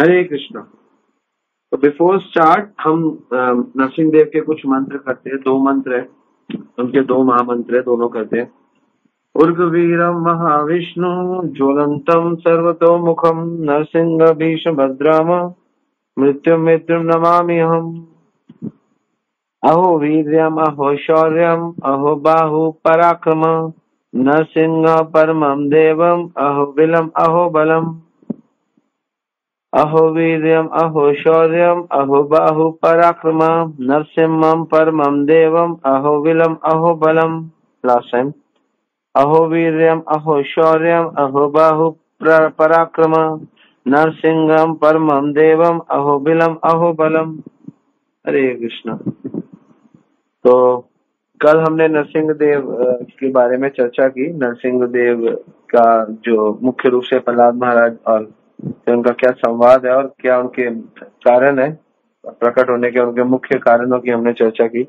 हरे कृष्णा। तो before start हम नरसिंह देव के कुछ मंत्र करते हैं। दो मंत्र है, उनके दो महामंत्र है, दोनों करते हैं। उर्गवीरम महाविष्णु ज्वलंतम सर्वतोमुखम नरसिंह भीष्म भद्राम मृत्युम मृत्युम नमामि हम। अहो वीर्यम अहो शौर्यम अहो बाहु पराक्रम नरसिंह परमं देवम अहो विलम अहो बलम। अहो वीर्यम अहो शौर्यम अहो बाहु पराक्रम नरसिंहं परमं देवम अहो विलम अहो बलम। Last time. अहो वीर्यम अहो शौर्यम अहो बाहु पराक्रम नरसिंहं परमं देवम अहो विलम अहो बलम। हरे कृष्णा। तो कल हमने नरसिंह देव के बारे में चर्चा की। नरसिंह देव का जो मुख्य रूप से प्रहलाद महाराज और उनका क्या संवाद है और क्या उनके कारण है प्रकट होने के, उनके मुख्य कारणों की हमने चर्चा की।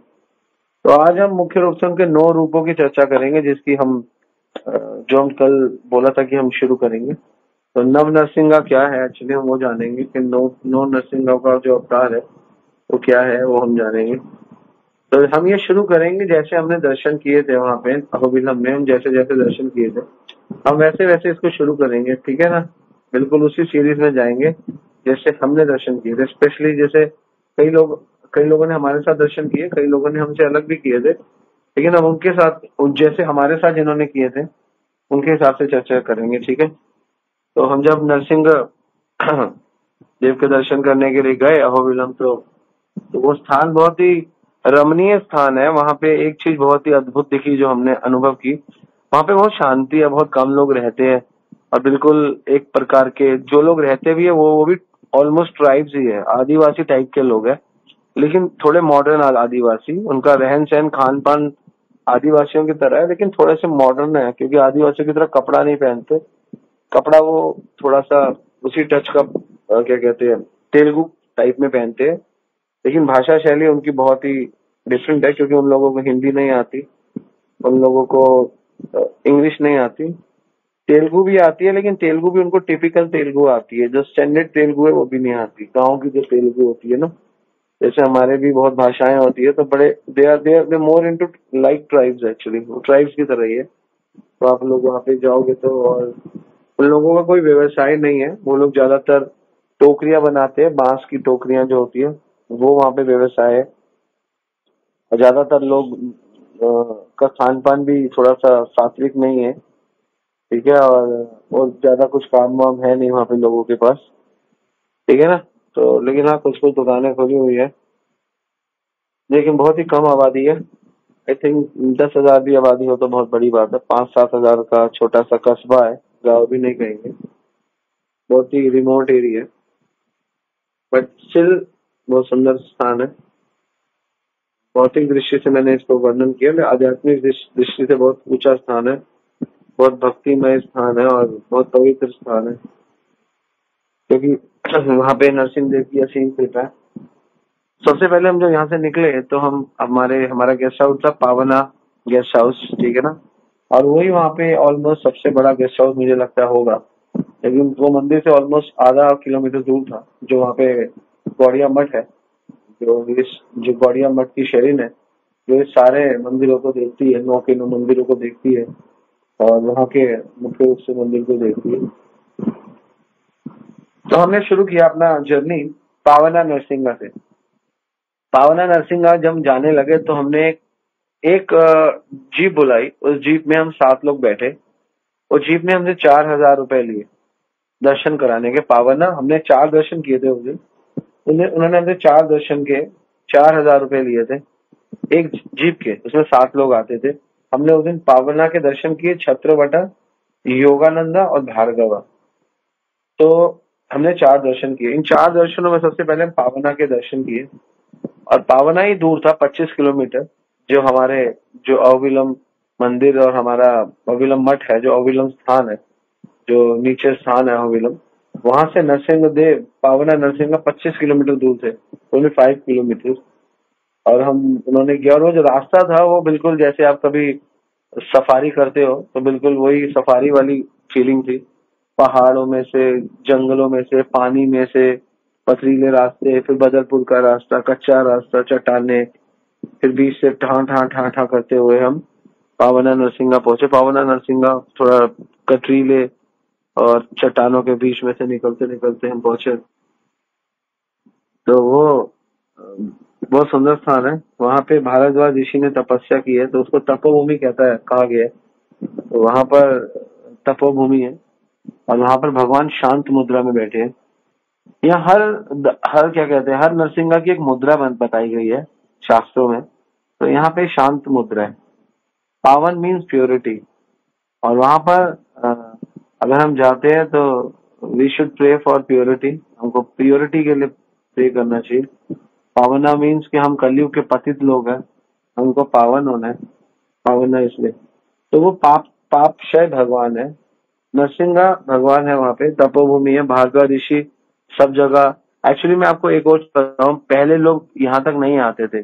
तो आज हम मुख्य रूप से उनके 9 रूपों की चर्चा करेंगे, जिसकी हम जो हम कल बोला था कि हम शुरू करेंगे। तो नव नरसिंह क्या है एक्चुअली हम वो जानेंगे कि नौ नरसिंह का जो अवतार है वो क्या है, वो हम जानेंगे। तो हम ये शुरू करेंगे जैसे हमने दर्शन किए थे वहां पे अहोबिलम में। हम जैसे जैसे दर्शन किए थे हम वैसे वैसे इसको शुरू करेंगे, ठीक है ना। बिल्कुल उसी सीरीज में जाएंगे जैसे हमने दर्शन किए थे। स्पेशली जैसे कई लोगों ने हमारे साथ दर्शन किए, कई लोगों ने हमसे अलग भी किए थे, लेकिन अब उनके साथ जैसे हमारे साथ जिन्होंने किए थे उनके हिसाब से चर्चा करेंगे, ठीक है। तो हम जब नरसिंह देव के दर्शन करने के लिए गए अहोबिलम, तो वो स्थान बहुत ही रमणीय स्थान है। वहां पे एक चीज बहुत ही अद्भुत दिखी जो हमने अनुभव की। वहां पे बहुत शांति है, बहुत कम लोग रहते हैं और बिल्कुल एक प्रकार के जो लोग रहते भी है वो भी ऑलमोस्ट ट्राइब्स ही है, आदिवासी टाइप के लोग हैं, लेकिन थोड़े मॉडर्न आदिवासी। उनका रहन सहन खान पान आदिवासियों की तरह है, लेकिन थोड़े से मॉडर्न है, क्योंकि आदिवासियों की तरह कपड़ा नहीं पहनते। कपड़ा वो थोड़ा सा उसी टच का क्या कहते हैं तेलुगु टाइप में पहनते हैं, लेकिन भाषा शैली उनकी बहुत ही डिफरेंट है, क्योंकि उन लोगों को हिंदी नहीं आती, उन लोगों को इंग्लिश नहीं आती। तेलुगु भी आती है, लेकिन तेलुगु भी उनको टिपिकल तेलुगु आती है, जो स्टैंडर्ड तेलुगु है वो भी नहीं आती। गाँव की जो तेलुगु होती है ना, जैसे हमारे भी बहुत भाषाएं होती है, तो बड़े they more into like tribes actually, वो ट्राइब्स की तरह ही है। तो आप लोग वहाँ पे जाओगे तो, और उन लोगों का कोई व्यवसाय नहीं है, वो लोग ज्यादातर टोकरियां बनाते हैं, बांस की टोकरियां जो होती है वो वहाँ पे व्यवसाय है। और ज्यादातर लोग का खान पान भी थोड़ा सा सात्विक नहीं है, ठीक है। और ज्यादा कुछ काम वाम है नहीं वहाँ पे लोगों के पास, ठीक है ना। तो लेकिन हाँ कुछ कुछ दुकानें खुली हुई है, लेकिन बहुत ही कम आबादी है। आई थिंक 10,000 भी आबादी हो तो बहुत बड़ी बात है। 5-7 हजार का छोटा सा कस्बा है, गाँव भी नहीं कहेंगे, बहुत ही रिमोट एरिया है, बट स्टिल बहुत सुंदर स्थान है। भौतिक दृष्टि से मैंने इसको वर्णन किया, आध्यात्मिक दृष्टि से बहुत ऊंचा स्थान है, बहुत भक्तिमय स्थान है और बहुत पवित्र स्थान है, क्योंकि वहाँ पे नरसिंह देव की असीम कृपा है। सबसे पहले हम जब यहाँ से निकले तो हम हमारा गेस्ट हाउस था पावना गेस्ट हाउस, ठीक है ना। और वही वहाँ पे ऑलमोस्ट सबसे बड़ा गेस्ट हाउस मुझे लगता होगा, लेकिन वो मंदिर से ऑलमोस्ट आधा किलोमीटर दूर था। जो वहाँ पे गौड़िया मठ है, जो गौड़िया मठ की शरीन है, जो इस सारे मंदिरों को देखती है, 9 के 9 मंदिरों को देखती है और वहाँ के मुख्य रूप से मंदिर को देखती है। तो हमने शुरू किया अपना जर्नी पावना नरसिंगा से। पावना नरसिंगा जब हम जाने लगे तो हमने एक जीप बुलाई, उस जीप में हम 7 लोग बैठे। उस जीप ने हमसे 4,000 रुपए लिए दर्शन कराने के। पावना हमने 4 दर्शन किए थे उस दिन, उन्होंने हमसे 4 दर्शन के 4,000 रुपए लिए थे एक जीप के, उसमें 7 लोग आते थे। हमने उस दिन पावना के दर्शन किए, छत्रवटा, योगानंदा और भार्गवा। तो हमने 4 दर्शन किए। इन 4 दर्शनों में सबसे पहले हम पावना के दर्शन किए, और पावना ही दूर था 25 किलोमीटर। जो अहोबिलम मंदिर और हमारा अहोबिलम मठ है, जो अहोबिलम स्थान है, जो नीचे स्थान है अहोबिलम, वहां से नरसिंह देव पावना नरसिंह 25 किलोमीटर दूर थे, ओनली 5 किलोमीटर। और उन्होंने किया, और वो जो रास्ता था वो बिल्कुल जैसे आप कभी सफारी करते हो तो बिल्कुल वही सफारी वाली फीलिंग थी। पहाड़ों में से, जंगलों में से, पानी में से, पथरीले रास्ते, फिर बदरपुर का रास्ता, कच्चा रास्ता, चट्टाने, फिर बीच से ठा ठा ठा ठा करते हुए हम पावना नरसिंगा पहुंचे। पावना नरसिंगा थोड़ा कटरीले और चट्टानों के बीच में से निकलते निकलते हम पहुंचे। तो वो बहुत सुंदर स्थान है। वहां पे भारद्वाज ऋषि ने तपस्या की है, तो उसको तपोभूमि कहा गया है। तो वहां पर तपोभूमि है और वहां पर भगवान शांत मुद्रा में बैठे हैं। यहाँ हर क्या कहते हैं, हर नरसिंगा की एक मुद्रा बताई गई है शास्त्रों में। तो यहाँ पे शांत मुद्रा है। पावन मीन्स प्योरिटी। और वहां पर अगर हम जाते हैं तो we should pray for purity. हमको प्योरिटी के लिए प्रे करना चाहिए। पावना मीन्स कि हम कलयुग के पतित लोग हैं, हमको पावन होना है। पावना इसलिए तो वो पाप क्षय भगवान है। नरसिंगा भगवान है, वहां पे तपोभूमि है, भारद्वाज ऋषि सब जगह। एक्चुअली मैं आपको एक और बताऊं, पहले लोग यहाँ तक नहीं आते थे।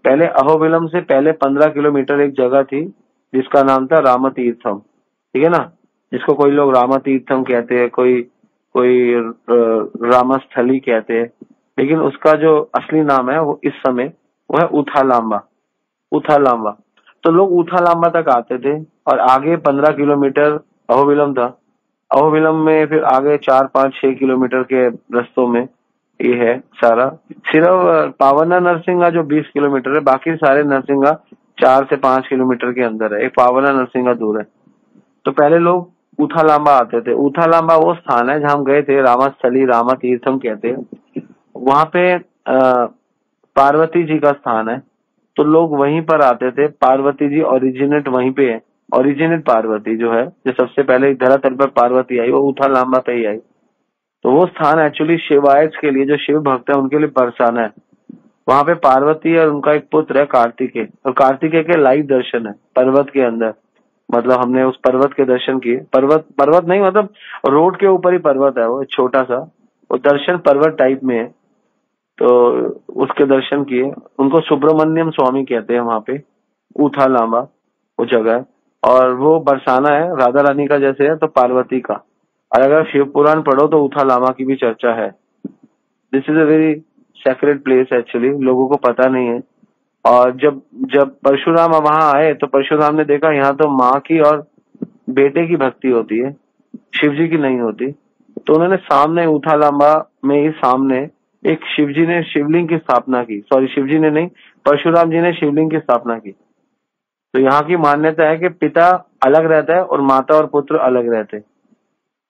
पहले अहोबिलम से पहले 15 किलोमीटर एक जगह थी जिसका नाम था राम तीर्थम, ठीक है ना, जिसको कोई लोग राम तीर्थम कहते हैं, कोई कोई रामस्थली कहते हैं, लेकिन उसका जो असली नाम है वो इस समय वो है उथालाम्बा। उथालाम्बा। तो लोग उथालाम्बा तक आते थे और आगे 15 किलोमीटर अहोबिलम था। अहोबिलम में फिर आगे 4, 5, 6 किलोमीटर के रस्तों में ये है सारा। सिर्फ पावना नरसिंगा जो 20 किलोमीटर है, बाकी सारे नरसिंगा 4 से 5 किलोमीटर के अंदर है। एक पावना नरसिंगा दूर है। तो पहले लोग उथालाम्बा आते थे। उथालाम्बा वो स्थान है जहाँ हम गए थे, रामास्थली, रामा तीर्थम कहते हैं। वहां पे पार्वती जी का स्थान है, तो लोग वहीं पर आते थे। पार्वती जी ओरिजिनेट वहीं पे है। ओरिजिनेट पार्वती जो है, जो सबसे पहले धरातल पर पार्वती आई, वो उथालाम्बा पे ही आई। तो वो स्थान एक्चुअली शिवायत के लिए, जो शिव भक्त है उनके लिए बरसाना है। वहां पे पार्वती और उनका एक पुत्र है कार्तिकेय, और कार्तिकेय के लाइव दर्शन है पर्वत के अंदर। मतलब हमने उस पर्वत के दर्शन किए। पर्वत नहीं, मतलब रोड के ऊपर ही पर्वत है, वो छोटा सा, वो दर्शन पर्वत टाइप में है। तो उसके दर्शन किए। उनको सुब्रमण्यम स्वामी कहते हैं वहां पे, उथालाम्बा वो जगह है। और वो बरसाना है, राधा रानी का जैसे है तो पार्वती का। और अगर शिव पुराण पढ़ो तो उथालाम्बा की भी चर्चा है। This is a very sacred place actually, लोगों को पता नहीं है। और जब जब परशुराम वहां आए तो परशुराम ने देखा यहाँ तो माँ की और बेटे की भक्ति होती है, शिव जी की नहीं होती। तो उन्होंने सामने उथालाम्बा में ही सामने एक शिव जी ने शिवलिंग की स्थापना की। सॉरी, शिव जी ने नहीं, परशुराम जी ने शिवलिंग की स्थापना की। तो यहाँ की मान्यता है कि पिता अलग रहता है और माता और पुत्र अलग रहते हैं।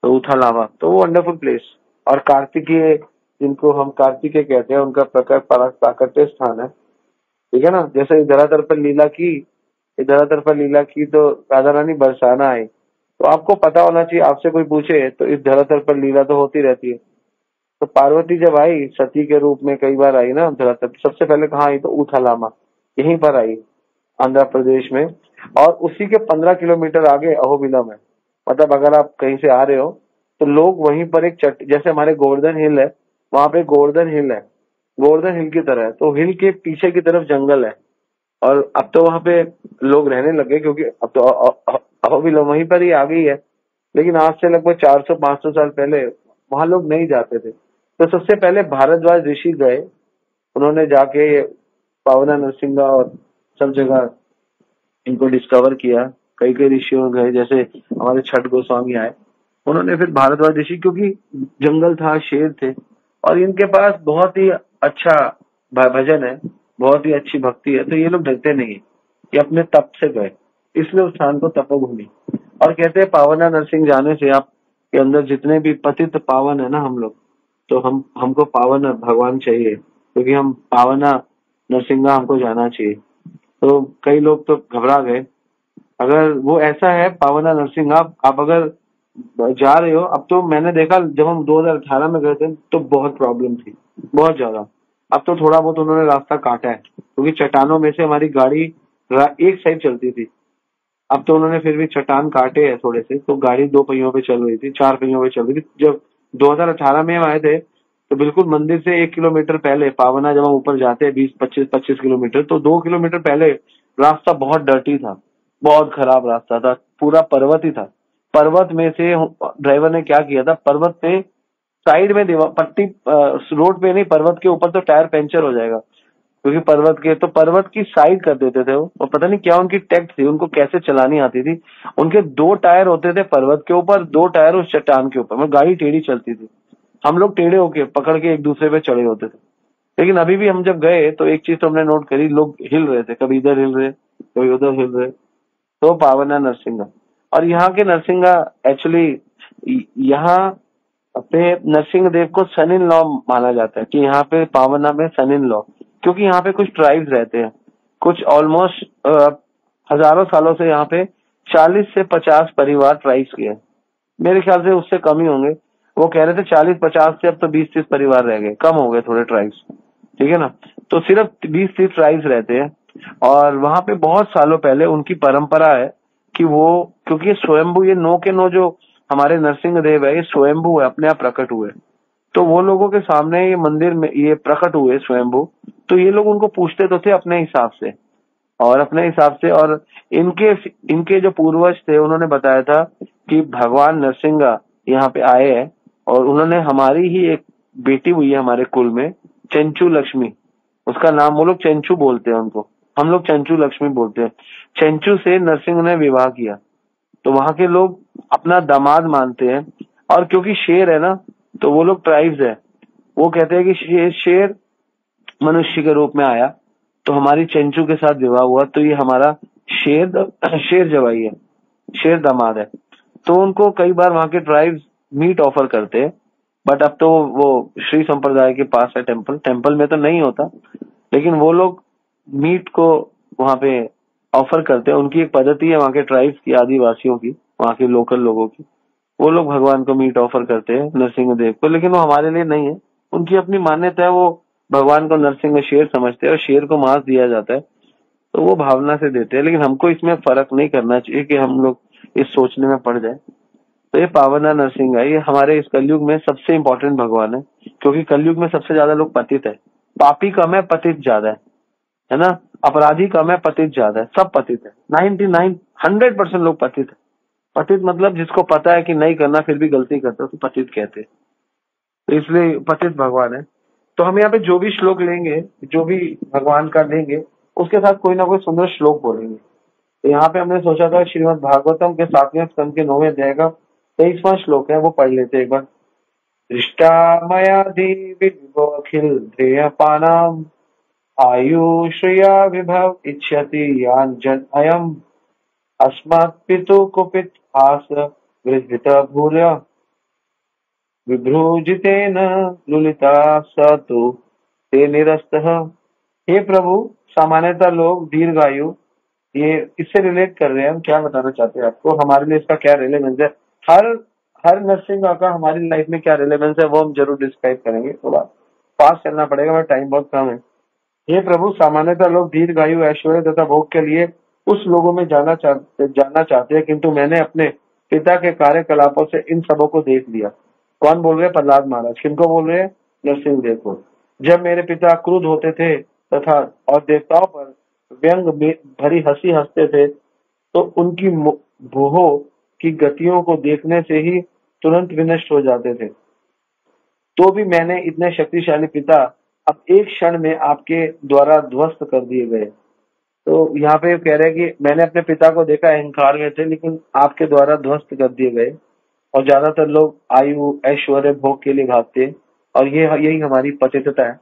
तो उथालाम्बा तो वो वंडरफुल प्लेस। और कार्तिकेय, जिनको हम कार्तिकेय कहते हैं, उनका प्राकट्य स्थान है, ठीक है ना। जैसे धरातल पर लीला की, धरातल पर लीला की तो राधा रानी बरसाना आई। तो आपको पता होना चाहिए, आपसे कोई पूछे तो इस धरातल पर लीला तो होती रहती है। तो पार्वती जब आई सती के रूप में, कई बार आई ना धरातल, सबसे पहले कहाँ आई तो उथालामा, यहीं पर आई, आंध्र प्रदेश में। और उसी के 15 किलोमीटर आगे अहोबिलम है। मतलब अगर आप कहीं से आ रहे हो तो लोग वहीं पर एक जैसे हमारे गोवर्धन हिल है, वहां पे गोवर्धन हिल है, गोवर्धन हिल की तरह है। तो हिल के पीछे की तरफ जंगल है। और अब तो वहां पे लोग रहने लगे, क्योंकि अब तो अहोबिलम वहीं पर ही आ गई है। लेकिन आज से लगभग 400-500 साल पहले वहां लोग नहीं जाते थे। तो सबसे पहले भारद्वाज ऋषि गए, उन्होंने जाके पावना नरसिंगा और सब जगह इनको डिस्कवर किया। कई कई ऋषियों गए, जैसे हमारे छठ गोस्वामी आए, उन्होंने फिर भारद्वाज ऋषि, क्योंकि जंगल था, शेर थे, और इनके पास बहुत ही अच्छा भजन है, बहुत ही अच्छी भक्ति है, तो ये लोग डरते नहीं है। ये अपने तप से गए, इसलिए उस स्थान को तपोभूमि। और कहते हैं पावना नरसिंह जाने से आप के अंदर जितने भी पतित पावन है ना हम लोग, तो हमको पावन भगवान चाहिए, क्योंकि हम पावना नरसिंगा हमको जाना चाहिए। तो कई लोग तो घबरा गए। अगर वो ऐसा है पावना नरसिंह, आप अगर जा रहे हो, अब तो मैंने देखा जब हम 2018 में गए थे तो बहुत प्रॉब्लम थी, बहुत ज्यादा। अब तो थोड़ा बहुत उन्होंने रास्ता काटा है, क्योंकि चट्टानों में से हमारी गाड़ी एक साइड चलती थी। अब तो उन्होंने फिर भी चट्टान काटे हैं थोड़े से, तो गाड़ी 2 पहियों पे चल रही थी, 4 पहियों पे चल रही थी। जब 2018 में हम आए थे तो बिल्कुल मंदिर से 1 किलोमीटर पहले, पावना जब हम ऊपर जाते हैं 20-25 किलोमीटर, तो 2 किलोमीटर पहले रास्ता बहुत डर्टी था, बहुत खराब रास्ता था, पूरा पर्वत ही था। पर्वत में से ड्राइवर ने क्या किया था, पर्वत पे साइड में पट्टी, रोड पे नहीं, पर्वत के ऊपर तो टायर पंचर हो जाएगा, क्योंकि पर्वत की साइड कर देते थे वो। और पता नहीं क्या उनकी टेक्ट थी, उनको कैसे चलानी आती थी। उनके 2 टायर होते थे पर्वत के ऊपर, 2 टायर उस चट्टान के ऊपर, मतलब गाड़ी टेढ़ी चलती थी। हम लोग टेढ़े होके पकड़ के एक दूसरे पे चढ़े होते थे। लेकिन अभी भी हम जब गए तो एक चीज तो हमने नोट करी, लोग हिल रहे थे, कभी इधर हिल रहे, कभी उधर हिल रहे। तो पावना नरसिंगा। और यहाँ के नरसिंगा एक्चुअली, यहाँ पे नरसिंह देव को सन इन लॉ माना जाता है, कि यहाँ पे पावना में सन इन लॉ, क्योंकि यहाँ पे कुछ ट्राइब्स रहते हैं, कुछ ऑलमोस्ट हजारों सालों से यहाँ पे 40 से 50 परिवार ट्राइब्स के हैं। मेरे ख्याल से उससे कम ही होंगे। वो कह रहे थे 40-50 से, अब तो 20-30 परिवार रह गए, कम हो गए थोड़े ट्राइब्स, ठीक है ना। तो सिर्फ 20-30 ट्राइब्स रहते हैं। और वहां पे बहुत सालों पहले उनकी परंपरा है कि वो, क्योंकि ये स्वयंभू, ये नो के नो जो हमारे नरसिंह देव है, ये स्वयंभू है, अपने आप प्रकट हुए। तो वो लोगों के सामने ये मंदिर में ये प्रकट हुए स्वयंभू, तो ये लोग उनको पूछते तो थे अपने हिसाब से, और अपने हिसाब से। और इनके इनके जो पूर्वज थे उन्होंने बताया था कि भगवान नरसिंह यहाँ पे आए हैं, और उन्होंने हमारी ही एक बेटी हुई है हमारे कुल में, चंचू लक्ष्मी, उसका नाम वो लोग चंचू बोलते हैं उनको, हम लोग चंचू लक्ष्मी बोलते हैं। चंचू से नरसिंह ने विवाह किया, तो वहां के लोग अपना दामाद मानते हैं। और क्योंकि शेर है ना, तो वो लोग ट्राइब्स है, वो कहते हैं कि शेर मनुष्य के रूप में आया, तो हमारी चंचू के साथ विवाह हुआ, तो ये हमारा शेर जवाई है, शेर दामाद है। तो उनको कई बार वहां के ट्राइब्स मीट ऑफर करते हैं, बट अब तो वो श्री संप्रदाय के पास है टेम्पल में तो नहीं होता, लेकिन वो लोग मीट को वहां पे ऑफर करते हैं। उनकी एक पद्धति है वहां के ट्राइब्स की, आदिवासियों की, वहां के लोकल लोगों की। वो लोग भगवान को मीट ऑफर करते हैं, नरसिंह देव को, लेकिन वो हमारे लिए नहीं है। उनकी अपनी मान्यता है, वो भगवान को नरसिंह शेर समझते हैं, और शेर को मांस दिया जाता है, तो वो भावना से देते हैं। लेकिन हमको इसमें फर्क नहीं करना चाहिए कि हम लोग इस सोचने में पड़ जाए। तो ये पावना नरसिंह है, ये हमारे इस कलयुग में सबसे इम्पोर्टेंट भगवान है, क्योंकि कलयुग में सबसे ज्यादा लोग पतित है। पापी कम है, पतित ज्यादा है ना। अपराधी कम है, पतित ज्यादा है, सब पतित है। 100% लोग पतित है। पतित मतलब जिसको पता है कि नहीं करना फिर भी गलती करता है, तो पतित कहते हैं। तो इसलिए पतित भगवान है। तो हम यहाँ पे जो भी श्लोक लेंगे, जो भी भगवान का लेंगे, उसके साथ कोई ना कोई सुंदर श्लोक बोलेंगे। तो यहाँ पे हमने सोचा था श्रीमद् भागवतम के 7वें स्कंद के 9वें अध्याय का 23वां श्लोक है, वो पढ़ लेते एक बार। दृष्टा मया देवी विभोखिल ध्येयपानाम आयुश्रिया विभव इच्छति यान जन अयम अस्मात् पितु कुपित आस वृद्धित भूर्य विभ्रूजितेन लुलिता स तु ते निरस्तः। हे प्रभु, सामान्यतः लोग दीर्घायु, ये इससे रिलेट कर रहे हैं। हम क्या बताना चाहते हैं आपको, हमारे लिए इसका क्या रिलेवेंस है, हर हर नरसिंह का हमारी लाइफ में क्या रिलेवेंस है, वो हम जरूर डिस्क्राइब करेंगे। थोड़ा फास्ट चलना पड़ेगा, मेरा टाइम बहुत कम है। हे प्रभु, सामान्यतः लोग दीर्घायु, ऐश्वर्य तथा भोग के लिए उस लोगों में जाना चाहते हैं, किंतु मैंने अपने पिता के कार्यकलापों से इन सबों को देख लिया। कौन बोल रहे हैं? प्रहलाद महाराज। किनको बोल रहे हैं? नरसिंह देव को। जब मेरे पिता क्रुद्ध होते थे तथा और देवताओं पर व्यंग भरी हंसी हंसते थे, तो उनकी भूहों की गतियों को देखने से ही तुरंत विनष्ट हो जाते थे। तो भी मैंने इतने शक्तिशाली पिता अब एक क्षण में आपके द्वारा ध्वस्त कर दिए गए। तो यहाँ पे कह रहे हैं कि मैंने अपने पिता को देखा, अहंकार में थे, लेकिन आपके द्वारा ध्वस्त कर दिए गए। और ज्यादातर लोग आयु, ऐश्वर्य, भोग के लिए भागते हैं, और यही हमारी पतितता है।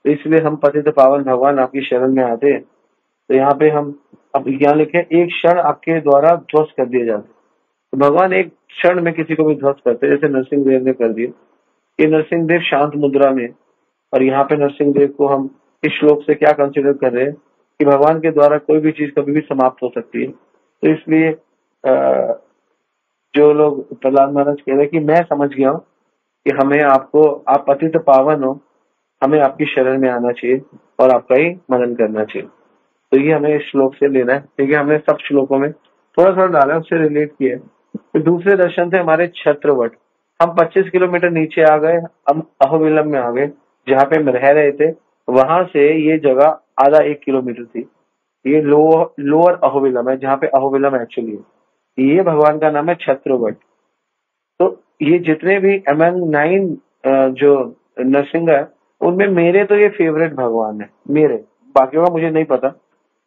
तो इसलिए हम पतित पावन भगवान आपकी शरण में आते हैं। तो यहाँ पे हम अब यहाँ लिखे, एक क्षण आपके द्वारा ध्वस्त कर दिए जाते। तो भगवान एक क्षण में किसी को भी ध्वस्त करते, जैसे नरसिंह देव ने कर दिए। ये नरसिंह देव शांत मुद्रा में, और यहाँ पे नरसिंह देव को हम इस श्लोक से क्या कंसिडर कर रहे हैं कि भगवान के द्वारा कोई भी चीज कभी भी समाप्त हो सकती है। तो इसलिए जो लोग प्रहलाद महाराज कह रहे हैं कि मैं समझ गया हूँ कि हमें आपको, आप पतित पावन हो, हमें आपकी शरण में आना चाहिए और आपका ही मनन करना चाहिए। तो ये हमें इस श्लोक से लेना है। ठीक है, हमने सब श्लोकों में थोड़ा थोड़ा डाला, उससे रिलेट किया। तो दूसरे दर्शन थे हमारे छत्रवट। हम 25 किलोमीटर नीचे आ गए, हम अहोबिलम में आ गए, जहाँ पे हम रह रहे थे। वहां से ये जगह आधा 1 किलोमीटर थी। ये लोअर अहोबिलम है, जहाँ पे अहोबिलम एक्चुअली है। ये भगवान का नाम है छत्रवट। तो ये जितने भी अमंग 9 जो नरसिंह है, उनमें मेरे तो ये फेवरेट भगवान है मेरे। बाकियों का मुझे नहीं पता।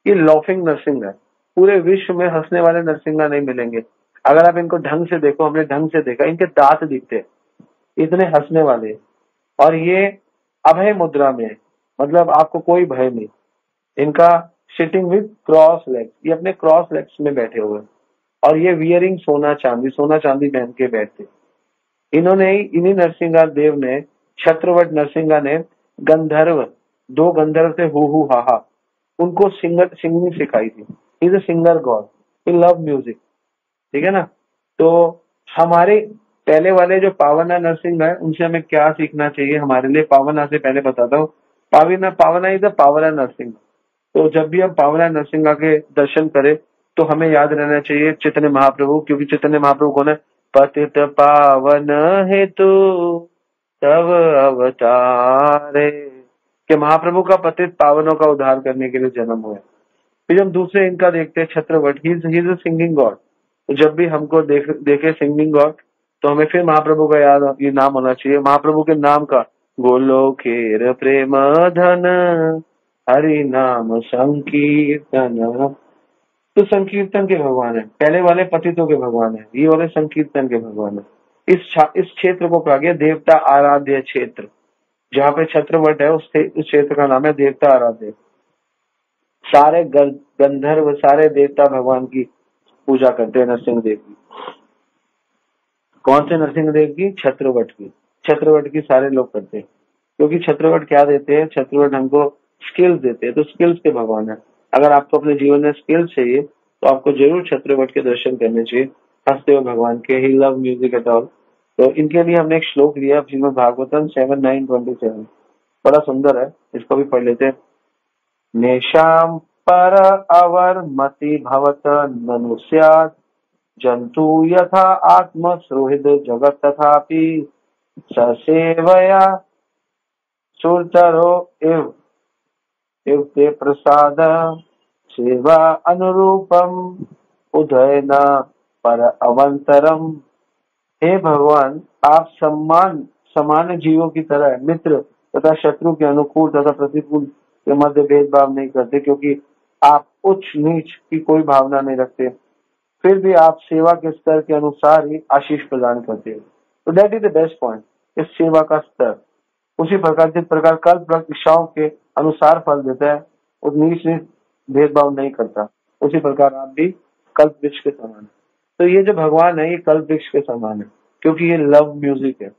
ये लॉफिंग नरसिंह है। पूरे विश्व में हंसने वाले नरसिंगा नहीं मिलेंगे। अगर आप इनको ढंग से देखो, हमने ढंग से देखा, इनके दांत दिखते हैं, इतने हंसने वाले। और ये अभय मुद्रा में है, मतलब आपको कोई भय नहीं। इनका सिटिंग विद क्रॉस लेग्स, ये अपने क्रॉस लेग्स में बैठे हुए हैं। और ये वियरिंग सोना चांदी पहन के बैठते। इन्होंने ही, इन्हीं नरसिंगा देव ने, छत्रवट नरसिंगा ने गंधर्व, 2 गंधर्व थे हु हा हा, उनको सिंगिंग सिखाई थी। Is a singer God, he love music. ठीक है ना। तो हमारे पहले वाले जो पावना नरसिंह है, उनसे हमें क्या सीखना चाहिए हमारे लिए। पावना से पहले बताता हूँ। पावना इज द पावना नरसिंह। तो जब भी हम पावना नरसिंह के दर्शन करें, तो हमें याद रहना चाहिए चैतन्य महाप्रभु, क्योंकि चैतन्य महाप्रभु कौन है? पतित पावन हेतु तब अवतारे, कि महाप्रभु का पतित पावनों का उद्धार करने के लिए जन्म हुआ है। फिर हम दूसरे इनका देखते हैं छत्रवट, he is a singing god. तो जब भी हमको देखे सिंगिंग गॉड, तो हमें फिर महाप्रभु का याद, ये नाम होना चाहिए महाप्रभु के नाम का। गोलोकेर प्रेम धन हरि नाम संकीर्तन। तो संकीर्तन के भगवान है। पहले वाले पतितों के भगवान है, ये वाले संकीर्तन के भगवान है। इस क्षेत्र को कहा गया देवता आराध्य क्षेत्र। जहाँ पे छत्रवट है, उस क्षेत्र का नाम है देवता आराध्य। सारे गंधर्व, सारे देवता भगवान की पूजा करते हैं नरसिंह देव की। कौन से नरसिंह देव की? छत्रवट की। छत्रवट की सारे लोग करते हैं, क्योंकि छत्रवट क्या देते हैं? छत्रवट हमको स्किल्स देते हैं। तो स्किल्स के भगवान है। अगर आपको अपने जीवन में स्किल्स चाहिए, तो आपको जरूर छत्रवट के दर्शन करने चाहिए। हंसते हुए भगवान के, ही लव म्यूजिक एट ऑल। तो इनके लिए हमने एक श्लोक लिया श्रीमद् भागवतम 7:9-27। बड़ा सुंदर है, इसको भी पढ़ लेते हैं। नेशाम पर अवर मति भवत ननु स्यात्, जंतु यथा आत्म सुहृद जगत तथापि ससेवया सुरतरो इव इव ते प्रसाद सेवा अनुरूपम उदयन पर अवंतरम। हे भगवान, आप समान जीवों की तरह मित्र तथा शत्रु के अनुकूल तथा प्रतिकूल के मध्य भेदभाव नहीं करते, क्योंकि आप उच्च नीच की कोई भावना नहीं रखते। फिर भी आप सेवा के स्तर के अनुसार ही आशीष प्रदान करते हैं। तो that is the best point, इस सेवा का स्तर। उसी प्रकार जिस प्रकार कल्प वृक्ष इच्छाओं के अनुसार फल देता है, उस नीच नीच भेदभाव नहीं करता, उसी प्रकार आप भी कल्प वृक्ष के समान है। तो ये जो भगवान है, ये कल्प वृक्ष के समान है, क्योंकि ये लव म्यूजिक है।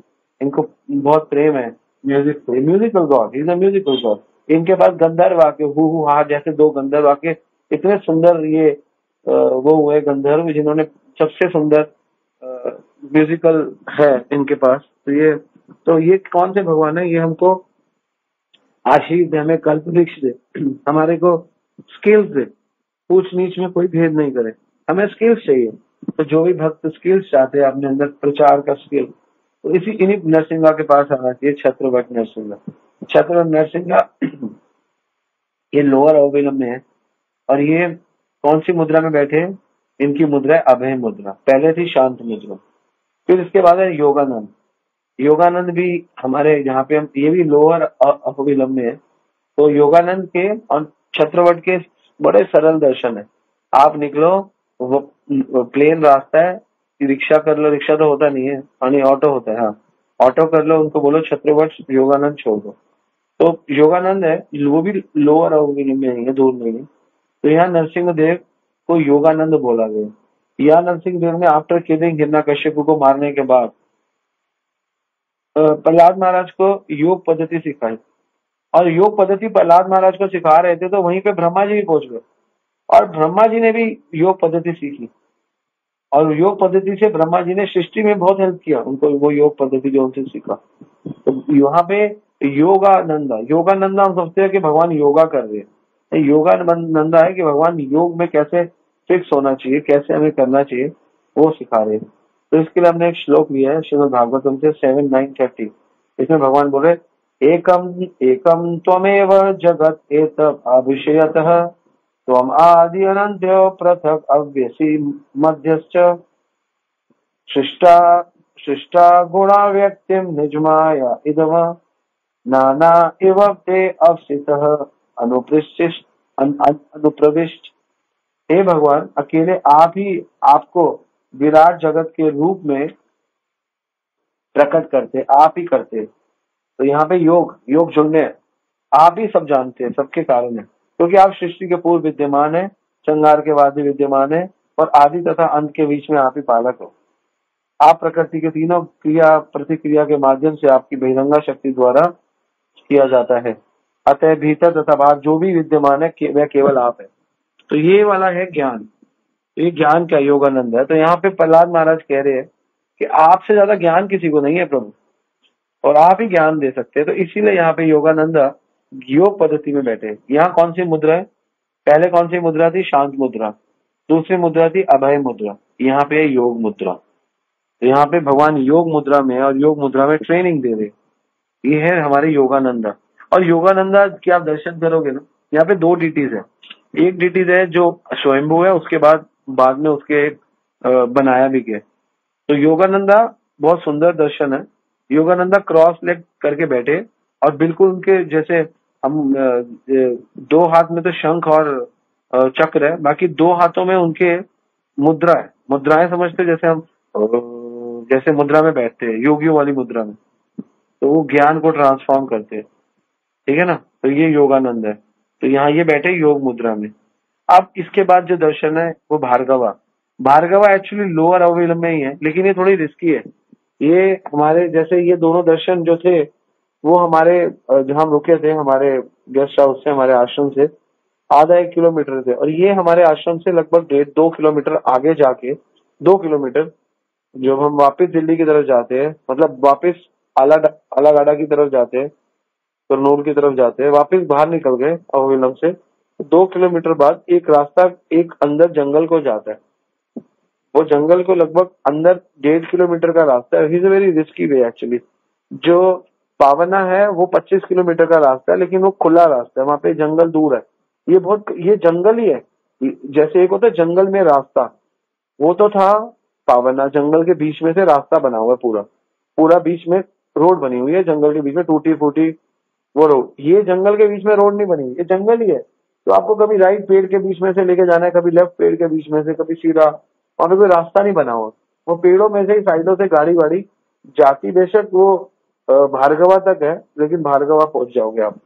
इनको बहुत प्रेम है म्यूजिक से। Musical God, is a musical God. इनके पास गंधर्व आके हु हा जैसे 2 गंधर्व आके इतने सुंदर ये वो हुए गंधर्व, जिन्होंने सबसे सुंदर म्यूजिकल है इनके पास। तो ये कौन से भगवान है? ये हमको आशीष दे, हमें कल्प वृक्ष दे, हमारे को स्किल्स दे, ऊंच नीच में कोई भेद नहीं करे, हमें स्किल्स चाहिए। तो जो भी भक्त स्किल्स चाहते हैं अपने अंदर, प्रचार का स्किल, तो इन्हीं नरसिंगा के पास आना चाहिए। छत्रवट नरसिंगा, छत्रवट नरसिंगा ये लोअर अवबिलम में है। और ये कौन सी मुद्रा में बैठे हैं? इनकी मुद्रा है अभय मुद्रा। पहले थी शांत मुद्रा, फिर इसके बाद है योगानंद। योगानंद भी हमारे यहाँ पे, हम ये भी लोअर अवबिलम में है। तो योगानंद के और छत्रवट के बड़े सरल दर्शन है। आप निकलो, वो प्लेन रास्ता है, रिक्शा कर लो, रिक्शा तो होता नहीं है, यानी ऑटो होता है। हाँ, ऑटो कर लो, उनको बोलो छत्रवट योगानंद छोड़ दो। तो योगानंद है, वो भी लोअर अवबिलम में है, दूर नहीं है। तो यहाँ नरसिंह देव को योगानंद बोला गया। यहाँ नरसिंह देव ने आफ्टर किलिंग हिरण्यकश्यप को मारने के बाद प्रहलाद महाराज को योग पद्धति सिखाई। और योग पद्धति प्रहलाद महाराज को सिखा रहे थे, तो वहीं पे ब्रह्मा जी भी पहुंच गए, और ब्रह्मा जी ने भी योग पद्धति सीखी। और योग पद्धति से ब्रह्मा जी ने सृष्टि में बहुत हेल्प किया उनको, वो योग पद्धति जो उनसे सीखा। तो यहाँ पे योगानंदा हम सोचते हैं कि भगवान योगा कर रहे हैं। योगानंदा है कि भगवान योग में कैसे फिक्स होना चाहिए, कैसे हमें करना चाहिए, वो सिखा रहे हैं। तो इसके लिए हमने एक श्लोक लिया है श्रीमद् भागवतम से 7:9-30। इसमें भगवान बोले, एकम एकम त्वमेव जगत एतत् अविषयतः त्वम् आदि अनन्तो पृथक् अव्यसी मध्यश्च सृष्टा सृष्टा गुणा व्यक्तिं निजमाया इदम नाना इव ते अवसितः अनुप्रविष्ट। हे भगवान, अकेले आप ही आपको विराट जगत के रूप में प्रकट करते, आप ही करते। तो यहाँ पे योग योग जुड़ने, आप ही सब जानते हैं, सबके कारण है, क्योंकि आप सृष्टि के पूर्व विद्यमान है, संहार के बाद भी विद्यमान है, और आदि तथा अंत के बीच में आप ही पालक हो। आप प्रकृति के तीनों क्रिया प्रतिक्रिया के माध्यम से आपकी बहिरंगा शक्ति द्वारा किया जाता है। अतः भीतर तथा बाहर जो भी विद्यमान है वह केवल आप है। तो ये वाला है ज्ञान। ये ज्ञान का योगानंद है। तो यहाँ पे प्रहलाद महाराज कह रहे हैं कि आपसे ज्यादा ज्ञान किसी को नहीं है प्रभु, और आप ही ज्ञान दे सकते हैं। तो इसीलिए यहाँ पे योगानंद योग पद्धति में बैठे। यहाँ कौन सी मुद्रा है? पहले कौन सी मुद्रा थी? शांत मुद्रा। दूसरी मुद्रा थी अभय मुद्रा। यहाँ पे योग मुद्रा। तो यहाँ पे भगवान योग मुद्रा में, और योग मुद्रा में ट्रेनिंग दे रहे। ये है हमारे योगानंदा। और योगानंदा के आप दर्शन करोगे ना, यहाँ पे दो डिटीज है। एक डिटीज है जो स्वयंभू है, उसके बाद में उसके बनाया भी गया। तो योगानंदा बहुत सुंदर दर्शन है। योगानंदा क्रॉस लेग करके बैठे, और बिल्कुल उनके जैसे हम दो हाथ में तो शंख और चक्र है, बाकी दो हाथों में उनके मुद्रा है। मुद्राएं समझते, जैसे हम जैसे मुद्रा में बैठते हैं, योगियों वाली मुद्रा में, तो वो ज्ञान को ट्रांसफॉर्म करते हैं। ठीक है ना? तो ये योगानंद है। तो यहाँ ये बैठे योग मुद्रा में। अब इसके बाद जो दर्शन है वो भार्गवा। भार्गवा एक्चुअली लोअर अवयव में ही है, लेकिन ये थोड़ी रिस्की है। ये हमारे जैसे ये दोनों दर्शन जो थे वो हमारे जहाँ हम रुके थे, हमारे गेस्ट हाउस से, हमारे आश्रम से आधा 1 किलोमीटर थे, और ये हमारे आश्रम से लगभग 1.5-2 किलोमीटर आगे जाके 2 किलोमीटर जब हम वापस दिल्ली की तरफ जाते हैं, मतलब वापस आलागाड़ा की तरफ जाते हैं, करनूल की तरफ जाते हैं, वापस बाहर निकल गए अहोबिलम से, 2 किलोमीटर बाद एक रास्ता एक अंदर जंगल को जाता है। वो जंगल को लगभग अंदर 1.5 किलोमीटर का रास्ता है। Is a very risky way actually. जो पावना है वो 25 किलोमीटर का रास्ता है, लेकिन वो खुला रास्ता है, वहां पे जंगल दूर है। ये जंगल ही है। जैसे एक होता है जंगल में रास्ता, वो तो था पावना। जंगल के बीच में से रास्ता बना हुआ है, पूरा पूरा बीच में रोड बनी हुई है, जंगल के बीच में टूटी फूटी वो रोड। ये जंगल के बीच में रोड नहीं बनी, ये जंगल ही है। तो आपको कभी राइट पेड़ के बीच में से लेके जाना है, कभी लेफ्ट पेड़ के बीच में से, कभी सीधा, वहां पे कोई रास्ता नहीं बना हुआ। वो पेड़ों में से ही साइडों से गाड़ी वाड़ी जाती, बेशक वो भार्गवा तक है, लेकिन भार्गवा पहुंच जाओगे आप।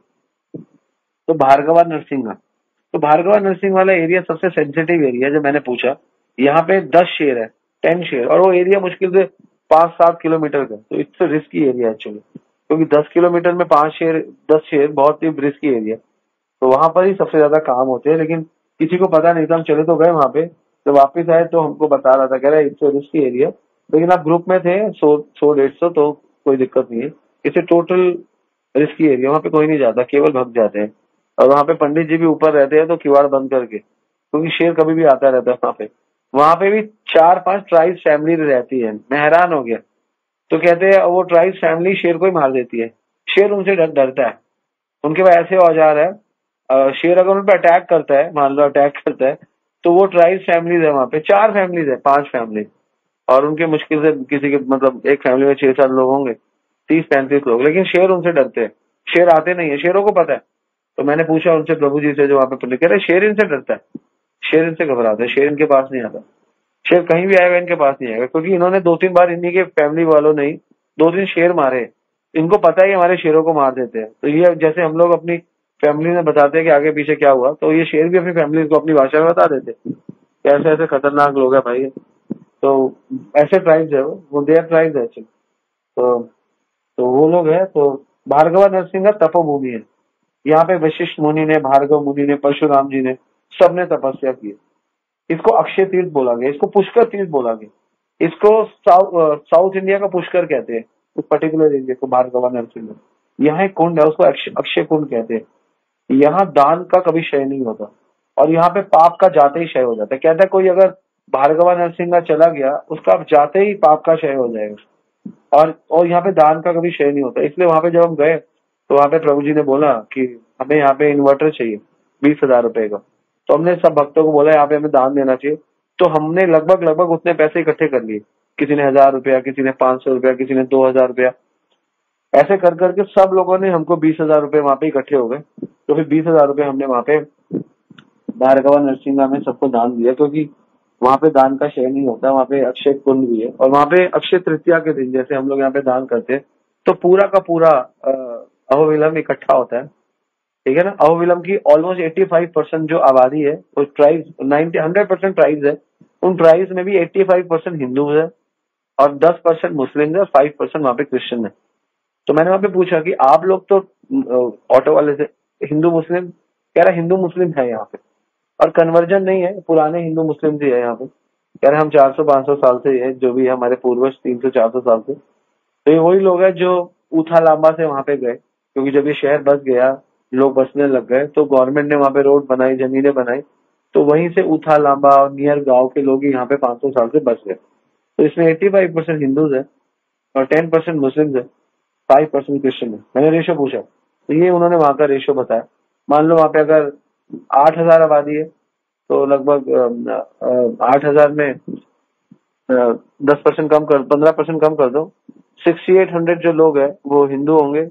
तो भार्गवा नरसिंह, तो भार्गवा नरसिंह वाला एरिया सबसे सेंसिटिव एरिया जो मैंने पूछा। यहाँ पे 10 शेर है, 10 शेर, और वो एरिया मुश्किल से 5-7 किलोमीटर का। तो इट्स रिस्की एरिया एक्चुअली, क्योंकि 10 किलोमीटर में 5 शेर, 10 शेर बहुत ही रिस्की एरिया। तो वहां पर ही सबसे ज्यादा काम होते हैं, लेकिन किसी को पता नहीं था। हम चले तो गए वहां पे, तो वापस आए तो हमको बता रहा था, कह रहा है इट्स रिस्की एरिया, लेकिन आप ग्रुप में थे 100-150 तो कोई दिक्कत नहीं है। इसे टोटल रिस्की एरिया, वहां पे कोई नहीं जाता, केवल भक्त जाते हैं। और वहां पे पंडित जी भी ऊपर रहते हैं, तो किवाड़ बंद करके, क्योंकि शेर कभी भी आता रहता है वहां पे। वहां पे भी 4-5 ट्राइब फैमिली रहती है। मैं हैरान हो गया। तो कहते हैं वो ट्राइब फैमिली शेर को ही मार देती है। शेर उनसे डरता है। उनके पास ऐसे औजार है, शेर अगर उन पर अटैक करता है, मान लो अटैक करता है, तो वो ट्राइब फैमिलीज है वहां पे, 4 फैमिलीज है, 5 फैमिली, और उनके मुश्किल से किसी के मतलब एक फैमिली में 6-7 लोग होंगे, 30-35 लोग, लेकिन शेर उनसे डरते हैं। शेर आते नहीं है, शेरों को पता है। तो मैंने पूछा उनसे, प्रभु जी से जो वहां पे पंडित, कह रहे शेर इनसे डरता है, शेर इनसे घबराता है, शेर इनके पास नहीं आता। शेर कहीं भी आएगा इनके पास नहीं आएगा, क्योंकि इन्होंने 2-3 बार इन्हीं के फैमिली वालों ने 2-3 शेर मारे। इनको पता है हमारे शेरों को मार देते हैं। तो ये जैसे हम लोग अपनी फैमिली में बताते हैं कि आगे पीछे क्या हुआ, तो ये शेर भी अपनी फैमिली को अपनी भाषा में बता देते ऐसे ऐसे खतरनाक लोग है भाई। तो ऐसे ट्राइब्स है वो देयर ट्राइब्स है। तो वो लोग है। तो भार्गव नरसिंह तपोभूमि है। यहाँ पे वशिष्ठ मुनि ने, भार्गव मुनि ने, परशुराम जी ने, सबने तपस्या की। इसको अक्षय तीर्थ बोला गया, इसको पुष्कर तीर्थ बोला गया। इसको साउथ इंडिया का पुष्कर कहते हैं, उस पर्टिकुलर एरिया को भार्गव नरसिंह। यहाँ एक कुंड है, उसको अक्षय कुंड कहते हैं। यहाँ दान का कभी क्षय नहीं होता, और यहाँ पे पाप का जाते ही क्षय हो जाता है। कहता है कोई अगर भार्गवा नरसिंह चला गया, उसका जाते ही पाप का क्षय हो जाएगा। और यहाँ पे दान का कभी क्षय नहीं होता। इसलिए वहां पे जब हम गए, तो वहां पे प्रभु जी ने बोला कि हमें यहाँ पे इन्वर्टर चाहिए 20,000 रुपए का। तो हमने सब भक्तों को बोला यहाँ पे हमें दान देना चाहिए। तो हमने लगभग लगभग उतने पैसे इकट्ठे कर लिए, किसी ने 1000 रुपया, किसी ने 500 रुपया, किसी ने 2000 रुपया, ऐसे कर करके सब लोगों ने हमको 20,000 रुपये वहां पे इकट्ठे हो गए। तो फिर 20,000 रुपये हमने वहां पे भार्गवा नरसिंगा में सबको दान दिया, क्योंकि वहां पे दान का शेयर नहीं होता, वहां पे अक्षय कुंड भी है। और वहां पे अक्षय तृतीया के दिन जैसे हम लोग यहाँ पे दान करते हैं, तो पूरा का पूरा अहोबिलम इकट्ठा होता है, ठीक है ना। अहोबिलम की ऑलमोस्ट 85% जो आबादी है वो ट्राइब्स, 100% ट्राइब्स है। उन ट्राइब्स में भी 85% हिंदू है और 10% मुस्लिम है और 5% वहां पे क्रिश्चियन है। तो मैंने वहां पे पूछा कि आप लोग तो ऑटो वाले से हिंदू मुस्लिम, कह रहा हिंदू मुस्लिम है यहाँ पे, और कन्वर्जन नहीं है, पुराने हिंदू मुस्लिम ही है यहाँ पे। कह रहे हम 400-500 साल से है, जो भी है हमारे पूर्वज 300-400 साल से। तो ये वही लोग हैं जो ऊथा लांबा से वहां पे गए, क्योंकि जब ये शहर बस गया, लोग बसने लग गए, तो गवर्नमेंट ने वहां पे रोड बनाई, जमीनें बनाई, तो वहीं से ऊथा लांबा और नियर गांव के लोग यहाँ पे 500 साल से बस गए। तो इसमें 85% हिंदूज है और 10% मुस्लिम है, 5% क्रिश्चियन है। मैंने रेशो पूछा तो ये उन्होंने वहां का रेशो बताया। मान लो वहां पे अगर 8,000 आबादी है, तो लगभग 8,000 में 10% कम कर, 15% कम कर दो, 6800 जो लोग हैं वो हिंदू होंगे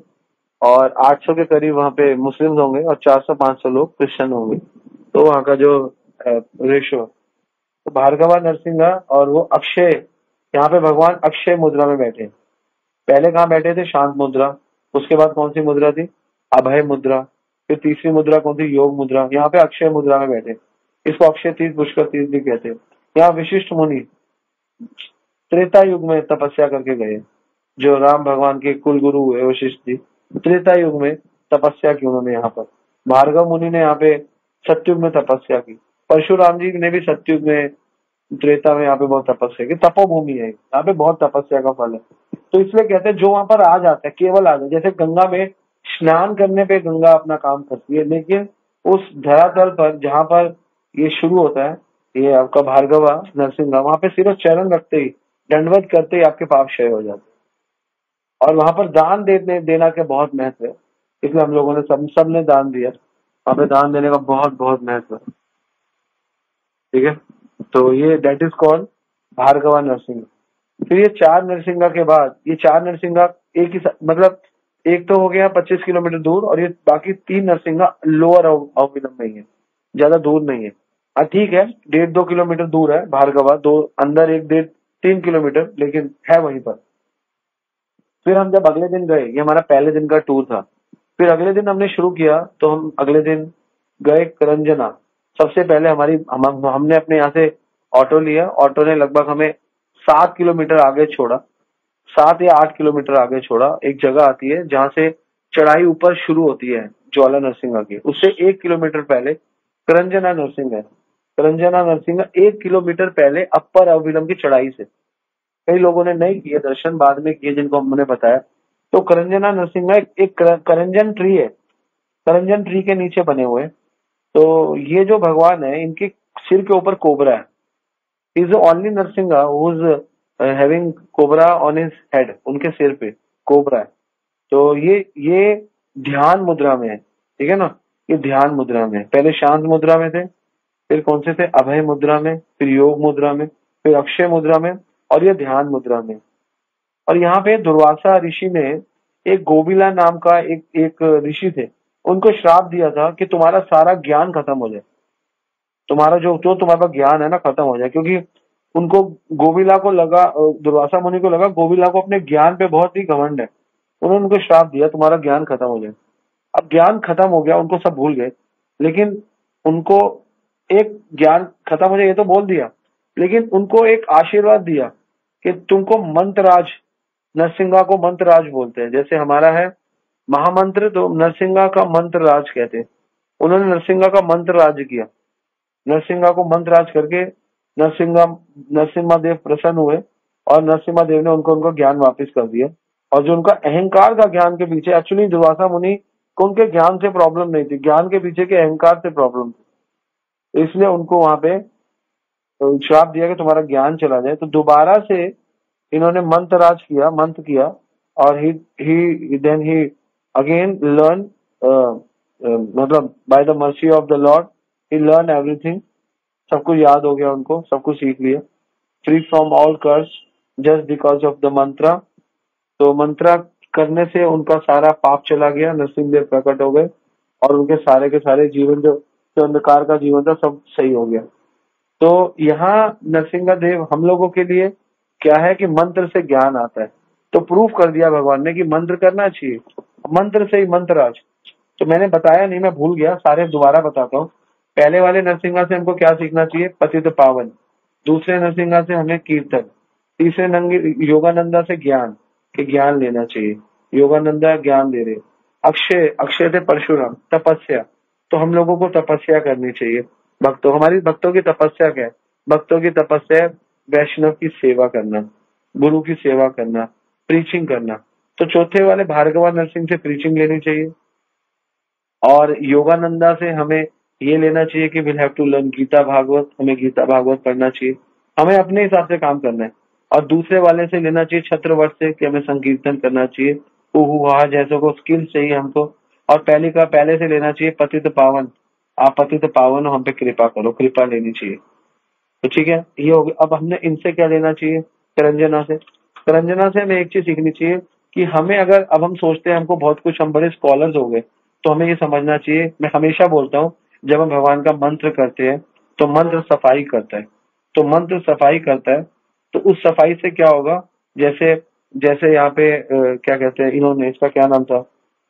और 800 के करीब वहाँ पे मुस्लिम होंगे और 400-500 लोग क्रिश्चियन होंगे। तो वहाँ का जो रेशो, तो भार्गवा नरसिंगा और वो अक्षय, यहाँ पे भगवान अक्षय मुद्रा में बैठे। पहले कहाँ बैठे थे? शांत मुद्रा। उसके बाद कौन सी मुद्रा थी? अभय मुद्रा। फिर तीसरी मुद्रा कौन थी? योग मुद्रा। यहाँ पे अक्षय मुद्रा में बैठे, इसको अक्षय तीर्थ, पुष्कर तीर्थ भी कहते हैं। यहाँ विशिष्ट मुनि त्रेता युग में तपस्या करके गए, जो राम भगवान के कुल गुरु हुए वशिष्ठ जी, त्रेता युग में तपस्या की उन्होंने यहाँ पर। भार्गव मुनि ने यहाँ पे सत्युग में तपस्या की। परशुराम जी ने भी सत्युग में, त्रेता में यहाँ पे बहुत तपस्या की। तपोभूमि है यहाँ पे, बहुत तपस्या का फल है। तो इसलिए कहते हैं जो वहां पर आ जाता है, केवल आ जाए, जैसे गंगा में स्नान करने पे गंगा अपना काम करती है, लेकिन उस धरातल पर जहाँ पर ये शुरू होता है, ये आपका भार्गवा नरसिंगा, वहां पे सिर्फ चरण रखते ही, दंडवत करते ही आपके पाप क्षय हो जाते हैं। और वहां पर दान देना के बहुत महत्व है, इसलिए हम लोगों ने सबने दान दिया। वहां पे दान देने का बहुत बहुत महत्व है, ठीक है। तो ये that is called Bhargava Narasimha. फिर ये 4 नरसिंगा के बाद, ये 4 नरसिंगा एक ही मतलब एक तो हो गया 25 किलोमीटर दूर, और ये बाकी 3 नरसिंगा लोअर अहोबिलम में ही है, ज्यादा दूर नहीं है। हाँ ठीक है, 1.5-2 किलोमीटर दूर है भार्गवा, दो अंदर 1-1.5-3 किलोमीटर, लेकिन है वहीं पर। फिर हम जब अगले दिन गए, ये हमारा पहले दिन का टूर था, फिर अगले दिन हमने शुरू किया, तो हम अगले दिन गए करंजना। सबसे पहले हमने अपने यहाँ से ऑटो लिया, ऑटो ने लगभग हमें 7 किलोमीटर आगे छोड़ा, 7 या 8 किलोमीटर आगे छोड़ा। एक जगह आती है जहाँ से चढ़ाई ऊपर शुरू होती है ज्वाला नरसिंगा की, उससे 1 किलोमीटर पहले करंजना नरसिंह है। करंजना नरसिंगा 1 किलोमीटर पहले अपर अहोबिलम की चढ़ाई से। कई लोगों ने नहीं किए दर्शन, बाद में किए जिनको हमने बताया। तो करंजना नरसिंगा एक करंजन ट्री है, करंजन ट्री के नीचे बने हुए। तो ये जो भगवान है, इनके सिर के ऊपर कोबरा है। Is the only Narasimha who is having cobra on his head, उनके सिर पे कोबरा है। तो ये ध्यान मुद्रा में है, ठीक है ना। ये ध्यान मुद्रा में है, पहले शांत मुद्रा में थे, फिर कौन से थे? अभय मुद्रा में, फिर योग मुद्रा में, फिर अक्षय मुद्रा में, और ये ध्यान मुद्रा में। और यहाँ पे दुर्वासा ऋषि ने, एक गोविला नाम का एक ऋषि थे, उनको श्राप दिया था कि तुम्हारा सारा ज्ञान खत्म हो जाए, तुम्हारा जो तुम्हारे पास ज्ञान है ना खत्म हो जाए। क्योंकि उनको गोविला को लगा, दुर्वासा मुनि को लगा गोविला को अपने ज्ञान पे बहुत ही घमंड है, उन्होंने उनको श्राप दिया तुम्हारा ज्ञान खत्म हो जाए। अब ज्ञान खत्म हो गया, उनको सब भूल गए, लेकिन उनको एक ज्ञान खत्म हो जाए ये तो बोल दिया, लेकिन उनको एक आशीर्वाद दिया कि तुमको मंत्रराज, नरसिंगा को मंत्रराज बोलते हैं, जैसे हमारा है महामंत्र, तो नरसिंगा का मंत्रराज कहते हैं। उन्होंने नरसिंगा का मंत्र राज किया, नरसिंगा को मंत्र राज करके नरसिम्हा देव प्रसन्न हुए, और नरसिम्हा देव ने उनको ज्ञान वापस कर दिया। और जो उनका अहंकार का ज्ञान के पीछे, एक्चुअली दुर्वासा मुनि को उनके ज्ञान से प्रॉब्लम नहीं थी, ज्ञान के पीछे के अहंकार से प्रॉब्लम थी, इसलिए उनको वहां पे श्राप दिया कि तुम्हारा ज्ञान चला जाए। तो दोबारा से इन्होंने मंत्रराज किया, मंत्र किया, और ही देन ही अगेन लर्न, मतलब by the mercy of the Lord he learn everything, सब कुछ याद हो गया उनको, सब कुछ सीख लिया। Free from all curse just because of the mantra, तो मंत्रा करने से उनका सारा पाप चला गया, नरसिंह देव प्रकट हो गए और उनके सारे के सारे जीवन जो अंधकार का जीवन था सब सही हो गया। तो यहाँ नरसिंह देव हम लोगों के लिए क्या है कि मंत्र से ज्ञान आता है, तो प्रूफ कर दिया भगवान ने कि मंत्र करना चाहिए, मंत्र से ही मंत्र राज। तो मैंने बताया नहीं, मैं भूल गया, सारे दोबारा बताता हूँ। पहले वाले नरसिंहा से हमको क्या सीखना चाहिए? पतित पावन। दूसरे नरसिंहा से हमें कीर्तन। तीसरे योगानंदा से ज्ञान, के ज्ञान लेना चाहिए, योगानंदा ज्ञान दे रहे। अक्षय, अक्षय थे परशुराम, तपस्या, तो हम लोगों को तपस्या करनी चाहिए। भक्तों, हमारी भक्तों की तपस्या क्या है? भक्तों की तपस्या वैष्णव की सेवा करना, गुरु की सेवा करना, प्रीचिंग करना। तो चौथे वाले भार्गवा नरसिंह से प्रीचिंग लेनी चाहिए। और योगानंदा से हमें ये लेना चाहिए कि will have to learn Gita Bhagavat, हमें गीता भागवत पढ़ना चाहिए, हमें अपने हिसाब से काम करना है। और दूसरे वाले से लेना चाहिए छत्रवर्ष से कि हमें संकीर्तन करना चाहिए, वहा जैसों को स्किल चाहिए हमको। और पहले से लेना चाहिए पतित पावन, आप पतित पावन हम पे कृपा करो, कृपा लेनी चाहिए। तो ठीक है, ये हो गया। अब हमने इनसे क्या लेना चाहिए? करंजना से। करंजना से हमें एक चीज सीखनी चाहिए कि हमें अगर, अब हम सोचते हैं हमको बहुत कुछ, हम बड़े स्कॉलर्स हो गए, तो हमें ये समझना चाहिए, मैं हमेशा बोलता हूँ जब हम भगवान का मंत्र करते हैं तो मंत्र सफाई करता है, तो मंत्र सफाई करता है, तो उस सफाई से क्या होगा? जैसे जैसे यहाँ पे क्या कहते हैं इन्होंने, इसका क्या नाम था,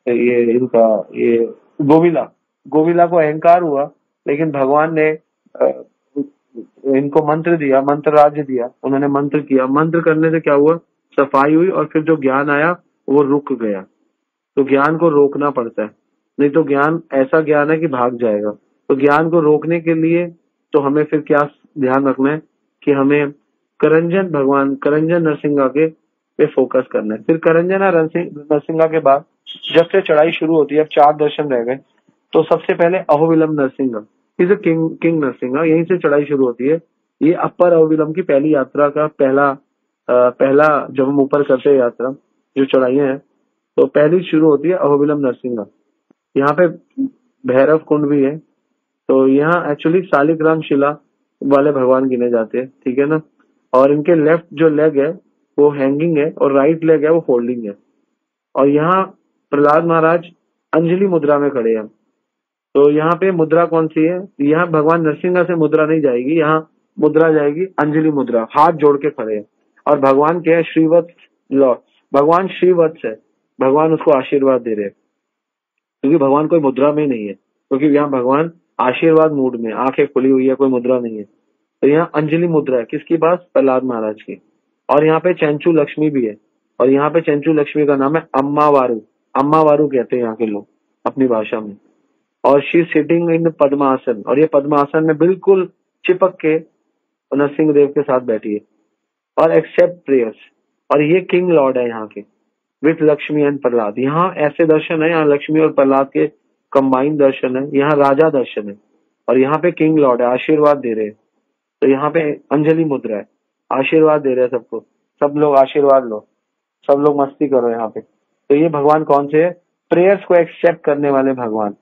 ये इनका, ये गोविला, गोविला को अहंकार हुआ, लेकिन भगवान ने इनको मंत्र दिया, मंत्र राज्य दिया, उन्होंने मंत्र किया, मंत्र करने से क्या हुआ? सफाई हुई, और फिर जो ज्ञान आया वो रुक गया। तो ज्ञान को रोकना पड़ता है, नहीं तो ज्ञान ऐसा ज्ञान है कि भाग जाएगा। तो ज्ञान को रोकने के लिए तो हमें फिर क्या ध्यान रखना है कि हमें करंजन भगवान, करंजन नरसिंहा के पे फोकस करना है। फिर करंजना नरसिंहा के बाद जब से चढ़ाई शुरू होती है, अब 4 दर्शन रह गए, तो सबसे पहले अहोबिलम नरसिंहा, इज किंग नरसिंहा, यहीं से चढ़ाई शुरू होती है। ये अपर अहोबिलम की पहली यात्रा का पहला जब हम ऊपर करते हैं यात्रा, जो चढ़ाइयां हैं, तो पहली शुरू होती है अहोबिलम नरसिंहा। यहाँ पे भैरव कुंड भी है, तो यहाँ एक्चुअली शालिग्राम शिला वाले भगवान गिने जाते हैं, ठीक है ना। और इनके लेफ्ट जो लेग है वो हैंगिंग है और राइट लेग है वो फोल्डिंग है। और यहाँ प्रहलाद महाराज अंजलि मुद्रा में खड़े हैं। तो यहाँ पे मुद्रा कौन सी है? यहाँ भगवान नरसिंहा से मुद्रा नहीं जाएगी, यहाँ मुद्रा जाएगी अंजलि मुद्रा, हाथ जोड़ के खड़े हैं। और भगवान क्या है? श्रीवत्स लॉर्ड, भगवान श्रीवत्स है, भगवान उसको आशीर्वाद दे रहे हैं, क्योंकि भगवान कोई मुद्रा में नहीं है, क्योंकि यहाँ भगवान आशीर्वाद मूड में, आंखें खुली हुई है, कोई मुद्रा नहीं है। तो यहाँ अंजलि मुद्रा है, किसकी पास? प्रहलाद महाराज की। और यहाँ पे चंचू लक्ष्मी भी है, और यहाँ पे चंचू लक्ष्मी का नाम है अम्मा वारू, अम्मा वारू कहते हैं यहाँ के लोग अपनी भाषा में। और शी सिटिंग इन पद्मासन, और ये पद्मासन में बिल्कुल चिपक के नरसिंह देव के साथ बैठी है और एक्सेप्ट प्रेयर्स। और ये किंग लॉर्ड है यहाँ के, विथ लक्ष्मी एंड प्रहलाद। यहाँ ऐसे दर्शन है, यहाँ लक्ष्मी और प्रहलाद के कंबाइंड दर्शन है, यहाँ राजा दर्शन है, और यहाँ पे किंग लॉर्ड है, आशीर्वाद दे रहे हैं। तो यहाँ पे अंजलि मुद्रा है, आशीर्वाद दे रहे हैं सबको, सब लोग आशीर्वाद लो, सब लोग मस्ती करो यहाँ पे। तो ये भगवान कौन से है? प्रेयर्स को एक्सेप्ट करने वाले भगवान।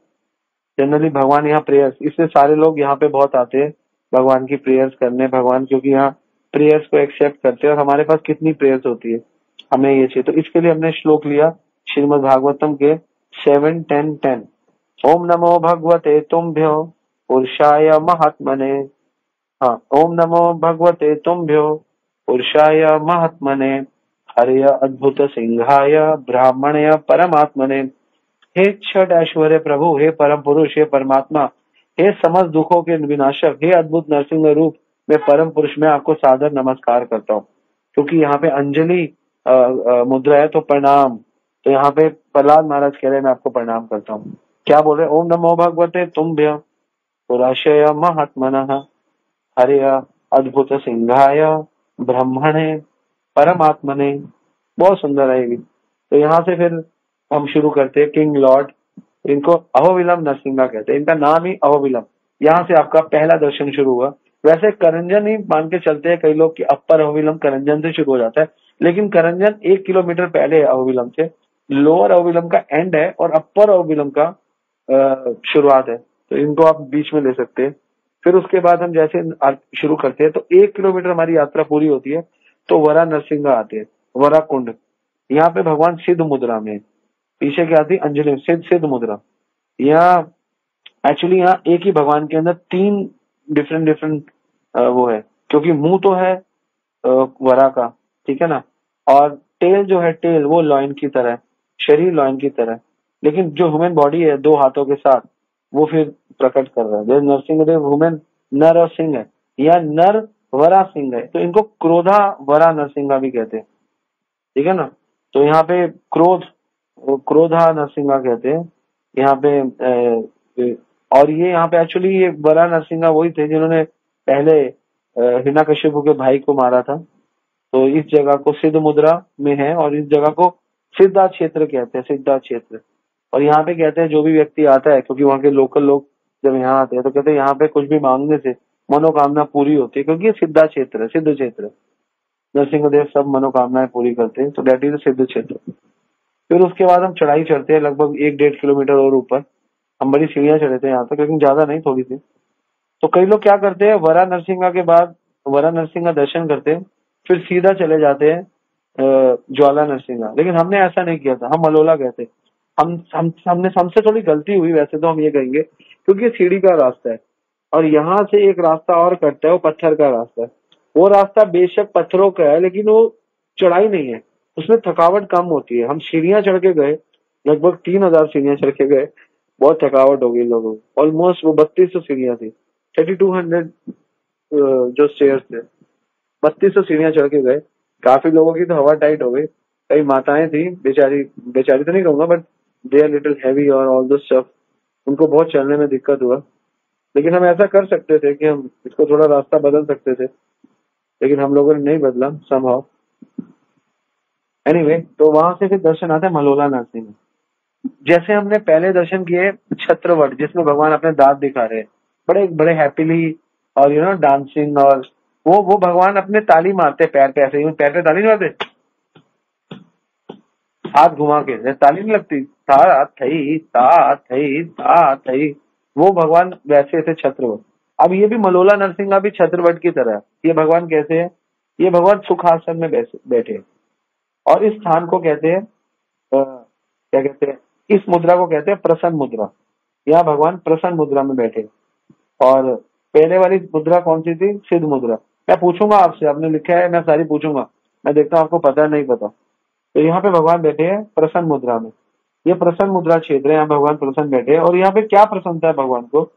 जनरली भगवान यहाँ प्रेयर्स, इसलिए सारे लोग यहाँ पे बहुत आते हैं भगवान की प्रेयर्स करने, भगवान क्योंकि यहाँ प्रेयर्स को एक्सेप्ट करते हैं। और हमारे पास कितनी प्रेयर्स होती है, हमें ये चाहिए। तो इसके लिए हमने श्लोक लिया श्रीमद् भागवतम के 7-10-10। ओम नमो भगवते तुम्भ्यो पुरुषाय महात्मने, हाँ, ओम नमो भगवते तुम्भ्यो पुरुषाय महात्मने, हरय अद्भुत सिंहाय ब्राह्मणय परमात्मने। हे छठ ऐश्वर्य प्रभु, हे परम पुरुष, हे परमात्मा, हे समस्त दुखों के विनाशक, हे अद्भुत नरसिंह रूप, मैं परम पुरुष, मैं आपको सादर नमस्कार करता हूँ। क्योंकि यहाँ पे अंजलि मुद्रा है तो प्रणाम। तो यहाँ पे प्रहलाद महाराज कह रहे हैं मैं आपको प्रणाम करता हूँ। क्या बोल रहे? ओम नमो भगवते तुम्भ्य पुरुषाय महात्मनः, हरय अद्भुत सिंहाय ब्रह्मणे परमात्मने। बहुत सुंदर है ये भी। तो यहाँ से फिर हम शुरू करते हैं किंग लॉर्ड, इनको अहोबिलम नरसिंहा कहते हैं, इनका नाम ही अहोबिलम। यहाँ से आपका पहला दर्शन शुरू हुआ। वैसे करंजन ही मान के चलते हैं कई लोग कि अपर अहोबिलम करंजन से शुरू हो जाता है, लेकिन करंजन 1 किलोमीटर पहले है अहोबिलम से, लोअर अहोबिलम का एंड है और अपर अहोबिलम का शुरुआत है। तो इनको आप बीच में ले सकते हैं। फिर उसके बाद हम जैसे शुरू करते हैं तो 1 किलोमीटर हमारी यात्रा पूरी होती है तो वरा नरसिंह आते हैं, वरा कुंड। यहाँ पे भगवान सिद्ध मुद्रा में, पीछे क्या आती है अंजलि, सिद्ध सिद्ध मुद्रा। यहाँ एक्चुअली यहाँ एक ही भगवान के अंदर 3 डिफरेंट डिफरेंट वो है, क्योंकि मुंह तो है वरा का, ठीक है ना, और टेल जो है, टेल वो लॉयन की तरह, शरीर लॉयन की तरह, लेकिन जो ह्यूमन बॉडी है 2 हाथों के साथ वो फिर प्रकट कर रहा है। जैसे नरसिंहदेव ह्यूमन नर और सिंह है, या नर वरा सिंह है, तो इनको क्रोधा वरा नरसिंह भी कहते हैं, ठीक है ना। तो यहाँ पे क्रोधा नरसिंह कहते हैं यहाँ पे और ये यहाँ पे एक्चुअली ये वरा नरसिंह वही थे जिन्होंने पहले हिरण्यकशिपु के भाई को मारा था। तो इस जगह को सिद्ध मुद्रा में है और इस जगह को सिद्धा क्षेत्र कहते हैं, सिद्धा क्षेत्र। और यहाँ पे कहते हैं जो भी व्यक्ति आता है, क्योंकि वहाँ के लोकल लोग जब यहाँ आते हैं तो कहते हैं यहाँ पे कुछ भी मांगने से मनोकामना पूरी होती है, क्योंकि ये सिद्धा क्षेत्र है, सिद्ध क्षेत्र। नरसिंहदेव सब मनोकामनाएं पूरी करते हैं, तो दैट इज सिद्ध क्षेत्र। फिर उसके बाद हम चढ़ाई चढ़ते हैं लगभग 1-1.5 किलोमीटर और ऊपर। हम बड़ी सीढ़ियां चढ़े थे यहाँ तक, लेकिन ज्यादा नहीं, थोड़ी सी। तो कई लोग क्या करते हैं, वरा नरसिंह के बाद वरा नरसिंह दर्शन करते हैं, फिर सीधा चले जाते हैं ज्वाला नरसिंह। लेकिन हमने ऐसा नहीं किया था, हम मलोला गए थे। हमसे थोड़ी गलती हुई वैसे तो, हम ये कहेंगे, क्योंकि ये सीढ़ी का रास्ता है और यहाँ से एक रास्ता और कटता है, वो पत्थर का रास्ता है। वो रास्ता बेशक पत्थरों का है, लेकिन वो चढ़ाई नहीं है, उसमें थकावट कम होती है। हम सीढ़ियां चढ़ के गए, लगभग 3000 सीढ़ियां चढ़ के गए, बहुत थकावट हो गई लोगों को। ऑलमोस्ट वो 3200 सीढ़ियां थी, 3200 जो स्टेयर्स थे, 3200 सीढ़ियां चढ़ के गए। काफी लोगों की तो हवा टाइट हो गई, कई माताएं थी, बेचारी बेचारी तो नहीं कहूंगा, but they are little heavy और ऑल दिस स्टफ, उनको बहुत चलने में दिक्कत हुआ। लेकिन हम ऐसा कर सकते थे कि हम इसको थोड़ा रास्ता बदल सकते थे, लेकिन हम लोगों ने नहीं बदला समहाउ। एनीवे, तो वहां से फिर दर्शन आता है मलोला नरसिंह। जैसे हमने पहले दर्शन किए छत्रवट, जिसमें भगवान अपने दांत दिखा रहे हैं बड़े बड़े हैप्पीली, और डांसिंग, और वो भगवान अपने ताली मारते पैर पे, ऐसे पैर पे ताली नहीं मारते, हाथ घुमा के, ताली नहीं लगती, ता थई ता थई ता थई, वो भगवान वैसे थे छत्रवट। अब ये भी मलोला नरसिंह भी छत्रवट की तरह है। ये भगवान कैसे है, ये भगवान सुखासन में बैठे, और इस स्थान को कहते हैं क्या कहते हैं, इस मुद्रा को कहते हैं प्रसन्न मुद्रा। यहाँ भगवान प्रसन्न मुद्रा में बैठे। और पहले वाली मुद्रा कौन सी थी, सिद्ध मुद्रा। मैं पूछूंगा आपसे, आपने लिखा है, मैं सारी पूछूंगा, मैं देखता हूँ आपको पता है नहीं पता। तो यहाँ पे भगवान बैठे हैं प्रसन्न मुद्रा में, ये प्रसन्न मुद्रा क्षेत्र है, यहाँ भगवान प्रसन्न बैठे हैं। और यहाँ पे क्या प्रसन्नता है भगवान को,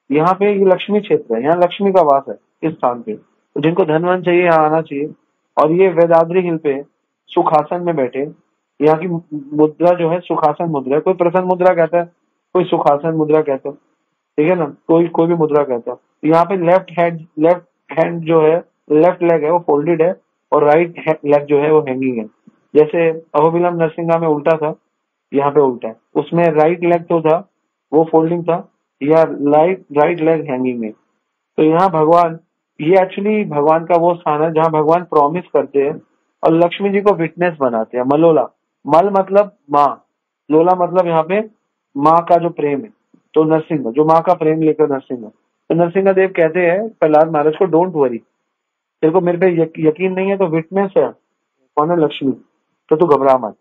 यहाँ पे ये लक्ष्मी क्षेत्र है, यहाँ लक्ष्मी का वास है इस स्थान पे। तो जिनको धनवन चाहिए यहाँ आना चाहिए। और ये वेदाद्री हिल पे सुखासन में बैठे, यहाँ की मुद्रा जो है सुखासन मुद्रा, कोई प्रसन्न मुद्रा कहता है, कोई सुखासन मुद्रा कहता है, ठीक है ना, कोई भी मुद्रा कहता है। यहाँ पे लेफ्ट हैंड जो है, लेफ्ट लेग है वो फोल्डेड है, और राइट लेग जो है वो हैंगिंग है। जैसे अहोबिलम नरसिंह में उल्टा था, यहाँ पे उल्टा है। उसमें राइट लेग जो था वो फोल्डिंग था, या राइट लेग हैंगिंग है। तो यहाँ भगवान, ये एक्चुअली भगवान का वो स्थान है जहाँ भगवान प्रॉमिस करते हैं और लक्ष्मी जी को विटनेस बनाते हैं। मलोला, मल मतलब माँ, लोला मतलब यहाँ पे माँ का जो प्रेम है। तो नरसिंह जो माँ का प्रेम लेकर नरसिंह, तो नरसिंह देव कहते हैं प्रहलाद महाराज को, डोंट वरी, तेरे को मेरे पे यकीन नहीं है तो विटनेस है कौन है, लक्ष्मी, तो तू घबरा मत,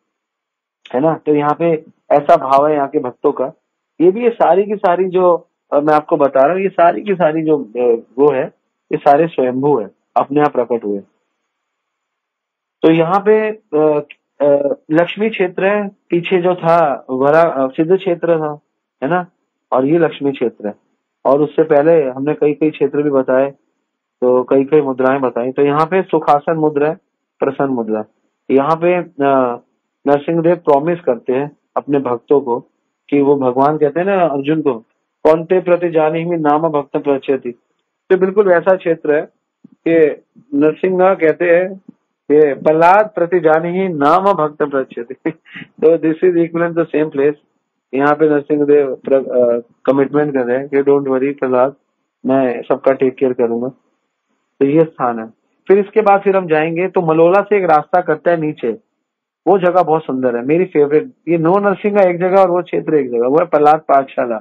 है ना। तो यहाँ पे ऐसा भाव है यहाँ के भक्तों का। ये भी ये सारी की सारी जो मैं आपको बता रहा हूँ, ये सारी की सारी जो वो है, ये सारे स्वयंभू है, अपने आप प्रकट हुए। तो यहाँ पे लक्ष्मी क्षेत्र है, पीछे जो था वरा सिद्ध क्षेत्र था, है ना, और ये लक्ष्मी क्षेत्र है। और उससे पहले हमने कई कई क्षेत्र भी बताए, तो कई कई मुद्राएं बताई। तो यहाँ पे सुखासन मुद्रा है, प्रसन्न मुद्रा। यहाँ पे नरसिंहदेव प्रॉमिस करते हैं अपने भक्तों को कि वो भगवान कहते हैं ना अर्जुन को, कौनते प्रति जानी में नाम भक्त प्रचयति। तो बिल्कुल वैसा क्षेत्र है कि नरसिंह कहते हैं कि प्रहलाद प्रति जानी ही नाम भक्त प्रचयति। तो this is equal to the same place. यहाँ पे नरसिंहदेव कमिटमेंट कर रहे हैं कि डोंट वरी प्रहलाद, मैं सबका टेक केयर करूंगा। तो ये स्थान है। फिर इसके बाद फिर हम जाएंगे तो मलोला से एक रास्ता करता है नीचे, वो जगह बहुत सुंदर है, मेरी फेवरेट। ये नो नरसिंह एक जगह और वो क्षेत्र एक जगह, वो है प्रहलाद पाठशाला।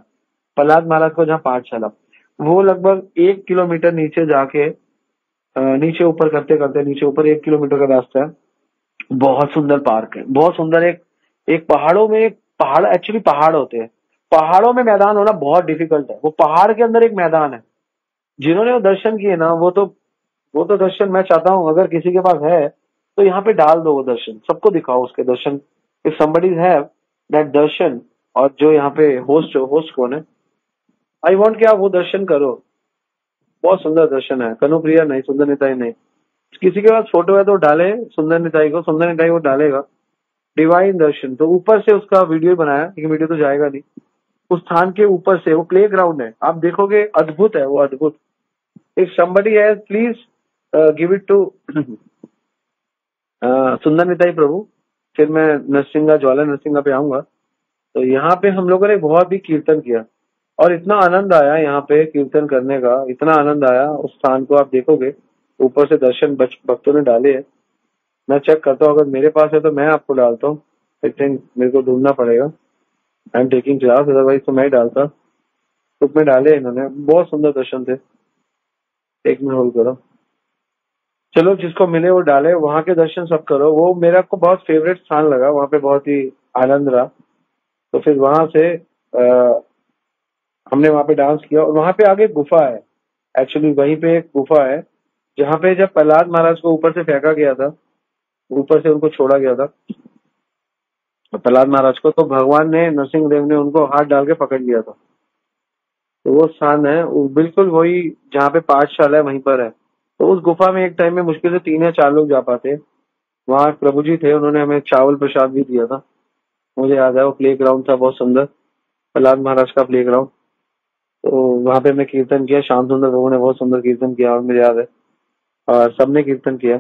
प्रहलाद महाराज को जहाँ पाठशाला, वो लगभग 1 किलोमीटर नीचे जाके नीचे ऊपर करते करते नीचे ऊपर 1 किलोमीटर का रास्ता है। बहुत सुंदर पार्क है, बहुत सुंदर। एक एक पहाड़ों में, एक पहाड़, एक्चुअली पहाड़ होते हैं, पहाड़ों में मैदान होना बहुत डिफिकल्ट है। वो पहाड़ के अंदर एक मैदान है। जिन्होंने वो दर्शन किए ना, वो तो दर्शन मैं चाहता हूँ अगर किसी के पास है तो यहाँ पे डाल दो वो दर्शन, सबको दिखाओ उसके दर्शन। इफ समबडी हैव दैट दर्शन, और जो यहाँ पे होस्ट कौन है, आई वांट कि आप वो दर्शन करो। बहुत सुंदर दर्शन है। कनुप्रिया नहीं, सुंदर निताई नहीं। किसी के पास फोटो है तो डाले सुंदर निताई को, सुंदर निताई वो डालेगा। डिवाइन दर्शन, तो ऊपर से उसका वीडियो बनाया, लेकिन वीडियो तो जाएगा नहीं। उस स्थान के ऊपर से, वो प्ले ग्राउंड है, आप देखोगे अद्भुत है वो, अद्भुत। If somebody has, please give it to Sundar Nitai प्रभु। फिर मैं नरसिंगा, ज्वाला नरसिंगा पे आऊंगा। तो यहाँ पे हम लोगों ने बहुत ही कीर्तन किया और इतना आनंद आया यहाँ पे कीर्तन करने का, इतना आनंद आया। उस स्थान को आप देखोगे, ऊपर से दर्शन भक्तों ने डाले हैं। मैं चेक करता हूँ, अगर मेरे पास है तो मैं आपको डालता हूँ। आई थिंक मेरे को ढूंढना पड़ेगा। I am taking class, otherwise तो मैं डालता। तो में डाले इन्होंने, बहुत सुंदर दर्शन थे। एक मिनट होल्ड करो। चलो, जिसको मिले वो डाले, वहां के दर्शन सब करो। वो मेरा को बहुत फेवरेट स्थान लगा, वहां पे बहुत ही आनंद रहा। तो फिर वहां से हमने वहां पे डांस किया, और वहां पे आगे गुफा है। एक्चुअली वहीं पे एक गुफा है जहाँ पे जब प्रहलाद महाराज को ऊपर से फेंका गया था, ऊपर से उनको छोड़ा गया था प्रहलाद महाराज को, तो भगवान ने, नरसिंह देव ने उनको हाथ डाल के पकड़ लिया था। तो वो स्थान है, वो बिल्कुल वही जहाँ पे पाठशाला है वहीं पर है। तो उस गुफा में एक टाइम में मुश्किल से 3 या 4 लोग जा पाते। वहाँ प्रभु जी थे, उन्होंने हमें चावल प्रसाद भी दिया था। मुझे याद है, वो प्ले ग्राउंड था बहुत सुंदर, प्रहलाद महाराज का प्ले ग्राउंड। तो वहां पे मैं कीर्तन किया, श्याम सुंदर प्रभु ने बहुत सुंदर कीर्तन किया, और मुझे याद है, और सबने कीर्तन किया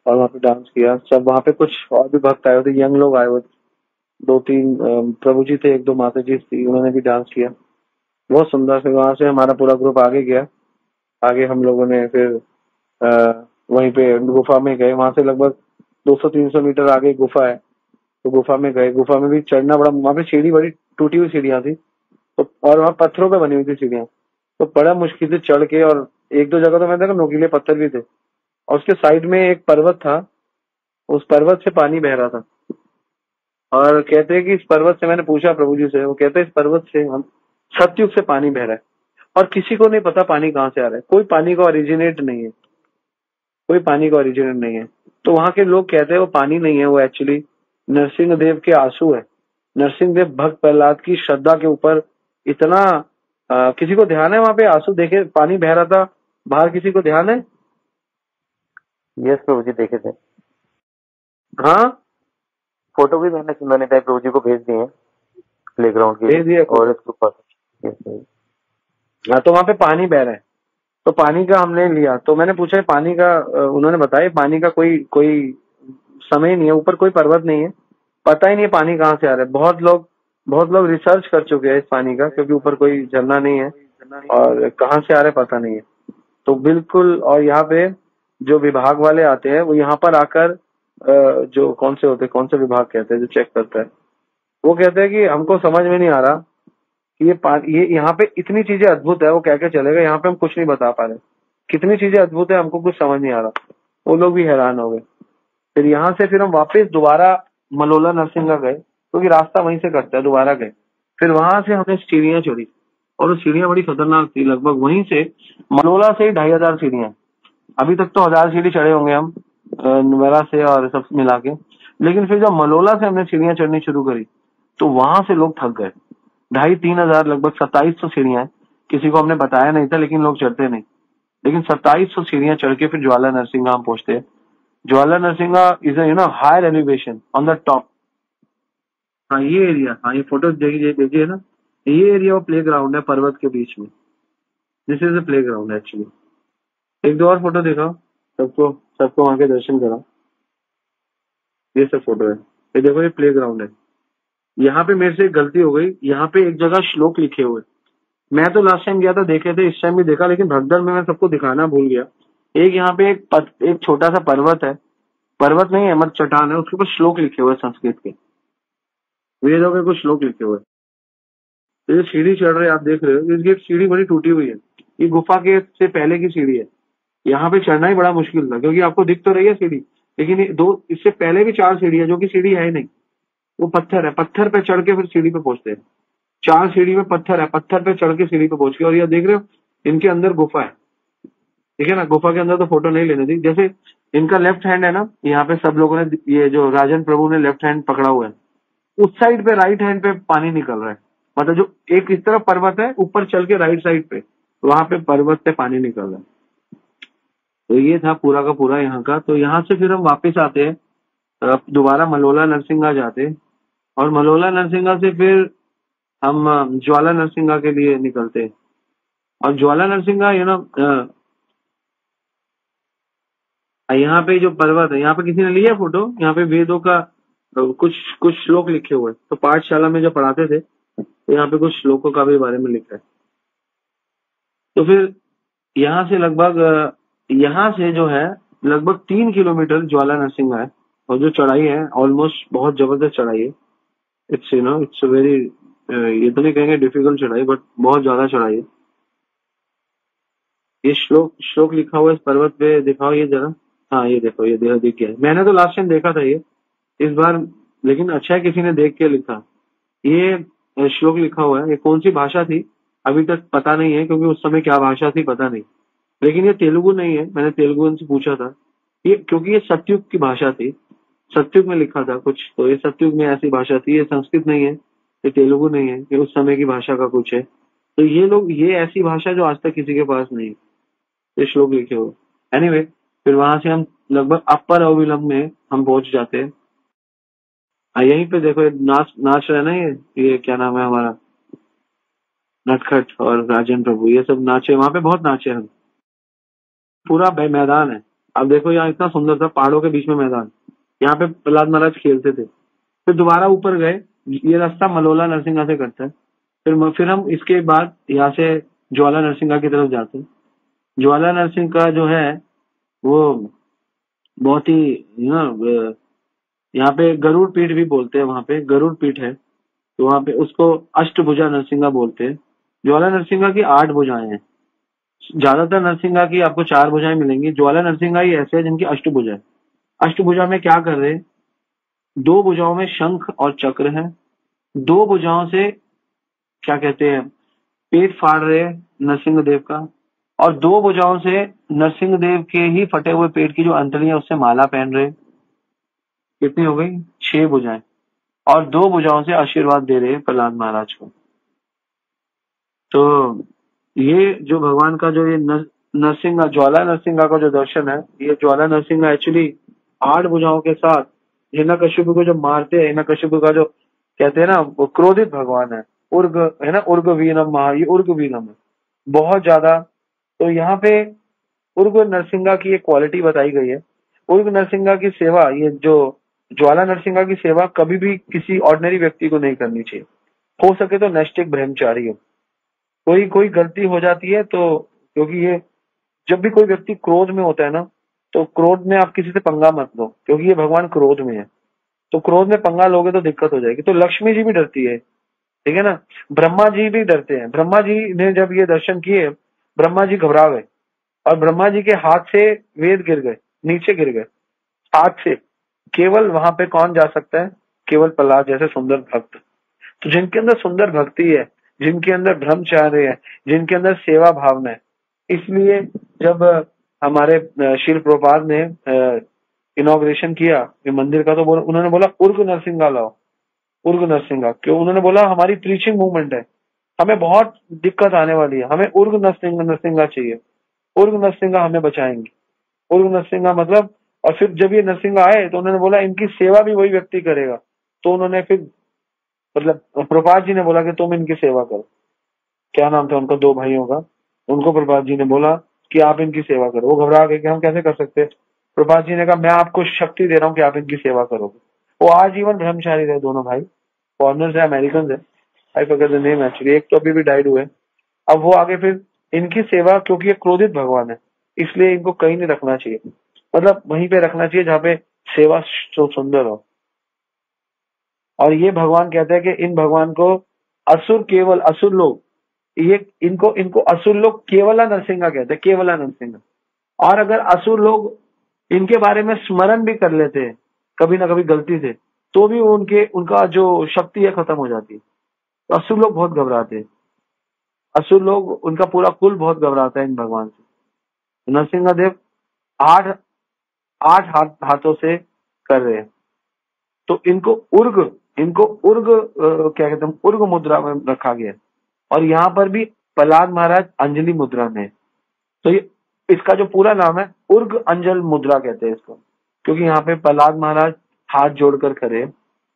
और वहाँ पे डांस किया सब। वहाँ पे कुछ और भी भक्त आए हुए थे, यंग लोग आए हुए थे, 2-3 प्रभु जी थे, 1-2 माता जी थी, उन्होंने भी डांस किया, बहुत सुंदर। फिर वहां से हमारा पूरा ग्रुप आगे गया। आगे हम लोगों ने फिर वहीं पे गुफा में गए। वहां से लगभग 200-300 मीटर आगे गुफा है, तो गुफा में गए। गुफा में भी चढ़ना बड़ा, वहां पे सीढ़ी बड़ी टूटी हुई सीढ़ियां थी, तो और वहाँ पत्थरों पे बनी हुई थी सीढ़ियां, तो बड़ा मुश्किल से चढ़ के, और 1-2 जगह तो मैंने देखा नोकीले पत्थर भी थे। और उसके साइड में एक पर्वत था, उस पर्वत से पानी बह रहा था। और कहते हैं कि इस पर्वत से, मैंने पूछा प्रभु जी से, वो कहते हैं इस पर्वत से हम सतयुग से पानी बह रहा है, और किसी को नहीं पता पानी कहाँ से आ रहा है। कोई पानी का ओरिजिनेट नहीं है, कोई पानी का ओरिजिनेट नहीं है। तो वहां के लोग कहते हैं वो पानी नहीं है, वो एक्चुअली नरसिंह देव के आंसू है। नरसिंह देव भक्त प्रहलाद की श्रद्धा के ऊपर इतना किसी को ध्यान है वहां पे आंसू देखे, पानी बह रहा था बाहर, किसी को ध्यान है? यस प्रभु जी, देखे थे। हाँ, फोटो भी मैंने सुंदर निताई प्रभु जी को भेज दिए हैं, प्ले ग्राउंड के, भेज दिए और इसके ऊपर। हाँ, तो वहां पे पानी बह रहा है, तो पानी का हमने लिया। तो मैंने पूछा पानी का, उन्होंने बताया पानी का कोई कोई समय नहीं है, ऊपर कोई पर्वत नहीं है, पता ही नहीं है पानी कहाँ से आ रहा है। बहुत लोग रिसर्च कर चुके हैं इस पानी का, क्योंकि ऊपर कोई झरना नहीं है और कहाँ से आ रहा है पता नहीं है। तो बिल्कुल, और यहाँ पे जो विभाग वाले आते हैं वो यहाँ पर आकर जो कौन से विभाग कहते हैं जो चेक करता है, वो कहते हैं कि हमको समझ में नहीं आ रहा कि ये यहाँ पे इतनी चीजें अद्भुत है, वो कह के चलेगा यहाँ पे हम कुछ नहीं बता पा रहे, कितनी चीजें अद्भुत है, हमको कुछ समझ नहीं आ रहा। वो लोग भी हैरान हो गए। फिर यहाँ से फिर हम वापस दोबारा मलोला नरसिंगा गए, क्योंकि रास्ता वहीं से कटता है। दोबारा गए, फिर वहां से हमने सीढ़ियां चढ़ी, और वो सीढ़ियां बड़ी खतरनाक थी। लगभग वहीं से मलोला से ही 2500 सीढ़ियां। अभी तक तो 1000 सीढ़ी चढ़े होंगे हम नुमेरा से और सब मिला के। लेकिन फिर जब मलोला से हमने सीढ़ियां चढ़नी शुरू करी, तो वहां से लोग थक गए। 2500-3000 हजार, लगभग 2700 सीढ़ियां हैं। किसी को हमने बताया नहीं था, लेकिन लोग चढ़ते नहीं। लेकिन 2700 सीढ़ियां चढ़ के फिर ज्वाला नरसिंगा हम पहुंचते हैं। Jwala Narsinga is higher elevation on the top. हाँ, ये एरिया, हाँ ये फोटो देखिए ना, ये एरिया वो प्ले ग्राउंड है पर्वत के बीच में। This is a play ground actually. एक दो और फोटो दिखाओ, सबको सबको वहां के दर्शन कराओ। ये सब फोटो है, ये देखो, ये प्ले ग्राउंड है। यहाँ पे मेरे से एक गलती हो गई, यहाँ पे एक जगह श्लोक लिखे हुए। मैं तो लास्ट टाइम गया था, देखे थे, इस टाइम भी देखा, लेकिन भगदड़ में मैं सबको दिखाना भूल गया। एक यहाँ पे एक छोटा सा पर्वत है, पर्वत नहीं है मतलब चट्टान है, उसके ऊपर श्लोक लिखे हुए संस्कृत के, वेदों के कुछ श्लोक लिखे हुए। तो ये सीढ़ी चढ़ रहे हैं, आप देख रहे हो, इसकी एक सीढ़ी बड़ी टूटी हुई है। ये गुफा के से पहले की सीढ़ी है। यहाँ पे चढ़ना ही बड़ा मुश्किल था, क्योंकि आपको दिख तो रही है सीढ़ी, लेकिन ये दो इससे पहले भी 4 सीढ़ी है, जो कि सीढ़ी है ही नहीं, वो पत्थर है। पत्थर पे चढ़ के फिर सीढ़ी पे पहुंचते हैं। 4 सीढ़ी में पत्थर है, पत्थर पे चढ़ के सीढ़ी पे पहुंच के, और ये देख रहे हो इनके अंदर गुफा है। ठीक है ना, गुफा के अंदर तो फोटो नहीं लेने दी। जैसे इनका लेफ्ट हैंड है ना, यहाँ पे सब लोगों ने, ये जो राजन प्रभु ने लेफ्ट हैंड पकड़ा हुआ है, उस साइड पे राइट हैंड पे पानी निकल रहा है। मतलब जो एक इस तरफ पर्वत है, ऊपर चल के राइट साइड पे, वहां पे पर्वत से पानी निकल रहा है। तो ये था पूरा का पूरा यहाँ का। तो यहाँ से फिर हम वापस आते हैं, अब दोबारा मलोला नरसिंगा जाते हैं, और मलोला नरसिंगा से फिर हम ज्वाला नरसिंगा के लिए निकलते हैं। और ज्वाला नरसिंगा यहाँ पे जो पर्वत है, यहाँ पे किसी ने लिया फोटो, यहाँ पे वेदों का कुछ कुछ श्लोक लिखे हुए हैं। तो पाठशाला में जब पढ़ाते थे, तो यहाँ पे कुछ श्लोकों का भी बारे में लिखा है। तो फिर यहाँ से लगभग यहाँ से जो है लगभग 3 किलोमीटर ज्वाला नरसिंगा है। और जो चढ़ाई है ऑलमोस्ट बहुत जबरदस्त चढ़ाई है। इट्स वेरी, ये तो नहीं कहेंगे डिफिकल्ट चढ़ाई, बट बहुत ज्यादा चढ़ाई है। ये श्लोक श्लोक लिखा हुआ है इस पर्वत पे, दिखाओ ये जरा। हाँ ये देखो, ये देखो दिख गया है। मैंने तो लास्ट टाइम देखा था ये, इस बार लेकिन अच्छा है किसी ने देख के लिखा। ये श्लोक लिखा हुआ है, ये कौन सी भाषा थी अभी तक पता नहीं है, क्योंकि उस समय क्या भाषा थी पता नहीं। लेकिन ये तेलुगु नहीं है, मैंने तेलुगु से पूछा था। ये क्योंकि ये सतयुग की भाषा थी, सतयुग में लिखा था कुछ, तो ये सतयुग में ऐसी भाषा थी। ये संस्कृत नहीं है, ये तेलुगु नहीं है, ये उस समय की भाषा का कुछ है। तो ये लोग, ये ऐसी भाषा जो आज तक किसी के पास नहीं है, ये श्लोक लिखे हुए। एनीवे, फिर वहां से हम लगभग अपर अविलंब में हम पहुंच जाते हैं। यहीं पे देखो ये नाच नाच रहा है ना, ये क्या नाम है हमारा, नटखट और राजन प्रभु, ये सब नाचे वहां पे, बहुत नाचे हम। पूरा मैदान है। अब देखो यहाँ इतना सुंदर था, पहाड़ों के बीच में मैदान, यहाँ पे प्रहलाद महाराज खेलते थे। फिर दोबारा ऊपर गए, ये रास्ता मलोला नरसिंगा से करता है। फिर हम इसके बाद यहाँ से ज्वाला नरसिंगा की तरफ जाते हैं। ज्वाला नरसिंगा जो है वो बहुत ही यहाँ पे गरुड़ पीठ भी बोलते हैं, वहां पे गरुड़ पीठ है, तो वहां पे उसको अष्टभुजा नरसिंगा बोलते हैं। ज्वाला नरसिंगा की 8 भुजाएं हैं। ज्यादातर नरसिंगा की आपको 4 भुजाएं मिलेंगी, ज्वाला नरसिंगा ही ऐसे है जिनकी अष्टभुजा है। अष्टभुजा में क्या कर रहे हैं, 2 भुजाओं में शंख और चक्र है, 2 भुजाओं से क्या कहते हैं पेट फाड़ रहे हैं नरसिंह देव का, और 2 भुजाओं से नरसिंह देव के ही फटे हुए पेट की जो अंतड़ी है उससे माला पहन रहे। कितनी हो गई, 6 भुजाएं। और 2 भुजाओं से आशीर्वाद दे रहे हैं प्रहलाद महाराज को। तो ये जो भगवान का जो ये नरसिंगा, ज्वाला नरसिंगा का जो दर्शन है, ये ज्वाला नरसिंगा एक्चुअली 8 भुजाओं के साथ हिरण्यकशिपु को जो मारते हैं, हिरण्यकशिपु का जो कहते हैं ना, वो क्रोधित भगवान है। उर्ग है ना, उर्ग वीनम महा, ये उर्ग वीनम है बहुत ज्यादा। तो यहाँ पे उर्ग नरसिंगा की एक क्वालिटी बताई गई है। उर्ग नरसिंगा की सेवा, ये जो ज्वाला नरसिंगा की सेवा कभी भी किसी ऑर्डिनरी व्यक्ति को नहीं करनी चाहिए। हो सके तो नैष्टिक ब्रह्मचारी हो। कोई कोई गलती हो जाती है तो, क्योंकि ये जब भी कोई व्यक्ति क्रोध में होता है ना, तो क्रोध में आप किसी से पंगा मत लो, क्योंकि ये भगवान क्रोध में है। तो क्रोध में पंगा लोगे तो दिक्कत हो जाएगी। तो लक्ष्मी जी भी डरती है, ठीक है ना, ब्रह्मा जी भी डरते हैं। ब्रह्मा जी ने जब ये दर्शन किए, ब्रह्मा जी घबरा गए, और ब्रह्मा जी के हाथ से वेद गिर गए, नीचे गिर गए हाथ से। केवल वहां पे कौन जा सकता है, केवल प्रहलाद जैसे सुंदर भक्त। तो जिनके अंदर सुंदर भक्ति है, जिनके अंदर ब्रह्मचार्य है, जिनके अंदर सेवा भावना है, इसलिए जब हमारे श्रील प्रभुपाद ने इनॉग्रेशन किया ये मंदिर का, तो उन्होंने बोला उर्ग नरसिंगा लाओ, उर्ग नरसिंगा। क्यों, उन्होंने बोला हमारी प्रीचिंग मूवमेंट है, हमें बहुत दिक्कत आने वाली है, हमें उर्ग नरसिंगा चाहिए, उर्ग नरसिंगा हमें बचाएंगे। उर्ग नरसिंगा मतलब, और फिर जब ये नरसिंगा आए तो उन्होंने बोला इनकी सेवा भी वही व्यक्ति करेगा। तो उन्होंने फिर मतलब प्रभुपाद जी ने बोला कि तुम इनकी सेवा करो। क्या नाम था उनका, 2 भाइयों का, उनको प्रभुपाद जी ने बोला कि आप इनकी सेवा करो। वो घबरा गए कि हम कैसे कर सकते हैं। प्रभुपाद जी ने कहा मैं आपको शक्ति दे रहा हूँ कि आप इनकी सेवा करोगे। वो आजीवन ब्रह्मचारी रहे दोनों भाई, फॉरनर्स है, अमेरिकन है, I forget the name actually, एक तो अभी भी डाइड हुए। अब वो आगे फिर इनकी सेवा, क्योंकि ये क्रोधित भगवान है इसलिए इनको कहीं नहीं रखना चाहिए, मतलब वहीं पे रखना चाहिए जहाँ पे सेवा सुंदर हो। और ये भगवान कहते हैं कि इन भगवान को असुर केवल, असुर लोग, ये इनको इनको असुर लोग केवला नरसिंहा कहते हैं, केवला नरसिंहा। और अगर असुर लोग इनके बारे में स्मरण भी कर लेते हैं कभी ना कभी गलती से, तो भी उनके उनका जो शक्ति है खत्म हो जाती है। तो असुर लोग बहुत घबराते हैं, असुर लोग, उनका पूरा कुल बहुत घबराता है इन भगवान से। नरसिंह देव आठ आठ हाथों से कर रहे हैं। तो इनको उर्ग क्या कहते हैं, उर्ग मुद्रा में रखा गया है। और यहाँ पर भी प्रहलाद महाराज अंजलि मुद्रा में है। तो ये इसका जो पूरा नाम है उर्ग अंजल मुद्रा कहते हैं इसको, क्योंकि यहाँ पे प्रहलाद महाराज हाथ जोड़कर खड़े हैं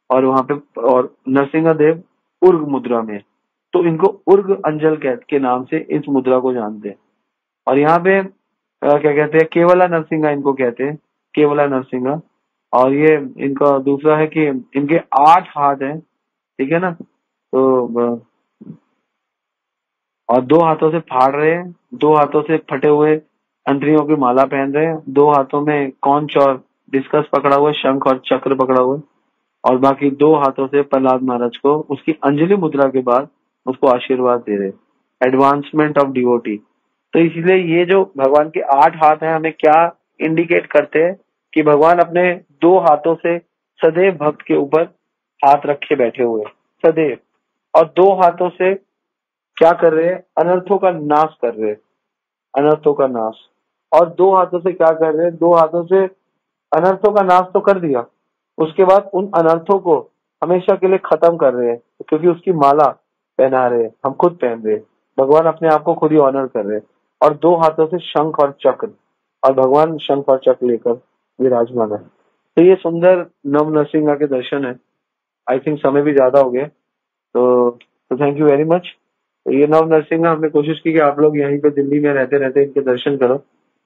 और वहां पे, और नरसिंह देव उर्ग मुद्रा में है। तो इनको उर्ग अंजल के नाम से इस मुद्रा को जानते हैं। और यहाँ पे क्या कहते हैं, केवला नरसिंहा इनको कहते हैं, केवला नरसिंहा। और ये इनका दूसरा है कि इनके 8 हाथ हैं, ठीक है ना। तो और 2 हाथों से फाड़ रहे हैं, 2 हाथों से फटे हुए अंतरियों की माला पहन रहे हैं, 2 हाथों में कौंच और डिस्कस पकड़ा हुआ है, शंख और चक्र पकड़ा हुआ है। और बाकी 2 हाथों से प्रहलाद महाराज को उसकी अंजलि मुद्रा के बाद उसको आशीर्वाद दे रहे, एडवांसमेंट ऑफ डिवोटी। तो इसलिए ये जो भगवान के 8 हाथ हैं हमें क्या इंडिकेट करते हैं कि भगवान अपने 2 हाथों से सदैव भक्त के ऊपर हाथ रखे बैठे हुए हैं, सदैव। और 2 हाथों से क्या कर रहे हैं, अनर्थों का नाश कर रहे हैं, अनर्थों का नाश। और 2 हाथों से क्या कर रहे हैं, 2 हाथों से अनर्थों का नाश तो कर दिया, उसके बाद उन अनर्थों को हमेशा के लिए खत्म कर रहे हैं, क्योंकि उसकी माला पहना रहे हैं, हम खुद पहन रहे हैं। भगवान अपने आप को खुद ही ऑनर कर रहे हैं। और 2 हाथों से शंख और चक्र, और भगवान शंख और चक्र लेकर विराजमान है। तो ये सुंदर नव नरसिंहा के दर्शन है। आई थिंक समय भी ज्यादा हो गया, तो थैंक यू वेरी मच। तो ये नव नरसिंहा हमने कोशिश की कि आप लोग यहीं पे दिल्ली में रहते रहते इनके दर्शन करो,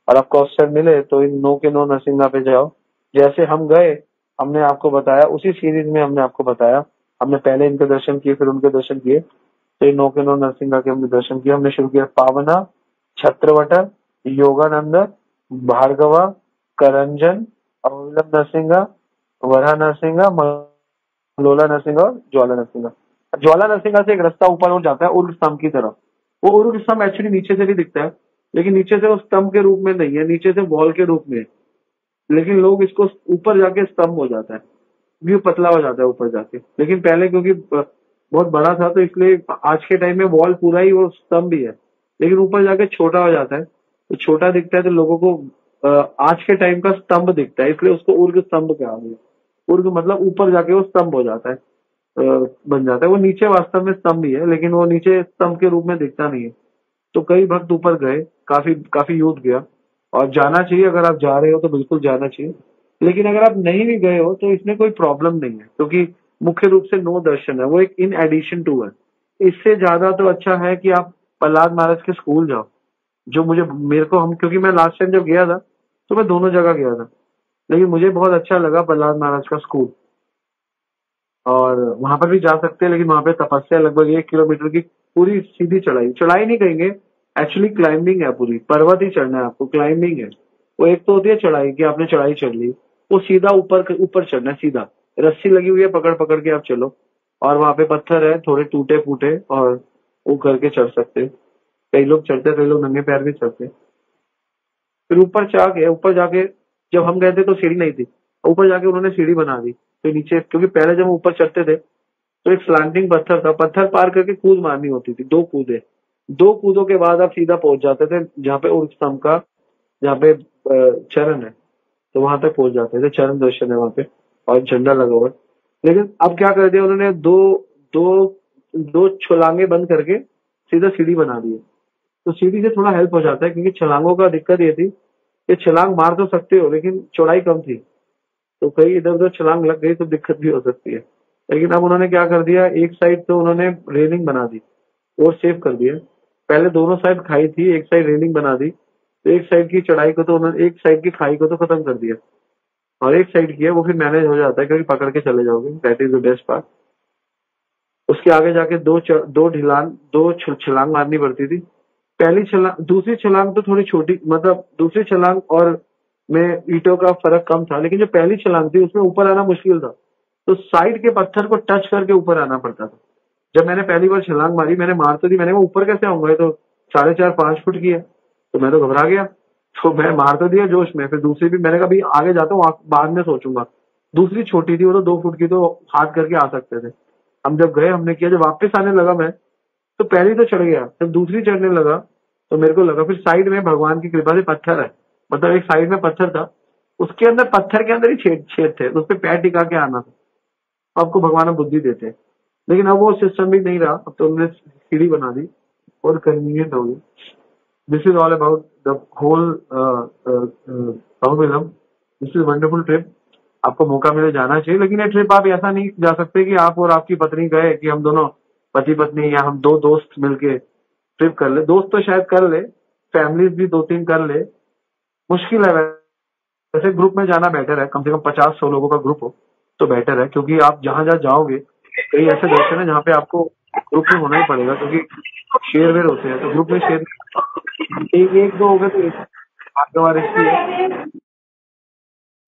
और आपको अवसर मिले तो इन 9 के 9 नरसिंहा पे जाओ। जैसे हम गए, हमने आपको बताया, उसी सीरीज में हमने आपको बताया, हमने पहले इनके दर्शन किए, फिर उनके दर्शन किए। तो इन 9 के 9 नरसिंहा के हमने दर्शन किए। हमने शुरू किया पावना, छत्रवट, योगानंद, भार्गवा, करंजन, अविलम नरसिंहा, वरा नरसिंहा, लोला नरसिंहा और ज्वाला नरसिंहा। ज्वाला नरसिंहा से एक रास्ता ऊपर और जाता है उर्ग स्तंभ की तरफ। वो उर्ग स्तंभ एक्चुअली नीचे से भी दिखता है, लेकिन नीचे से वो स्तंभ के रूप में नहीं है, नीचे से वॉल के रूप में है। लेकिन लोग इसको ऊपर जाके स्तंभ हो जाता है, व्यू पतला हो जाता है ऊपर जाके। लेकिन पहले क्योंकि बहुत बड़ा था, तो इसलिए आज के टाइम में वॉल पूरा ही वो स्तंभ ही है, लेकिन ऊपर जाके छोटा हो जाता है। तो छोटा दिखता है तो लोगों को आज के टाइम का स्तंभ दिखता है, इसलिए उसको उर्ग स्तंभ कहा गया। उर्ग मतलब ऊपर जाके वो स्तंभ हो जाता है, बन जाता है। वो नीचे वास्तव में स्तंभ ही है, लेकिन वो नीचे स्तंभ के रूप में दिखता नहीं है। तो कई भक्त ऊपर गए, काफी काफी यूथ गया, और जाना चाहिए। अगर आप जा रहे हो तो बिल्कुल जाना चाहिए। लेकिन अगर आप नहीं भी गए हो तो इसमें कोई प्रॉब्लम नहीं है, क्योंकि मुख्य रूप से 9 दर्शन है, वो एक इन एडिशन टू है। इससे ज्यादा तो अच्छा है कि आप प्रहलाद महाराज के स्कूल जाओ, जो मेरे को हम, क्योंकि मैं लास्ट टाइम जब गया था तो मैं दोनों जगह गया था, लेकिन मुझे बहुत अच्छा लगा प्रहलाद महाराज का स्कूल। और वहां पर भी जा सकते हैं, लेकिन वहां पे तपस्या लगभग 1 किलोमीटर की पूरी सीधी चढ़ाई, चढ़ाई नहीं कहेंगे, एक्चुअली क्लाइंबिंग है, पूरी पर्वत ही चढ़ना है आपको, क्लाइंबिंग है। वो एक तो होती है चढ़ाई कि आपने चढ़ाई चढ़ ली, वो सीधा ऊपर ऊपर चढ़ना है, सीधा रस्सी लगी हुई है, पकड़ पकड़ के आप चलो। और वहां पे पत्थर है थोड़े टूटे फूटे, और वो करके चढ़ सकते हैं। कई लोग चढ़ते हैं, कई लोग नंगे पैर भी चढ़ते हैं। फिर ऊपर जाके जब हम गए थे तो सीढ़ी नहीं थी, ऊपर जाके उन्होंने सीढ़ी बना दी। तो नीचे, क्योंकि पहले जब हम ऊपर चढ़ते थे तो एक स्लैंटिंग पत्थर था, पत्थर पार करके कूद मारनी होती थी, 2 कूदे, 2 कूदों के बाद आप सीधा पहुंच जाते थे जहाँ पे उर्ग स्तंभ का, जहाँ पे चरण है, तो वहां तक पहुंच जाते थे। चरण दर्शन है वहां पे, और झंडा लगा हुआ है। लेकिन अब क्या कर दिया उन्होंने, दो छलांगे बंद करके सीधा सीढ़ी बना दी है। तो सीढ़ी से थोड़ा हेल्प हो जाता है, क्योंकि छलांगों का दिक्कत ये थी कि छलांग मार तो सकते हो, लेकिन चौड़ाई कम थी, तो कहीं इधर उधर छलांग लग गई तो दिक्कत भी हो सकती है। लेकिन अब उन्होंने क्या कर दिया, एक साइड तो उन्होंने रेलिंग बना दी और सेव कर दिया। पहले दोनों साइड खाई थी, एक साइड रेलिंग बना दी, तो एक साइड की चढ़ाई को तो उन्होंने, एक साइड की खाई को तो खत्म कर दिया, और एक साइड की है वो फिर मैनेज हो जाता है, क्योंकि पकड़ के चले जाओगे, that is the best part. उसके आगे जाके दो छलांग मारनी पड़ती थी। पहली छलांग, दूसरी छलांग तो थोड़ी छोटी, मतलब दूसरी छलांग और में ईंटों का फर्क कम था, लेकिन जो पहली छलांग थी उसमें ऊपर आना मुश्किल था, तो साइड के पत्थर को टच करके ऊपर आना पड़ता था। जब मैंने पहली बार छलांग मारी, मैंने मार तो दी, मैंने वो ऊपर कैसे आऊंगा, ये तो 4.5-5 फुट की है, तो मैं तो घबरा गया। तो मैं मार तो दिया जोश में। फिर दूसरी भी मैंने कहा भाई आगे जाता हूँ, बाद में सोचूंगा। दूसरी छोटी थी, वो तो 2 फुट की, तो हाथ करके आ सकते थे। हम जब गए, हमने किया, जब वापस आने लगा मैं, तो पहली तो चढ़ गया, जब दूसरी चढ़ने लगा तो मेरे को लगा, फिर साइड में भगवान की कृपा से पत्थर है, मतलब एक साइड में पत्थर था, उसके अंदर, पत्थर के अंदर ही छेद छेद थे, तो उस पर पैर टिका के आना था। आपको भगवान बुद्धि देते हैं, लेकिन अब वो सिस्टम भी नहीं रहा। अब तो उन्होंने सीढ़ी बना दी और कन्वीनियंट हो गई। This is all about the whole Ahobilam. This is wonderful trip. आपको मौका मिले जाना चाहिए, लेकिन ये ट्रिप आप ऐसा नहीं जा सकते कि आप और आपकी पत्नी गए, कि हम दोनों पति पत्नी या हम 2 दोस्त मिलके ट्रिप कर ले। दोस्त तो शायद कर ले, फैमिलीज भी 2-3 कर ले, मुश्किल है। वैसे ग्रुप में जाना बेटर है, कम से कम 50-100 लोगों का ग्रुप हो तो बेटर है, क्योंकि आप जहां जहां जाओगे, कई ऐसे दर्शन है जहाँ पे आपको ग्रुप में होना ही पड़ेगा, क्योंकि शेयर वेयर होते हैं, तो ग्रुप में शेयर एक दो हो गए तो एक भाग्यवान रिश्ती है,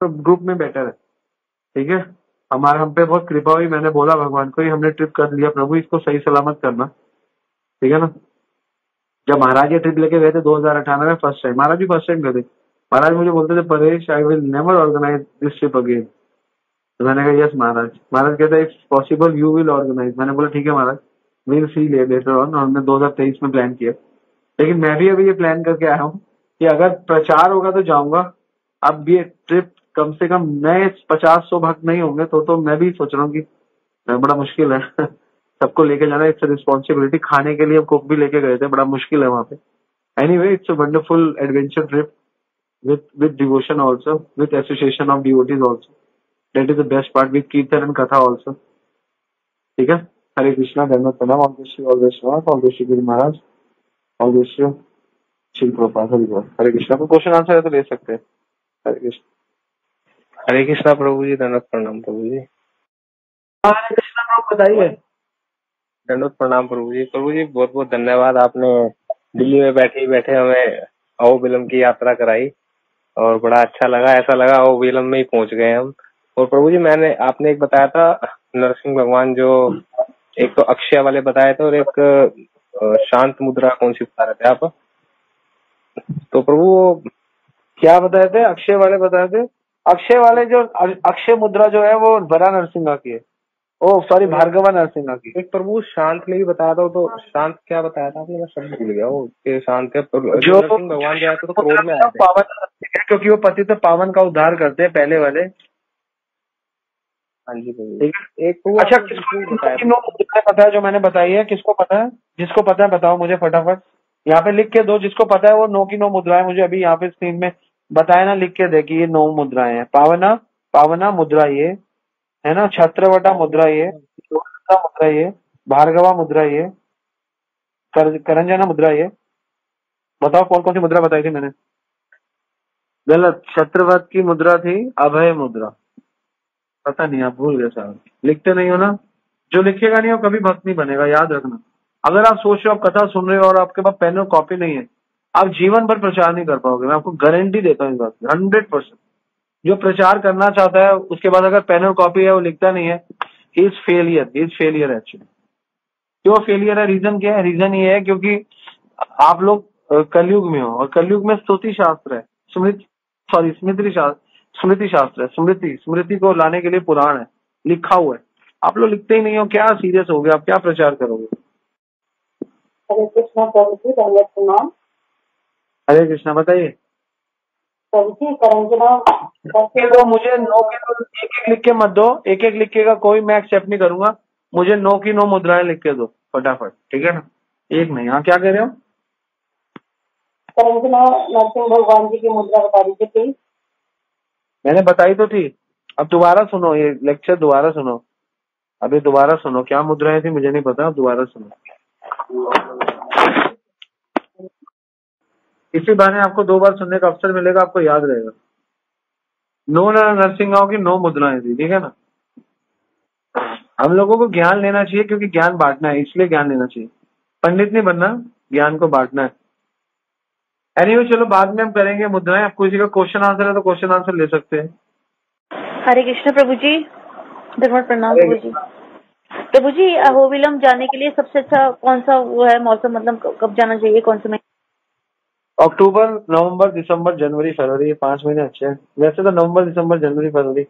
तो ग्रुप में बेटर है। ठीक है, हम पे बहुत कृपा हुई। मैंने बोला भगवान को, ही हमने ट्रिप कर लिया, प्रभु इसको सही सलामत करना। ठीक है ना। जब महाराज ये ट्रिप लेके गए थे 2018 में, फर्स्ट टाइम, महाराज भी फर्स्ट टाइम गए थे। महाराज मुझे बोलते थे, Paresh I will never organise this trip again. तो मैंने कहा यस महाराज। महाराज कहते it's possible you will organise. मैंने बोला ठीक है महाराज, विल सी लेटर ऑन। हमने 2023 में प्लान किया, लेकिन मैं भी अभी ये प्लान करके आया हूँ कि अगर प्रचार होगा तो जाऊंगा। अब ये ट्रिप कम से कम नए 50-100 भक्त नहीं होंगे तो मैं भी सोच रहा हूँ कि बड़ा मुश्किल है सबको लेके जाना, इट्स रिस्पॉन्सिबिलिटी। खाने के लिए हम कुक भी लेके गए थे, बड़ा मुश्किल है वहां पे। Anyway, it's a wonderful adventure trip with devotion also, with association of devotees also. That is the best part, with kirtan and katha also. ठीक है। हरे कृष्णा, धन्यवाद, प्रणाम। All wish you, all wish you, all wish you Guru Maharaj, all wish you Shri Prabhupada. Hari बोल। हरे कृष्णा। कोई question answer है तो ले सकते हैं। हरे कृष्ण। हरे कृष्णा प्रभु जी, धन्यवाद प्रणाम प्रभु जी। हरे कृष्णा प्रभु, बताइए। धन्यवाद प्रणाम प्रभु जी। प्रभु जी बहुत बहुत धन्यवाद, आपने दिल्ली में बैठे ही बैठे हमें अहोबिलम की यात्रा कराई और बड़ा अच्छा लगा। ऐसा लगा अहोबिलम में ही पहुंच गए हम। और प्रभु जी आपने एक बताया था नरसिंह भगवान, जो एक तो अक्षय वाले बताए थे और एक शांत मुद्रा कौन सी बता रहे थे आप? तो प्रभु क्या बताए थे? अक्षय वाले बताए थे। अक्षय वाले जो अक्षय मुद्रा जो है वो बड़ा नरसिंहा की है। ओ सॉरी, भार्गवा नरसिंहा की। एक प्रभु शांत में भी बताया था, तो शांत क्या बताया था आपने? मैं शब्द भूल गया। वो शांत है जो नरसिंह भगवान जो आए थे तो क्रोध में आए थे। पावन, क्योंकि वो पतित पावन का उद्धार करते हैं पहले वाले। हाँ जी प्रभु। एक तो अच्छा, किसको पता है जो मैंने बताई है? किसको पता है? जिसको पता है बताओ मुझे फटाफट। यहाँ पे लिख के दो, जिसको पता है वो 9 की 9 मुद्राएं मुझे अभी यहाँ पे स्क्रीन में बताए ना, लिख के दे कि ये 9 मुद्राएं हैं। पावना मुद्रा ये है ना, छत्रवटा मुद्रा ये, मुद्रा ये, भार्गवा मुद्रा ये, करंजना मुद्रा ये। बताओ कौन कौन सी मुद्रा बताई थी मैंने? गलत, छत्रवत की मुद्रा थी अभय मुद्रा। पता नहीं, आप भूल गए साहब, लिखते नहीं हो ना। जो लिखेगा नहीं वो कभी भक्त नहीं बनेगा, याद रखना। अगर आप सोच रहे हो, आप कथा सुन रहे हो और आपके पास पेन और कॉपी नहीं है, आप जीवन भर प्रचार नहीं कर पाओगे। मैं आपको गारंटी देता हूँ इस बात की, 100%। जो प्रचार करना चाहता है उसके बाद अगर पेन और कॉपी है, वो लिखता नहीं है, ही इज फेलियर एक्चुअली। क्यों फेलियर है? रीजन क्या है? रीजन ये है क्योंकि आप लोग कलयुग में हो, और कलयुग में स्तुति शास्त्र है, स्मृति शास्त्र है। स्मृति को लाने के लिए पुराण है, लिखा हुआ है। आप लोग लिखते ही नहीं हो, क्या सीरियस हो गए? आप क्या प्रचार करोगे? हरे कृष्णा प्रभु जी, धन्यवाद प्रणाम। हरे कृष्णा, बताइए प्रभु जी। करंजना तो मुझे 9 की 9 एक लिख के मत दो, एक लिख के का कोई मैं एक्सेप्ट नहीं करूंगा। मुझे 9 की 9 मुद्राएं लिख के दो फटाफट, ठीक है ना? एक नहीं। हाँ, क्या कह रहे हो? करंजना नरसिंह भगवान जी की मुद्रा बता दीजिए प्लीज। मैंने बताई तो थी, अब दोबारा सुनो, ये लेक्चर दोबारा सुनो। अभी दोबारा सुनो, क्या मुद्राएं थी मुझे नहीं पता, अब दोबारा सुनो। इसी बहाने आपको 2 बार सुनने का अवसर मिलेगा, आपको याद रहेगा। 9 नरसिंहाओं की 9 मुद्राएं थी, ठीक है ना? हम लोगों को ज्ञान लेना चाहिए, क्योंकि ज्ञान बांटना है, इसलिए ज्ञान लेना चाहिए। पंडित नहीं बनना, ज्ञान को बांटना है। एनीवे, चलो बाद में हम करेंगे मुद्राएं। आपको किसी का क्वेश्चन आंसर है तो क्वेश्चन आंसर ले सकते हैं। हरे कृष्ण प्रभु जी, धन्यवाद प्रणाम प्रभु जी। प्रभु जी अहोबिलम जाने के लिए सबसे अच्छा कौन सा वो है मौसम, मतलब कब जाना चाहिए, कौन से महीने? अक्टूबर, नवंबर, दिसंबर, जनवरी, फरवरी, ये 5 महीने अच्छे हैं। वैसे तो नवंबर, दिसंबर, जनवरी, फरवरी,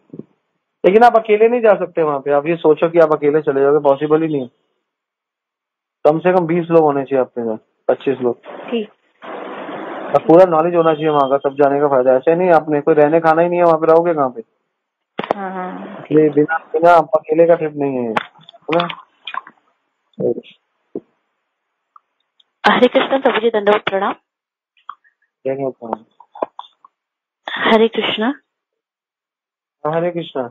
लेकिन आप अकेले नहीं जा सकते वहां पे। आप ये सोचो कि आप अकेले चले जाओगे, पॉसिबल ही नहीं है। कम से कम 20 लोग होने चाहिए अपने साथ, 25 लोग। ठीक। और पूरा नॉलेज होना चाहिए वहाँ का, तब जाने का फायदा। ऐसे नहीं आपने कोई रहने खाना ही नहीं है वहाँ पे, रहोगे कहाँ पे? हाँ हाँ। ये बिना बिना आप अकेले का ट्रिप नहीं है, है ना? हरे कृष्ण प्रभु जी, दंडवत प्रणाम। हरे कृष्णा। हरे कृष्णा।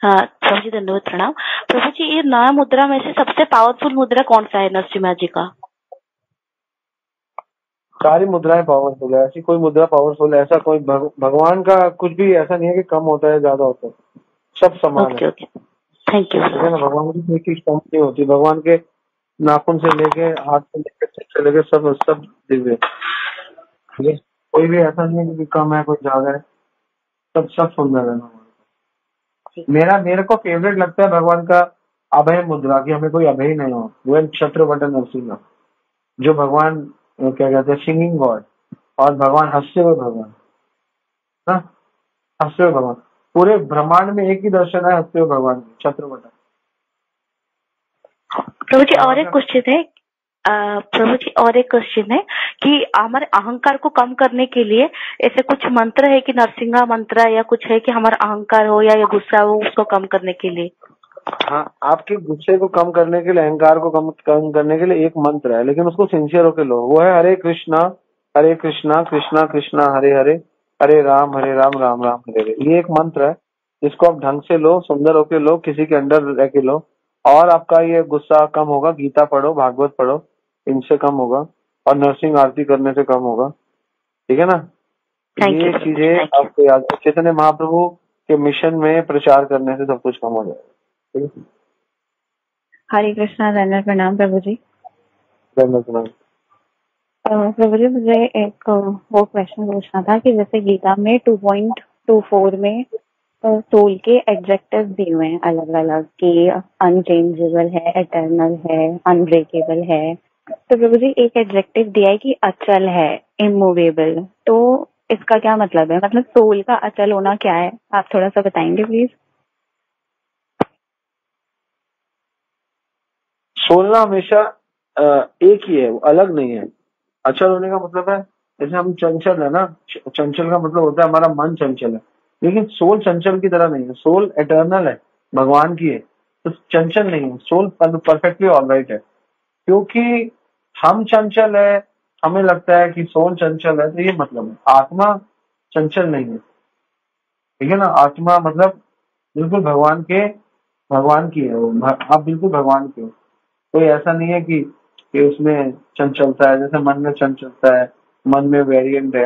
हाँ प्रभु जी दंडवत प्रणाम। प्रभु जी ये 9 मुद्रा में से सबसे पावरफुल मुद्रा कौन सा है नरसिम्हा जी का? सारी मुद्राएं पावरफुल है, ऐसी कोई मुद्रा पावरफुल है? ऐसा कोई भगवान का कुछ भी ऐसा नहीं है कि कम होता है ज्यादा होता है, सब समान ओके है। Okay, thank you. ठीक है ना? भगवान की कोई चीज कम नहीं होती। भगवान के नाखून से लेके हाथ से लेके सिर से लेके सब सब दिव्य। ठीक है, कोई भी ऐसा नहीं है कि कम है कोई ज्यादा है, सब सब सुंदर है भगवान का। मेरे को फेवरेट लगता है भगवान का अभय मुद्रा, की हमें कोई अभय नहीं हो, वो है छत्र बटन नरसिंह, जो भगवान क्या कहते हैं सिंगिंग गॉड, और भगवान हंसते हुए भगवान, हाँ, हंसते हुए भगवान। पूरे ब्रह्मांड में एक ही दर्शन है हंसते हुए भगवान की, छत्र बटन। प्रभु जी और एक क्वेश्चन है, प्रभु जी और एक क्वेश्चन है कि हमारे अहंकार को कम करने के लिए ऐसे कुछ मंत्र है कि नरसिंहा मंत्र या कुछ है कि हमारा अहंकार हो या गुस्सा हो उसको कम करने के लिए? हाँ, आपके गुस्से को कम करने के लिए, अहंकार को कम करने के लिए एक मंत्र है, लेकिन उसको सिंसियर होके लो। वो है हरे कृष्णा कृष्णा कृष्णा हरे हरे, हरे राम राम राम हरे हरे। ये एक मंत्र है, जिसको आप ढंग से लो, सुंदर होके लो, किसी के अंडर रह के लो, और आपका ये गुस्सा कम होगा। गीता पढ़ो, भागवत पढ़ो, इनसे कम होगा, और नरसिंह आरती करने से कम होगा। ठीक है ना? ये चीजें आपको याद, चैतन्य महाप्रभु के मिशन में प्रचार करने से सब कुछ कम हो जाएगा। ठीक है? हरे कृष्णा, दंडवत प्रणाम प्रभु जी। दंडवत प्रणाम। प्रभु जी मुझे एक वो क्वेश्चन पूछना था कि जैसे गीता में 2.24 में सोल के एडजेक्टिव दिए हुए हैं अलग अलग, कि अनचेंजेबल है, एटर्नल है, अनब्रेकेबल है। तो प्रभु जी एक एडजेक्टिव दिया है कि अचल है, इमूवेबल। तो इसका क्या मतलब है? मतलब सोल का अचल होना क्या है? आप थोड़ा सा बताएंगे प्लीज। सोल ना हमेशा एक ही है, वो अलग नहीं है। अचल होने का मतलब है, जैसे हम चंचल है ना, चंचल का मतलब होता है हमारा मन चंचल है, लेकिन सोल चंचल की तरह नहीं है। सोल एटर्नल है, भगवान की है, तो चंचल नहीं है। सोल परफेक्टली ऑलराइट है, क्योंकि हम चंचल है, हमें लगता है कि सोल चंचल है, तो ये मतलब है। आत्मा चंचल नहीं है, ठीक है ना? आत्मा मतलब बिल्कुल भगवान की है वो। आप बिल्कुल भगवान के हो, कोई ऐसा नहीं है कि उसमें चंचलता है, जैसे मन में चंचलता है, मन में वेरिएंट है।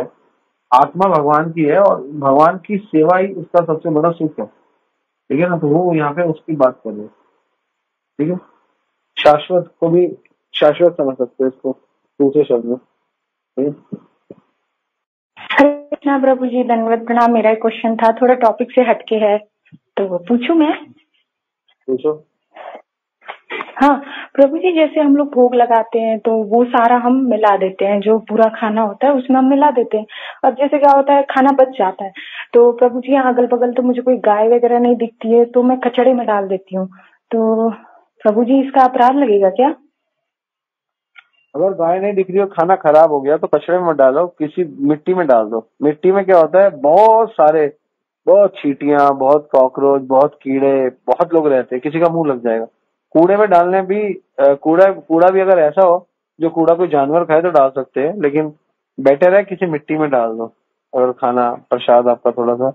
आत्मा भगवान की है, और भगवान की सेवा ही उसका सबसे बड़ा सुख है। ठीक है ना? तो वो यहाँ पे उसकी बात कर रहे हैं। ठीक है, शाश्वत को भी शाश्वत समझ सकते हैं इसको दूसरे शब्द में। ठीक है? हरे कृष्णा प्रभु जी, दंडवत प्रणाम। मेरा एक क्वेश्चन था, थोड़ा टॉपिक से हटके है, तो पूछूं मैं? पूछो। हाँ प्रभु जी, जैसे हम लोग भोग लगाते हैं तो वो सारा हम मिला देते हैं, जो पूरा खाना होता है उसमें हम मिला देते हैं। और जैसे क्या होता है, खाना बच जाता है, तो प्रभु जी यहाँ अगल बगल तो मुझे कोई गाय वगैरह नहीं दिखती है, तो मैं कचड़े में डाल देती हूँ। तो प्रभु जी इसका अपराध लगेगा क्या? अगर गाय नहीं दिख रही हो, खाना खराब हो गया, तो कचरे में मत डालो, किसी मिट्टी में डाल दो। मिट्टी में क्या होता है, बहुत चींटियां, बहुत कॉकरोच, बहुत कीड़े, बहुत लोग रहते हैं, किसी का मुंह लग जाएगा। कूड़े में डालने भी कूड़ा भी अगर ऐसा हो जो कूड़ा कोई जानवर खाए तो डाल सकते हैं, लेकिन बेटर है किसी मिट्टी में डाल दो। अगर खाना प्रसाद आपका थोड़ा सा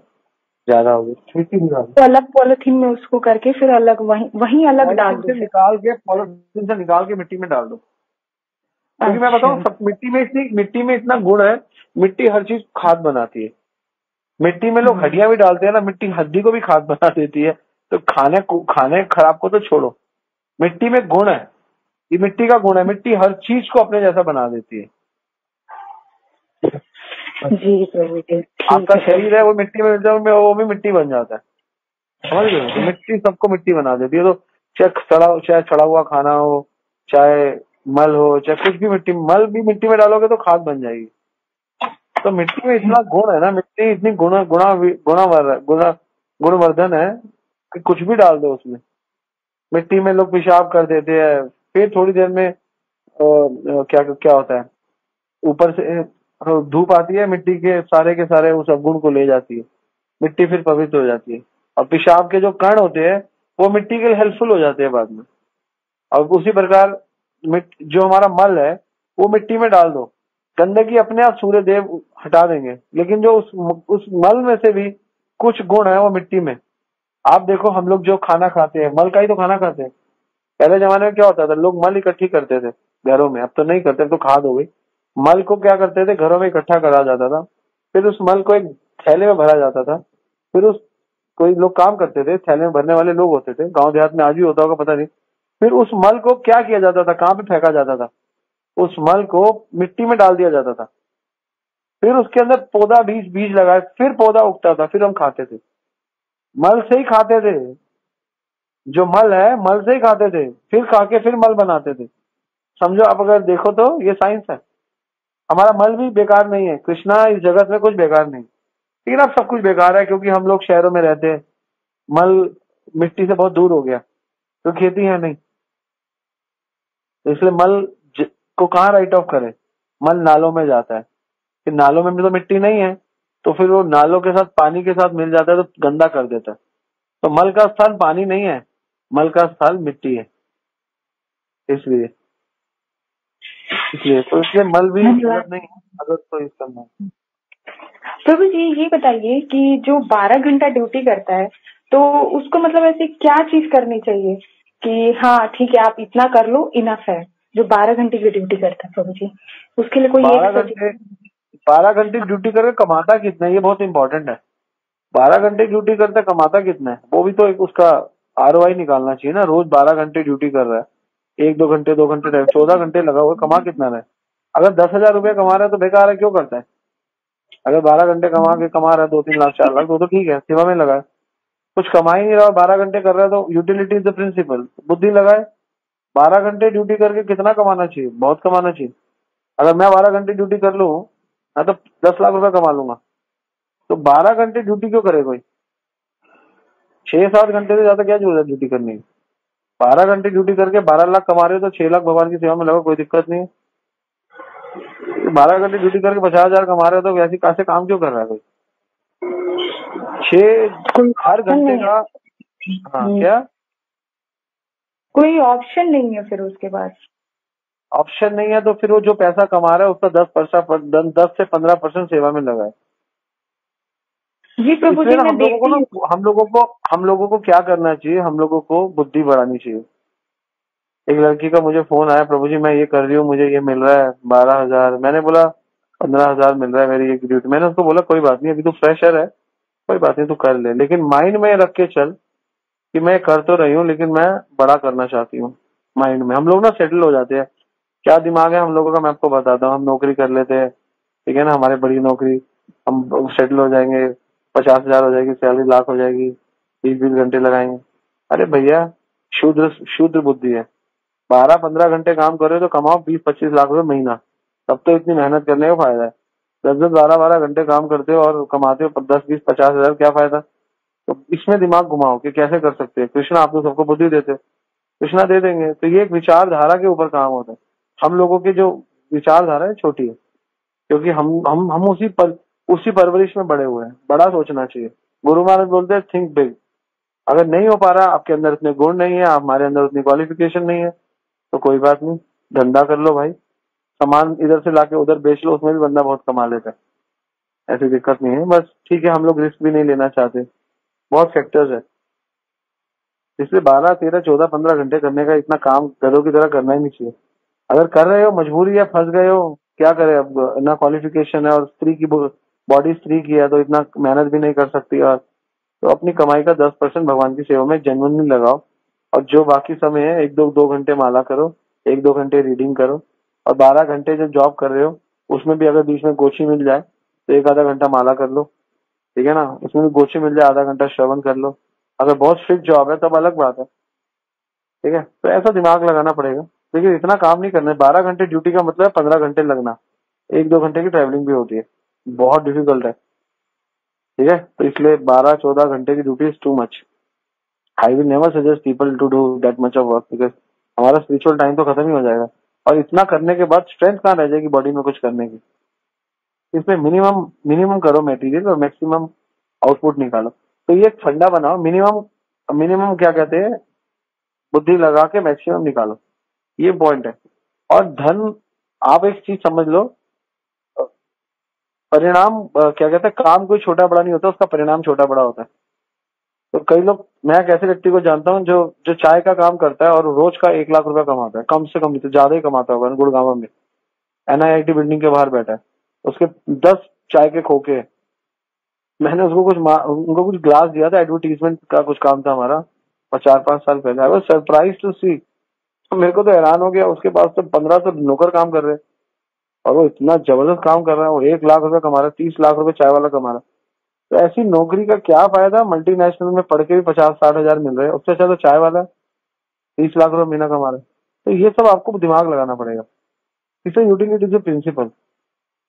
ज्यादा हो गया, मिट्टी में डाल दो। तो अलग पॉलिथीन में उसको करके फिर अलग वहीं अलग डाल दो, पॉलिथीन से निकाल के मिट्टी में डाल दो। क्योंकि मैं बताऊं, सब मिट्टी में इतना गुण है, मिट्टी हर चीज खाद बनाती है। मिट्टी में लोग हड्डियां भी डालते हैं ना, मिट्टी हड्डी को भी खाद बना देती है। तो खाने खराब को तो छोड़ो, मिट्टी में गुण है, ये मिट्टी का गुण है। मिट्टी हर चीज को अपने जैसा बना देती है। जी प्रभु जी, आपका शरीर है, वो मिट्टी में मिल जाए, वो भी मिट्टी बन जाता है। समझ गए? तो मिट्टी सबको मिट्टी बना देती है। तो चाहे सड़ा हुआ खाना हो, चाहे मल हो, चाहे कुछ भी मिट्टी, मल भी मिट्टी में डालोगे तो खाद बन जाएगी। तो मिट्टी में इतना गुण है ना, मिट्टी इतनी गुणवर्धन है कि कुछ भी डाल दो उसमें। मिट्टी में लोग पेशाब कर देते हैं, फिर थोड़ी देर में क्या क्या होता है, ऊपर से धूप आती है, मिट्टी के सारे उस अवगुण को ले जाती है, मिट्टी फिर पवित्र हो जाती है। और पेशाब के जो कण होते हैं वो मिट्टी के लिए हेल्पफुल हो जाते हैं बाद में। और उसी प्रकार जो हमारा मल है वो मिट्टी में डाल दो, गंदगी अपने आप सूर्य देव हटा देंगे, लेकिन जो उस मल में से भी कुछ गुण है वो मिट्टी में। आप देखो, हम लोग जो खाना खाते हैं मल का ही तो खाना खाते हैं। पहले जमाने में क्या होता था, लोग मल इकट्ठी करते थे घरों में, अब तो नहीं करते, तो खाद हो गई। मल को क्या करते थे, घरों में इकट्ठा करा जाता था, फिर उस मल को एक थैले में भरा जाता था, फिर उस कोई लोग काम करते थे, थैले में भरने वाले लोग होते थे, गांव देहात में आज भी होता होगा पता नहीं। फिर उस मल को क्या किया जाता था, कहाँ पे फेंका जाता था, उस मल को मिट्टी में डाल दिया जाता था, फिर उसके अंदर पौधा बीज लगाए, फिर पौधा उगता था, फिर हम खाते थे, मल से ही खाते थे। जो मल है मल से ही खाते थे, फिर खा के फिर मल बनाते थे। समझो, आप अगर देखो तो ये साइंस है। हमारा मल भी बेकार नहीं है, कृष्णा, इस जगत में कुछ बेकार नहीं, लेकिन अब सब कुछ बेकार है क्योंकि हम लोग शहरों में रहते हैं, मल मिट्टी से बहुत दूर हो गया, तो खेती है नहीं, तो इसलिए मल को कहाँ राइट ऑफ करे, मल नालों में जाता है, फिर नालों में भी तो मिट्टी नहीं है, तो फिर वो नालों के साथ पानी के साथ मिल जाता है तो गंदा कर देता है। तो मल का स्थान पानी नहीं है, मल का स्थान मिट्टी है, इसलिए तो इसलिए मल भी गलत नहीं है अगर तो इसका नहीं। प्रभु जी ये बताइए कि जो 12 घंटा ड्यूटी करता है तो उसको मतलब ऐसी क्या चीज करनी चाहिए कि हाँ ठीक है आप इतना कर लो, इनफ है, जो 12 घंटे की ड्यूटी करता है प्रभु जी, उसके लिए कोई 12 घंटे ड्यूटी करके कमाता कितना है, ये बहुत इंपॉर्टेंट है। 12 घंटे ड्यूटी करते कमाता कितना है, वो भी तो एक उसका ROI निकालना चाहिए ना। रोज 12 घंटे ड्यूटी कर रहा है, 1-2 घंटे 2 घंटे 14 घंटे लगा हुआ, कमा कितना रहा है। अगर 10,000 रुपये कमा रहा है तो बेकार है, क्यों करता है। अगर 12 घंटे कमा रहा है 2-3 लाख 4 लाख तो ठीक है, सेवा में लगा है। कुछ कमा ही नहीं रहा, 12 घंटे कर रहा है, तो यूटिलिटी इज द प्रिंसिपल, बुद्धि लगाए। 12 घंटे ड्यूटी करके कितना कमाना चाहिए, बहुत कमाना चाहिए। अगर मैं 12 घंटे ड्यूटी कर लूँ मैं तो 10 लाख रुपए कमा लूंगा, तो 12 घंटे ड्यूटी क्यों करे कोई। 6-7 घंटे से ज्यादा क्या जरूरत है ड्यूटी करने की। 12 घंटे ड्यूटी करके 12 लाख कमा रहे हो तो 6 लाख भगवान की सेवा में लगा, कोई दिक्कत नहीं है। 12 घंटे ड्यूटी करके 50,000 कमा रहे हो तो ऐसी कैसे काम क्यों कर रहा है कोई। 6 घंटे का क्या कोई ऑप्शन नहीं है, फिर उसके बाद ऑप्शन नहीं है तो फिर वो जो पैसा कमा रहा है उसका 10 से 15% सेवा में लगा है। जी प्रभु जी, हम लोगों को क्या करना चाहिए, हम लोगों को बुद्धि बढ़ानी चाहिए। एक लड़की का मुझे फोन आया, प्रभु जी मैं ये कर रही हूँ, मुझे ये मिल रहा है 12,000। मैंने बोला 15,000 मिल रहा है मेरी एक ड्यूटी। मैंने उसको बोला कोई बात नहीं, अभी तो फ्रेशर है, कोई बात नहीं तू कर ले, लेकिन माइंड में रख के चल कि मैं कर तो रही हूँ लेकिन मैं बड़ा करना चाहती हूँ। माइंड में हम लोग ना सेटल हो जाते हैं, क्या दिमाग है हम लोगों का मैं आपको बताता हूँ। हम नौकरी कर लेते हैं, ठीक है ना, हमारी बड़ी नौकरी, हम सेटल हो जाएंगे, 50,000 हो जाएगी सैलरी, लाख हो जाएगी, 20-20 घंटे लगाएंगे। अरे भैया शूद्र बुद्धि है। 12-15 घंटे काम कर रहे हो तो कमाओ 20-25 लाख रुपए महीना, तब तो इतनी मेहनत करने का फायदा है। 10-10 12-12 घंटे काम करते हो और कमाते हो 10-20-50,000, क्या फायदा। तो इसमें दिमाग घुमाओ कि कैसे कर सकते हैं। कृष्णा आप तो सबको बुद्धि देते, कृष्णा दे देंगे। तो ये एक विचारधारा के ऊपर काम होता है। हम लोगों की जो विचारधारा है छोटी है, क्योंकि हम उसी परवरिश में बड़े हुए हैं। बड़ा सोचना चाहिए। गुरु महाराज बोलते हैं थिंक बिग। अगर नहीं हो पा रहा, आपके अंदर इतने गुण नहीं है, हमारे अंदर उतनी क्वालिफिकेशन नहीं है, तो कोई बात नहीं, धंधा कर लो भाई, सामान इधर से लाके उधर बेच लो, उसमें भी बंदा बहुत कमा लेता है, ऐसी दिक्कत नहीं है। बस ठीक है, हम लोग रिस्क भी नहीं लेना चाहते, बहुत फैक्टर्स है, इसलिए 12, 13, 14, 15 घंटे करने का इतना काम गधों की तरह करना ही नहीं चाहिए। अगर कर रहे हो मजबूरी है, फंस गए हो, क्या करे अब, ना क्वालिफिकेशन है और स्त्री की बॉडी स्त्री की है तो इतना मेहनत भी नहीं कर सकती, और तो अपनी कमाई का 10% भगवान की सेवा में जेन्युइनली लगाओ, और जो बाकी समय है 1-2 घंटे माला करो, 1-2 घंटे रीडिंग करो, और 12 घंटे जो जॉब कर रहे हो उसमें भी अगर बीच में गोची मिल जाए तो 1 आधा घंटा माला कर लो, ठीक है ना, उसमें भी गोची मिल जाए, आधा घंटा श्रवण कर लो। अगर बहुत स्ट्रिक्ट जॉब है तब अलग बात है, ठीक है, तो ऐसा दिमाग लगाना पड़ेगा। लेकिन इतना काम नहीं करना है। 12 घंटे ड्यूटी का मतलब 15 घंटे लगना, 1-2 घंटे की ट्रैवलिंग भी होती है, बहुत डिफिकल्ट है। ठीक है, तो इसलिए 12-14 घंटे की duty is too much. I will never suggest people to do that much of work, because हमारा स्पिरिचुअल टाइम तो खत्म ही हो जाएगा, और इतना करने के बाद स्ट्रेंथ कहाँ रह जाएगी बॉडी में कुछ करने की। इसमें मिनिमम करो मटेरियल और मैक्सिमम आउटपुट निकालो। तो ये एक फंडा बनाओ, मिनिमम क्या कहते हैं, बुद्धि लगा के मैक्सिमम निकालो, ये पॉइंट है। और धन, आप एक चीज समझ लो, परिणाम क्या कहते हैं, काम कोई छोटा बड़ा नहीं होता, उसका परिणाम छोटा बड़ा होता है। तो कई लोग, मैं एक ऐसे व्यक्ति को जानता हूँ जो चाय का काम करता है और रोज का 1 लाख रुपया कमाता है, कम से कम, तो ज्यादा ही कमाता होगा, गुड़गांव में NIIT बिल्डिंग के बाहर बैठा है, उसके 10 चाय के खोखे हैं। मैंने उनको कुछ ग्लास दिया था, एडवर्टीजमेंट का कुछ काम था हमारा, और 4-5 साल पहले। आई वाज सरप्राइज टू सी, मेरे को तो हैरान हो गया, उसके पास तो 1500 नौकर काम कर रहे हैं और वो इतना जबरदस्त काम कर रहा है, वो 1 लाख रुपए कमा रहा है, 30 लाख रुपए चाय वाला कमा रहा है। तो ऐसी नौकरी का क्या फायदा, मल्टीनेशनल में पढ़ के भी 50-60 हजार मिल रहे हैं, उससे अच्छा तो चाय वाला 30 लाख रुपए महीना कमा रहा है। तो ये सब आपको दिमाग लगाना पड़ेगा। इसे यूटिलिटी इज प्रिंसिपल।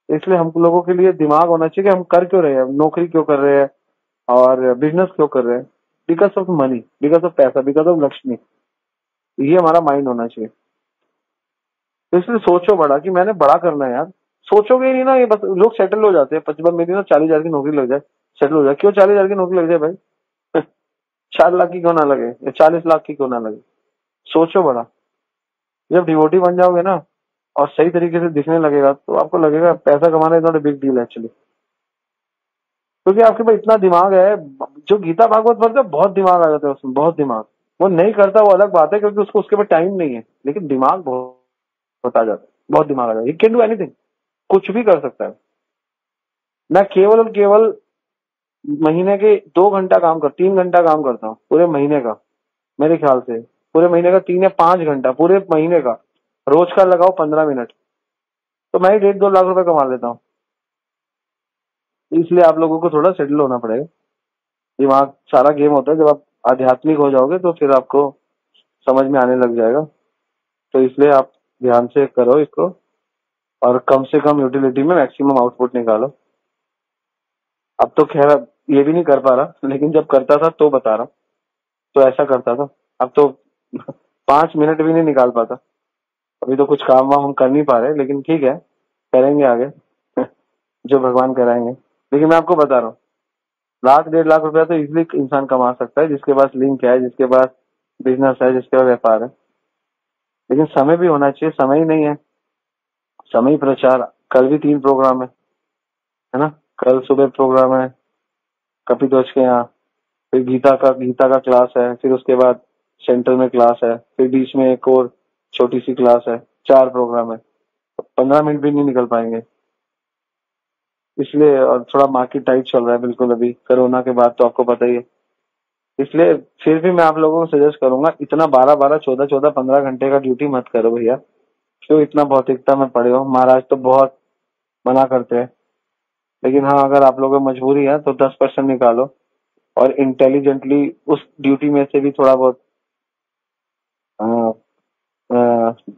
इसलिए हम लोगों के लिए दिमाग होना चाहिए कि हम कर क्यों रहे हैं, नौकरी क्यों कर रहे हैं और बिजनेस क्यों कर रहे हैं। Because of money, because of पैसा, बिकॉज ऑफ लक्ष्मी, ये हमारा माइंड होना चाहिए। तो इसलिए सोचो बड़ा कि मैंने बड़ा करना है यार। सोचोगे ही नहीं ना, ये बस लोग सेटल हो जाते हैं। 25 मेरी ना 40 हजार की नौकरी लग जाए, सेटल हो जाए। क्यों 40 हजार की नौकरी लग जाए भाई? 4 लाख की क्यों ना लगे, या 40 लाख की क्यों ना लगे? सोचो बड़ा। जब डिवोटी बन जाओगे ना और सही तरीके से दिखने लगेगा, तो आपको लगेगा पैसा कमाना is not a big deal actually, क्योंकि आपके पास इतना दिमाग है। जो गीता भागवत पढ़ते हैं, बहुत दिमाग आ जाता है उसमें, बहुत दिमाग। वो नहीं करता, वो अलग बात है, क्योंकि उसको उसके पास टाइम नहीं है, लेकिन दिमाग बहुत आ जाता है, बहुत दिमाग आ जाता है। ही कैन डू एनीथिंग, कुछ भी कर सकता है। मैं केवल और केवल महीने के 2 घंटा काम 3 घंटा काम करता हूँ पूरे महीने का। मेरे ख्याल से पूरे महीने का 3 या 5 घंटा, पूरे महीने का। रोज का लगाओ 15 मिनट, तो मैं ही 1.5-2 लाख रुपए कमा लेता हूँ। इसलिए आप लोगों को थोड़ा सेटल होना पड़ेगा। दिमाग सारा गेम होता है। जब आप आध्यात्मिक हो जाओगे तो फिर आपको समझ में आने लग जाएगा। तो इसलिए आप ध्यान से करो इसको, और कम से कम यूटिलिटी में मैक्सिमम आउटपुट निकालो। अब तो खैर ये भी नहीं कर पा रहा, लेकिन जब करता था तो बता रहा हूँ, तो ऐसा करता था। अब तो 5 मिनट भी नहीं निकाल पाता। अभी तो कुछ काम वाम हम कर नहीं पा रहे, लेकिन ठीक है, करेंगे आगे जो भगवान कराएंगे। लेकिन मैं आपको बता रहा हूँ, 1-1.5 लाख रुपया तो इजिली इंसान कमा सकता है, जिसके पास लिंक है, जिसके पास बिजनेस है, जिसके पास व्यापार है। लेकिन समय भी होना चाहिए, समय ही नहीं है। समय प्रचार, कल भी 3 प्रोग्राम है ना। कल सुबह प्रोग्राम है कपिध्वज के यहाँ, फिर गीता का क्लास है, फिर उसके बाद सेंटर में क्लास है, फिर बीच में एक और छोटी सी क्लास है। 4 प्रोग्राम है, 15 मिनट भी नहीं निकल पाएंगे। इसलिए, और थोड़ा मार्केट टाइट चल रहा है बिल्कुल अभी कोरोना के बाद, तो आपको पता ही है। इसलिए फिर भी मैं आप लोगों को सजेस्ट करूंगा, इतना 12-12, 14-14, 15 घंटे का ड्यूटी मत करो भैया। क्यों इतना भौतिकता में पड़े हो? महाराज तो बहुत मना करते हैं। लेकिन हाँ, अगर आप लोगों को मजबूरी है तो 10% निकालो और इंटेलिजेंटली उस ड्यूटी में से भी थोड़ा बहुत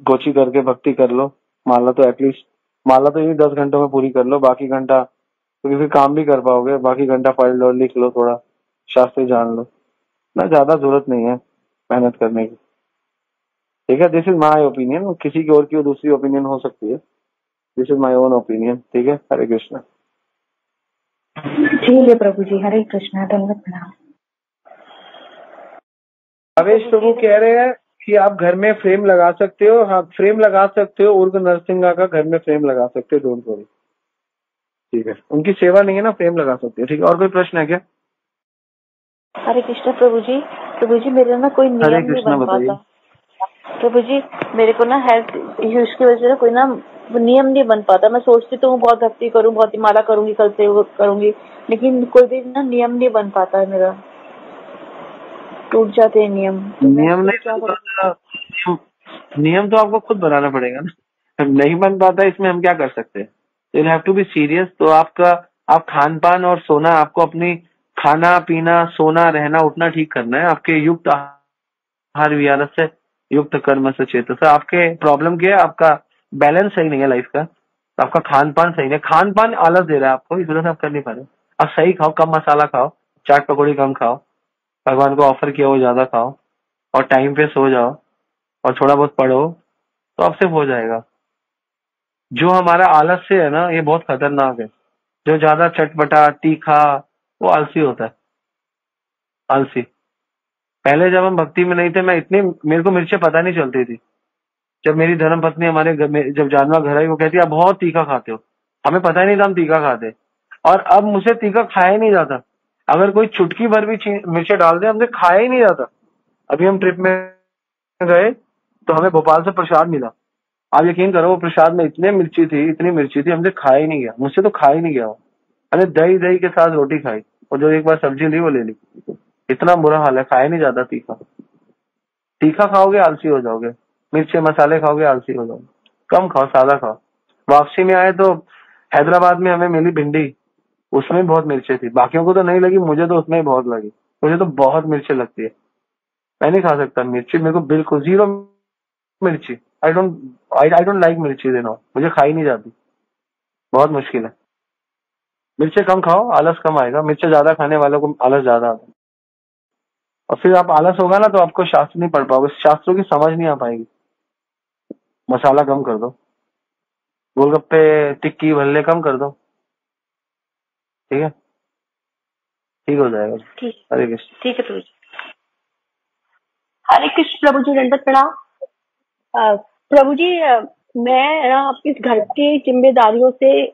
गोची करके भक्ति कर लो। माला तो एटलीस्ट, माला तो ये 10 घंटों में पूरी कर लो। बाकी घंटा, क्योंकि फिर काम भी कर पाओगे, बाकी घंटा पढ़ लो, लिख लो, थोड़ा शास्त्र जान लो ना। ज्यादा जरूरत नहीं है मेहनत करने की। ठीक है, दिस इज माई ओपिनियन। किसी की और की दूसरी ओपिनियन हो सकती है। This is my own opinion. ठीक है, हरे कृष्णा। ठीक है प्रभु जी, हरे कृष्णा, धन्यवाद प्रणाम। आवेश प्रभु कह रहे हैं कि आप घर में फ्रेम लगा सकते हो। हाँ, फ्रेम लगा सकते हो। उर्ग नरसिंहा का घर में फ्रेम लगा सकते हो, डोंट वरी। ठीक है, उनकी सेवा नहीं है ना, फ्रेम लगा सकते हो। ठीक है, और कोई प्रश्न है क्या? हरे कृष्णा प्रभु जी। प्रभु जी, मेरा ना कोई नियम नहीं बन पाता। प्रभु जी, मेरे को ना हेल्थ इश्यूज की वजह से ना कोई ना नियम नहीं बन पाता। मैं सोचती तो हूँ बहुत भक्ति करूँ, बहुत माला करूंगी, कल से वो करूंगी, लेकिन कोई भी ना नियम नहीं बन पाता है मेरा। टूट जाते हैं नियम। नियम तो आपको खुद बनाना पड़ेगा ना। नहीं बन पाता, इसमें हम क्या कर सकते हैं? You have to be serious. तो आप खान पान और सोना, आपको अपनी खाना पीना, सोना, रहना, उठना ठीक करना है। आपके युक्त आहार विहार से युक्त कर्म से चेत। सर आपके प्रॉब्लम क्या है, आपका बैलेंस सही नहीं है लाइफ का, तो आपका खान पान सही नहीं है, खान पान आलस दे रहा है आपको, इस वजह से आप कर नहीं पा रहे। आप सही खाओ, कम मसाला खाओ, चाट पकौड़ी कम खाओ, भगवान को ऑफर किया वो ज्यादा खाओ, और टाइम पे सो जाओ, और थोड़ा बहुत पढ़ो, तो आपसे हो जाएगा। जो हमारा आलस्य है ना, ये बहुत खतरनाक है। जो ज्यादा चटपटा तीखा, वो आलसी होता है, आलसी। पहले जब हम भक्ति में नहीं थे, मेरे को मिर्चें पता नहीं चलती थी। जब मेरी धर्म पत्नी हमारे घर में, जब जानवा घर आई, वो कहती है आप बहुत तीखा खाते हो, हमें पता ही नहीं था हम तीखा खाते। और अब मुझसे तीखा खाया ही नहीं जाता, अगर कोई चुटकी भर भी मिर्चें डाल दे हमसे खाया ही नहीं जाता। अभी हम ट्रिप में गए तो हमें भोपाल से प्रसाद मिला, आप यकीन करो वो प्रसाद में इतनी मिर्ची थी, हमसे खाया ही नहीं गया, मुझसे तो खाया ही नहीं गया। हमने दही के साथ रोटी खाई, और जो एक बार सब्जी ली वो ले ली। इतना बुरा हाल है, खाया नहीं जाता तीखा। तीखा खाओगे आलसी हो जाओगे, मिर्चे मसाले खाओगे आलसी हो जाओगे। कम खाओ, सादा खाओ। वापसी में आए तो हैदराबाद में हमें मिली भिंडी, उसमें बहुत मिर्चें थी, बाकियों को तो नहीं लगी, मुझे तो उसमें बहुत लगी। मुझे तो बहुत मिर्ची लगती है, मैं नहीं खा सकता मिर्ची, मेरे को बिल्कुल जीरो मिर्ची। आई डोंट लाइक मिर्ची, मुझे खाई नहीं जाती, बहुत मुश्किल है। मिर्चे कम खाओ, आलस कम आएगा। मिर्चे ज्यादा खाने वालों को आलस ज्यादा आता है, और फिर आप आलस होगा ना तो आपको शास्त्र नहीं पढ़ पाओगे, शास्त्रों की समझ नहीं आ पाएगी। मसाला कम कर दो, गोलगप्पे टिक्की भल्ले कम कर दो, ठीक है, ठीक हो जाएगा। ठीक, हरे कृष्ण। ठीक है प्रभु जी। हरे कृष्ण प्रभु जी, दंडवत प्रणाम। प्रभु जी, मैं ना अपनी घर की जिम्मेदारियों से